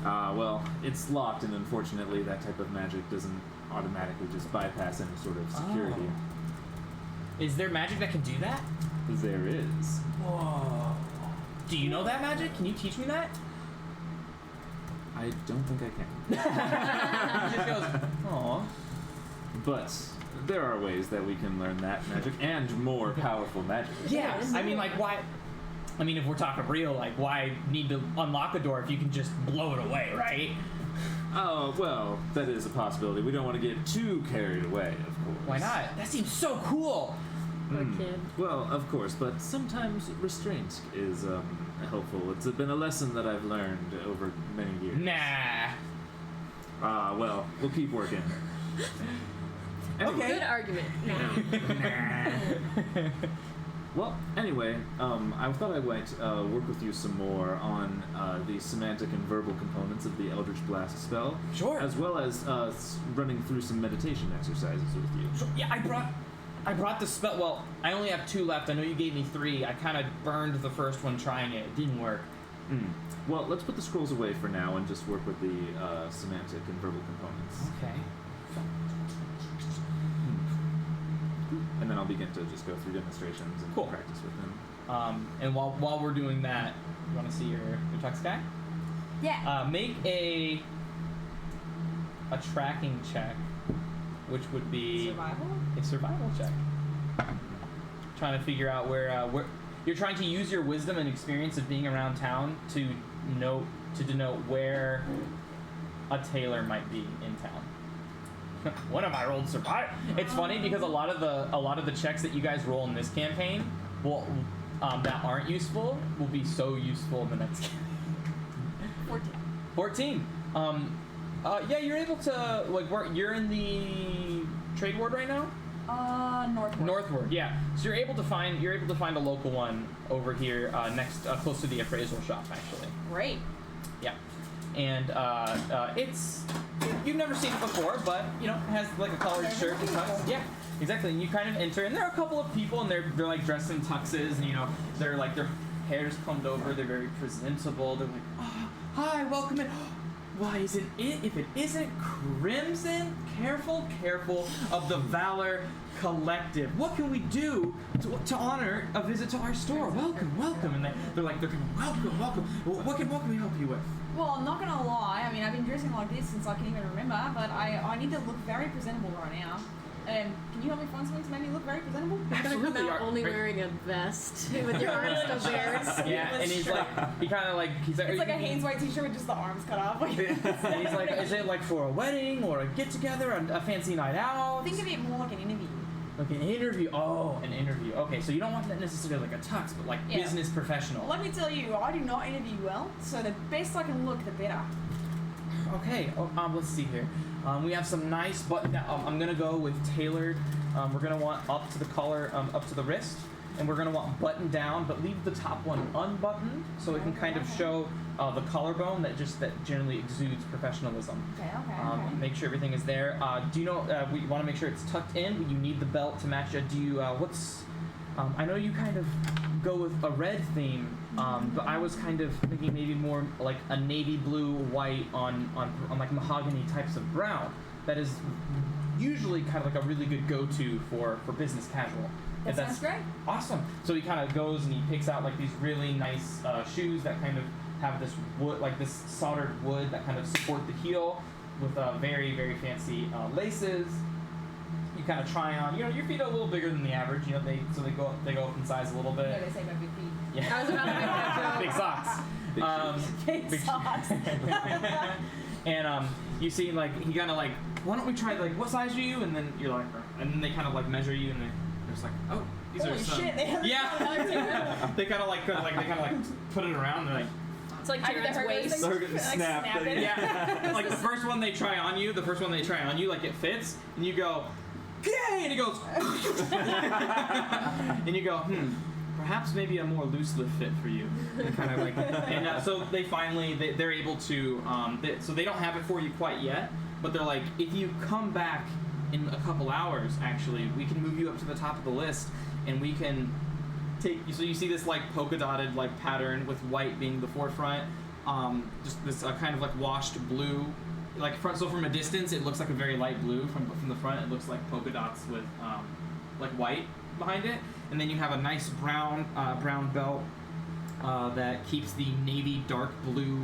Well, it's locked, and unfortunately that type of magic doesn't automatically just bypass any sort of security. Oh. Is there magic that can do that? There is. Whoa. Do you know that magic? Can you teach me that? I don't think I can. He just goes, aw. But there are ways that we can learn that magic and more powerful magic. Yeah, I mean, like, why... I mean, if we're talking real, like, why need to unlock a door if you can just blow it away, right? Oh, well, that is a possibility. We don't want to get too carried away, of course. Why not? That seems so cool. Poor kid. Well, of course, but sometimes restraint is helpful. It's been a lesson that I've learned over many years. Nah. Well, we'll keep working. Anyway. Good argument. Well, anyway, I thought I might work with you some more on the semantic and verbal components of the Eldritch Blast spell. Sure. As well as running through some meditation exercises with you. So, yeah, I brought the spell. Well, I only have 2 left. I know you gave me 3. I kind of burned the first one trying it. It didn't work. Well, let's put the scrolls away for now and just work with the semantic and verbal components. Okay. And then I'll begin to just go through demonstrations and Cool. practice with them. And while we're doing that, you want to see your tux guy? Yeah. Make a tracking check, which would be Survival? a survival check. Trying to figure out where you're trying to use your wisdom and experience of being around town to denote where a tailor might be in town. One of my rolled survival. It's funny because a lot of the checks that you guys roll in this campaign will that aren't useful will be so useful in the next campaign. 14. Yeah, you're able to like work. You're in the trade ward right now. Northward. Northward, yeah. So you're able to find a local one over here next close to the appraisal shop actually. Great. Yeah. And it's you've never seen it before, but you know it has like a collared shirt and tux. Yeah, exactly. And you kind of enter, and there are a couple of people, and they're like dressed in tuxes, and you know they're like their hair's combed over. They're very presentable. They're like, oh, hi, welcome in. Why isn't it? If it isn't Crimson, careful of the Valor Collective. What can we do to honor a visit to our store? Welcome. And they're like, welcome. What can we help you with? Well, I'm not gonna lie. I mean, I've been dressing like this since I can even remember, but I need to look very presentable right now. Can you help me find something to make me look very presentable? You're gonna come out only wearing a vest with your arms still bare. Yeah, and he's like, he's like, It's like a Hainesway t-shirt with just the arms cut off. and he's like, is it like for a wedding or a get together, a fancy night out? Think of it more like an interview. Like an interview. Oh, an interview. Okay, so you don't want that necessarily like a tux, but like business professional. Let me tell you, I do not interview well, so the best I can look, the better. Okay. Let's see here. We have some nice button. I'm gonna go with tailored. We're gonna want up to the collar, up to the wrist, and we're gonna want button down, but leave the top one unbuttoned so it can kind of show the collarbone that generally exudes professionalism. Okay. Make sure everything is there. Do you know? We want to make sure it's tucked in. But you need the belt to match it. Do you? I know you kind of go with a red theme, but I was kind of thinking maybe more like a navy blue, white on like mahogany types of brown. That is usually kind of like a really good go-to for business casual. That sounds great. Awesome. So he kind of goes and he picks out like these really nice shoes that kind of have this wood, like this soldered wood that kind of support the heel with very, very fancy laces. You kind of try on, you know, your feet are a little bigger than the average, you know, they go up in size a little bit. Yeah, they say about big feet. Yeah. I was about to make that joke. Big socks. Big socks. And you see, like, he kind of like, why don't we try, like, what size are you? And then you're like, and then they kind of like measure you, and they're just like, oh, these Holy are some. shit, they have yeah. They kind of like put it around, and they're like. It's like I did the Tyrant's waist. hurt So we're gonna snap it. Yeah. Like the first one they try on you, like it fits, and you go, yay! And he goes, and you go, perhaps maybe a more loose lift fit for you. And kind of like, and so they finally, they're able to, so they don't have it for you quite yet, but they're like, if you come back in a couple hours, actually, we can move you up to the top of the list, and we can take. So you see this like polka dotted like pattern with white being the forefront. Just this kind of like washed blue, like front. So from a distance, it looks like a very light blue. From the front, it looks like polka dots with like white behind it, and then you have a nice brown belt that keeps the navy dark blue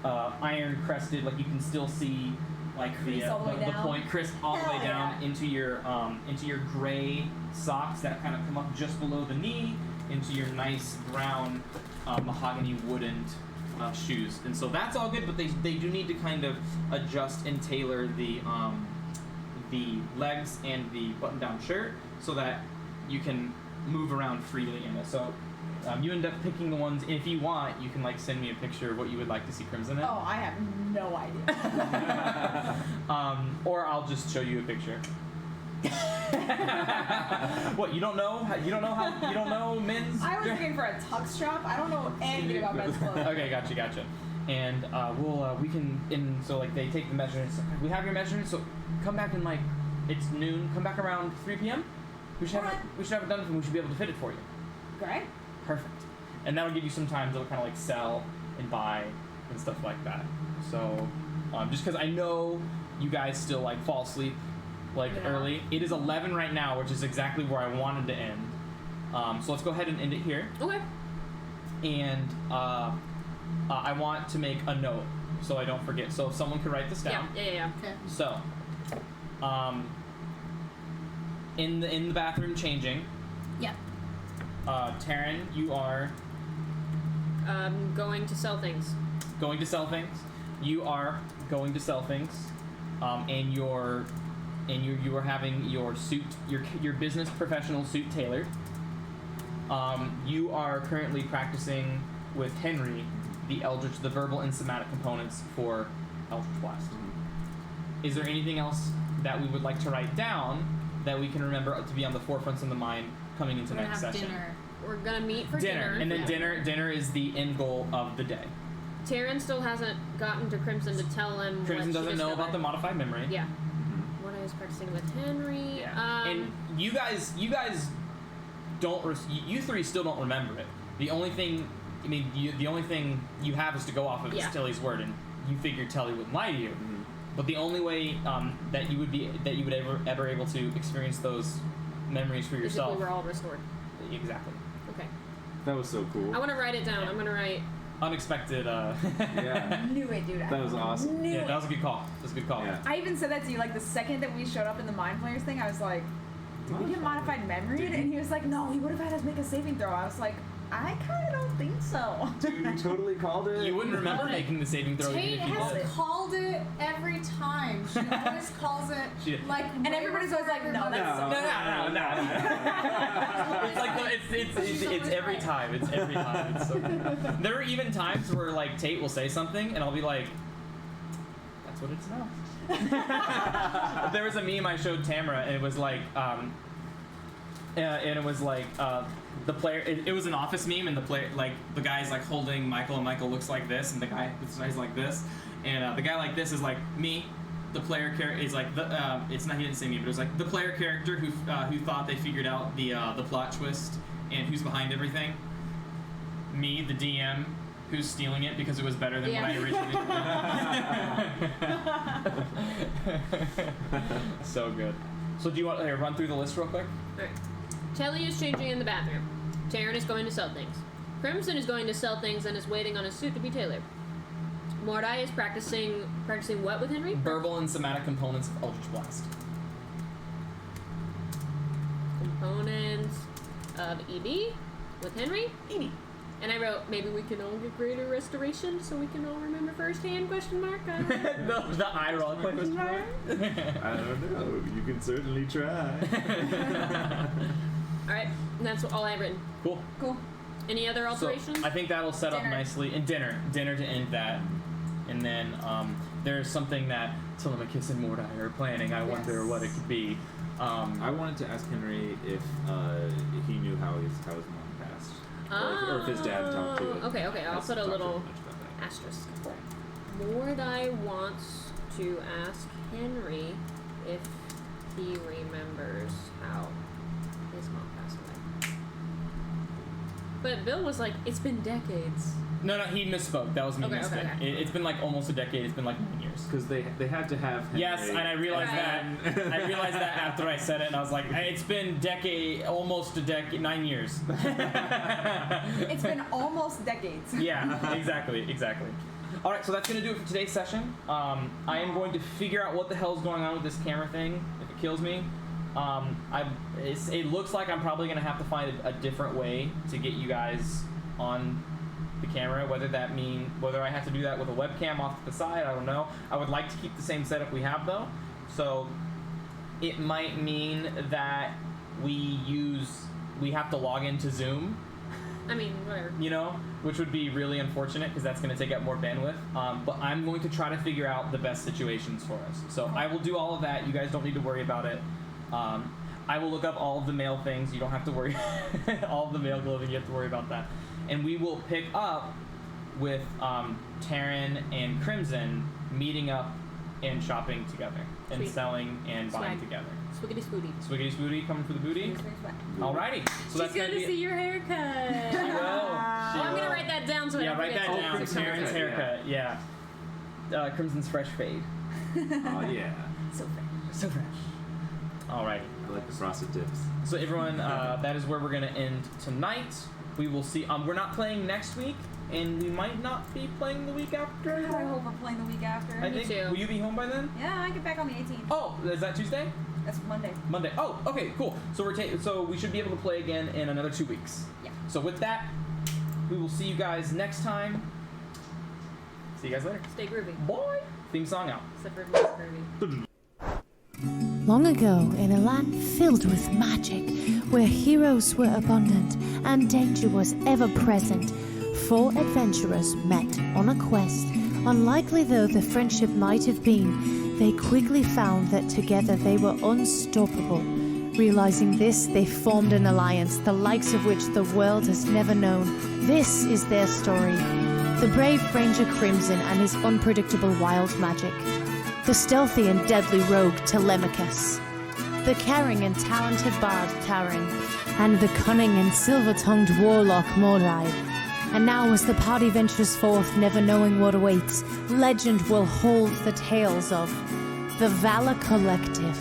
iron crested. Like you can still see like the point crisp all the way down into your gray socks that kind of come up just below the knee into your nice brown mahogany wooden shoes. And so that's all good, but they do need to kind of adjust and tailor the legs and the button-down shirt so that you can move around freely in it. So you end up picking the ones. If you want, you can like send me a picture of what you would like to see Crimson in. Oh, I have no idea. Or I'll just show you a picture. What, you don't know? You don't know men's? I was looking for a tux shop. I don't know anything about men's clothes. Okay, gotcha. And we can, so like they take the measurements. We have your measurements, so come back in like, it's noon. Come back around 3 p.m. We should have it done, and we should be able to fit it for you. Great. Perfect. And that'll give you some time to kind of like sell and buy and stuff like that. So, just because I know you guys still like fall asleep like early. It is 11 right now, which is exactly where I wanted to end. So let's go ahead and end it here. Okay. And I want to make a note so I don't forget. So if someone could write this down. Yeah. Okay. So, in the bathroom changing. Yeah. Taryn, you are Going to sell things. going to sell things. You are going to sell things, and you are having your suit, your business professional suit tailored. You are currently practicing with Henry the verbal and somatic components for Eldritch Blast. Is there anything else that we would like to write down that we can remember to be on the forefronts of the mind coming into We're gonna next have session? dinner. We're gonna meet for dinner. And then dinner is the end goal of the day. Taryn still hasn't gotten to Crimson to tell him. Crimson what she doesn't know about the discovered. modified memory. Yeah. What I was practicing with Henry. Yeah. And you guys don't. You three still don't remember it. The only thing you have is to go off of is Tilly's word, and you figured Tilly wouldn't lie to you. Mm-hmm. But the only way that you would ever able to experience those memories for is if yourself. we were all restored. Exactly. Okay. That was so cool. I want to write it down. I'm gonna write. Unexpected. Yeah. Knew it, dude. That was awesome. Knew Yeah, it. that was a good call. Yeah. I even said that to you, like, the second that we showed up in the Mind Flayers thing, I was like, did we get modified memory? And he was like, no, he would have had us make a saving throw. I was like, I kind of don't think so. Dude, you totally called it. You wouldn't remember making the saving throw even Tate if you has did. called it every time. She always calls it She did. like. And everybody's always like, no, that's No. No. It's like it's every time. It's every time. It's so good. There are even times where like Tate will say something and I'll be like, "That's what it's now." There was a meme I showed Tamara and it was like, the player. It was an office meme and the player like the guy's like holding Michael and Michael looks like this and the guy's like this and the guy like this is like me. The player character is like it's not. He didn't say me, but it was like the player character who thought they figured out the plot twist and who's behind everything. Me, the DM, who's stealing it because it was better than what I originally. So good. So do you want to run through the list real quick? Alright. Telly is changing in the bathroom. Taryn is going to sell things. Crimson is going to sell things and is waiting on his suit to be tailored. Mordai is practicing what with Henry? Verbal and somatic components of Eldritch Blast. Components of EB with Henry. EB. And I wrote, maybe we can all get greater restoration so we can all remember firsthand, question mark. the eye roll question mark. I don't know. You can certainly try. Alright, and that's all I've written. Cool. Any other alterations? So I think that'll set up Dinner. nicely. And dinner to end that. And then there's something that Telemachus and Mordai are planning. I wonder what it could be. I wanted to ask Henry if he knew how his mom passed. Or if his dad talked to it. Okay, I'll Has put a talked little much about that. asterisk. Mordai wants to ask Henry if he remembers how his mom passed away. But Bill was like, it's been decades. No, he misspoke. That was me Okay, misspoke. okay. It's been like almost a decade. It's been like 9 years. Because they had to have Henry. Yes, and I realized Right. that. I realized that after I said it, and I was like, it's been almost a decade, 9 years. It's been almost decades. Yeah, exactly. All right, so that's gonna do it for today's session. I am going to figure out what the hell is going on with this camera thing. If it kills me, it looks like I'm probably gonna have to find a different way to get you guys on the camera. Whether I have to do that with a webcam off to the side, I don't know. I would like to keep the same setup we have though, so it might mean that we have to log into Zoom. I mean, whatever. You know, which would be really unfortunate because that's going to take up more bandwidth. But I'm going to try to figure out the best situations for us. So I will do all of that. You guys don't need to worry about it. I will look up all of the mail things. You don't have to worry. All of the mail clothing, you have to worry about that. And we will pick up with Taryn and Crimson meeting up and shopping together and Sweet. selling and buying Swag. together. Swiggity spooty. Swiggity spooty coming for the booty. Alrighty. So She's that's going to see your haircut. She will. Oh, I'm going to write that down so I Yeah, don't write forget that to down. do something. Taryn's haircut. Yeah. Crimson's fresh fade. Oh yeah. So fair. So fresh. Alrighty. I like the frosted tips. So everyone, that is where we're gonna end tonight. We will see. We're not playing next week, and we might not be playing the week after. I hope I'm playing the week after. I think. too. Will you be home by then? Yeah, I get back on the 18th. Oh, is that Tuesday? That's Monday. Monday. Oh, okay, cool. So so we should be able to play again in another 2 weeks. Yeah. So with that, we will see you guys next time. See you guys later. Stay groovy. Bye. Theme song out. Except for Miss Groovy. Long ago, in a land filled with magic, where heroes were abundant and danger was ever present, 4 adventurers met on a quest. Unlikely though the friendship might have been, they quickly found that together they were unstoppable. Realizing this, they formed an alliance, the likes of which the world has never known. This is their story. The brave Ranger Crimson and his unpredictable wild magic. The stealthy and deadly rogue Telemachus, the caring and talented bard Taran, and the cunning and silver-tongued warlock Mordai. And now as the party ventures forth, never knowing what awaits, legend will hold the tales of the Valor Collective.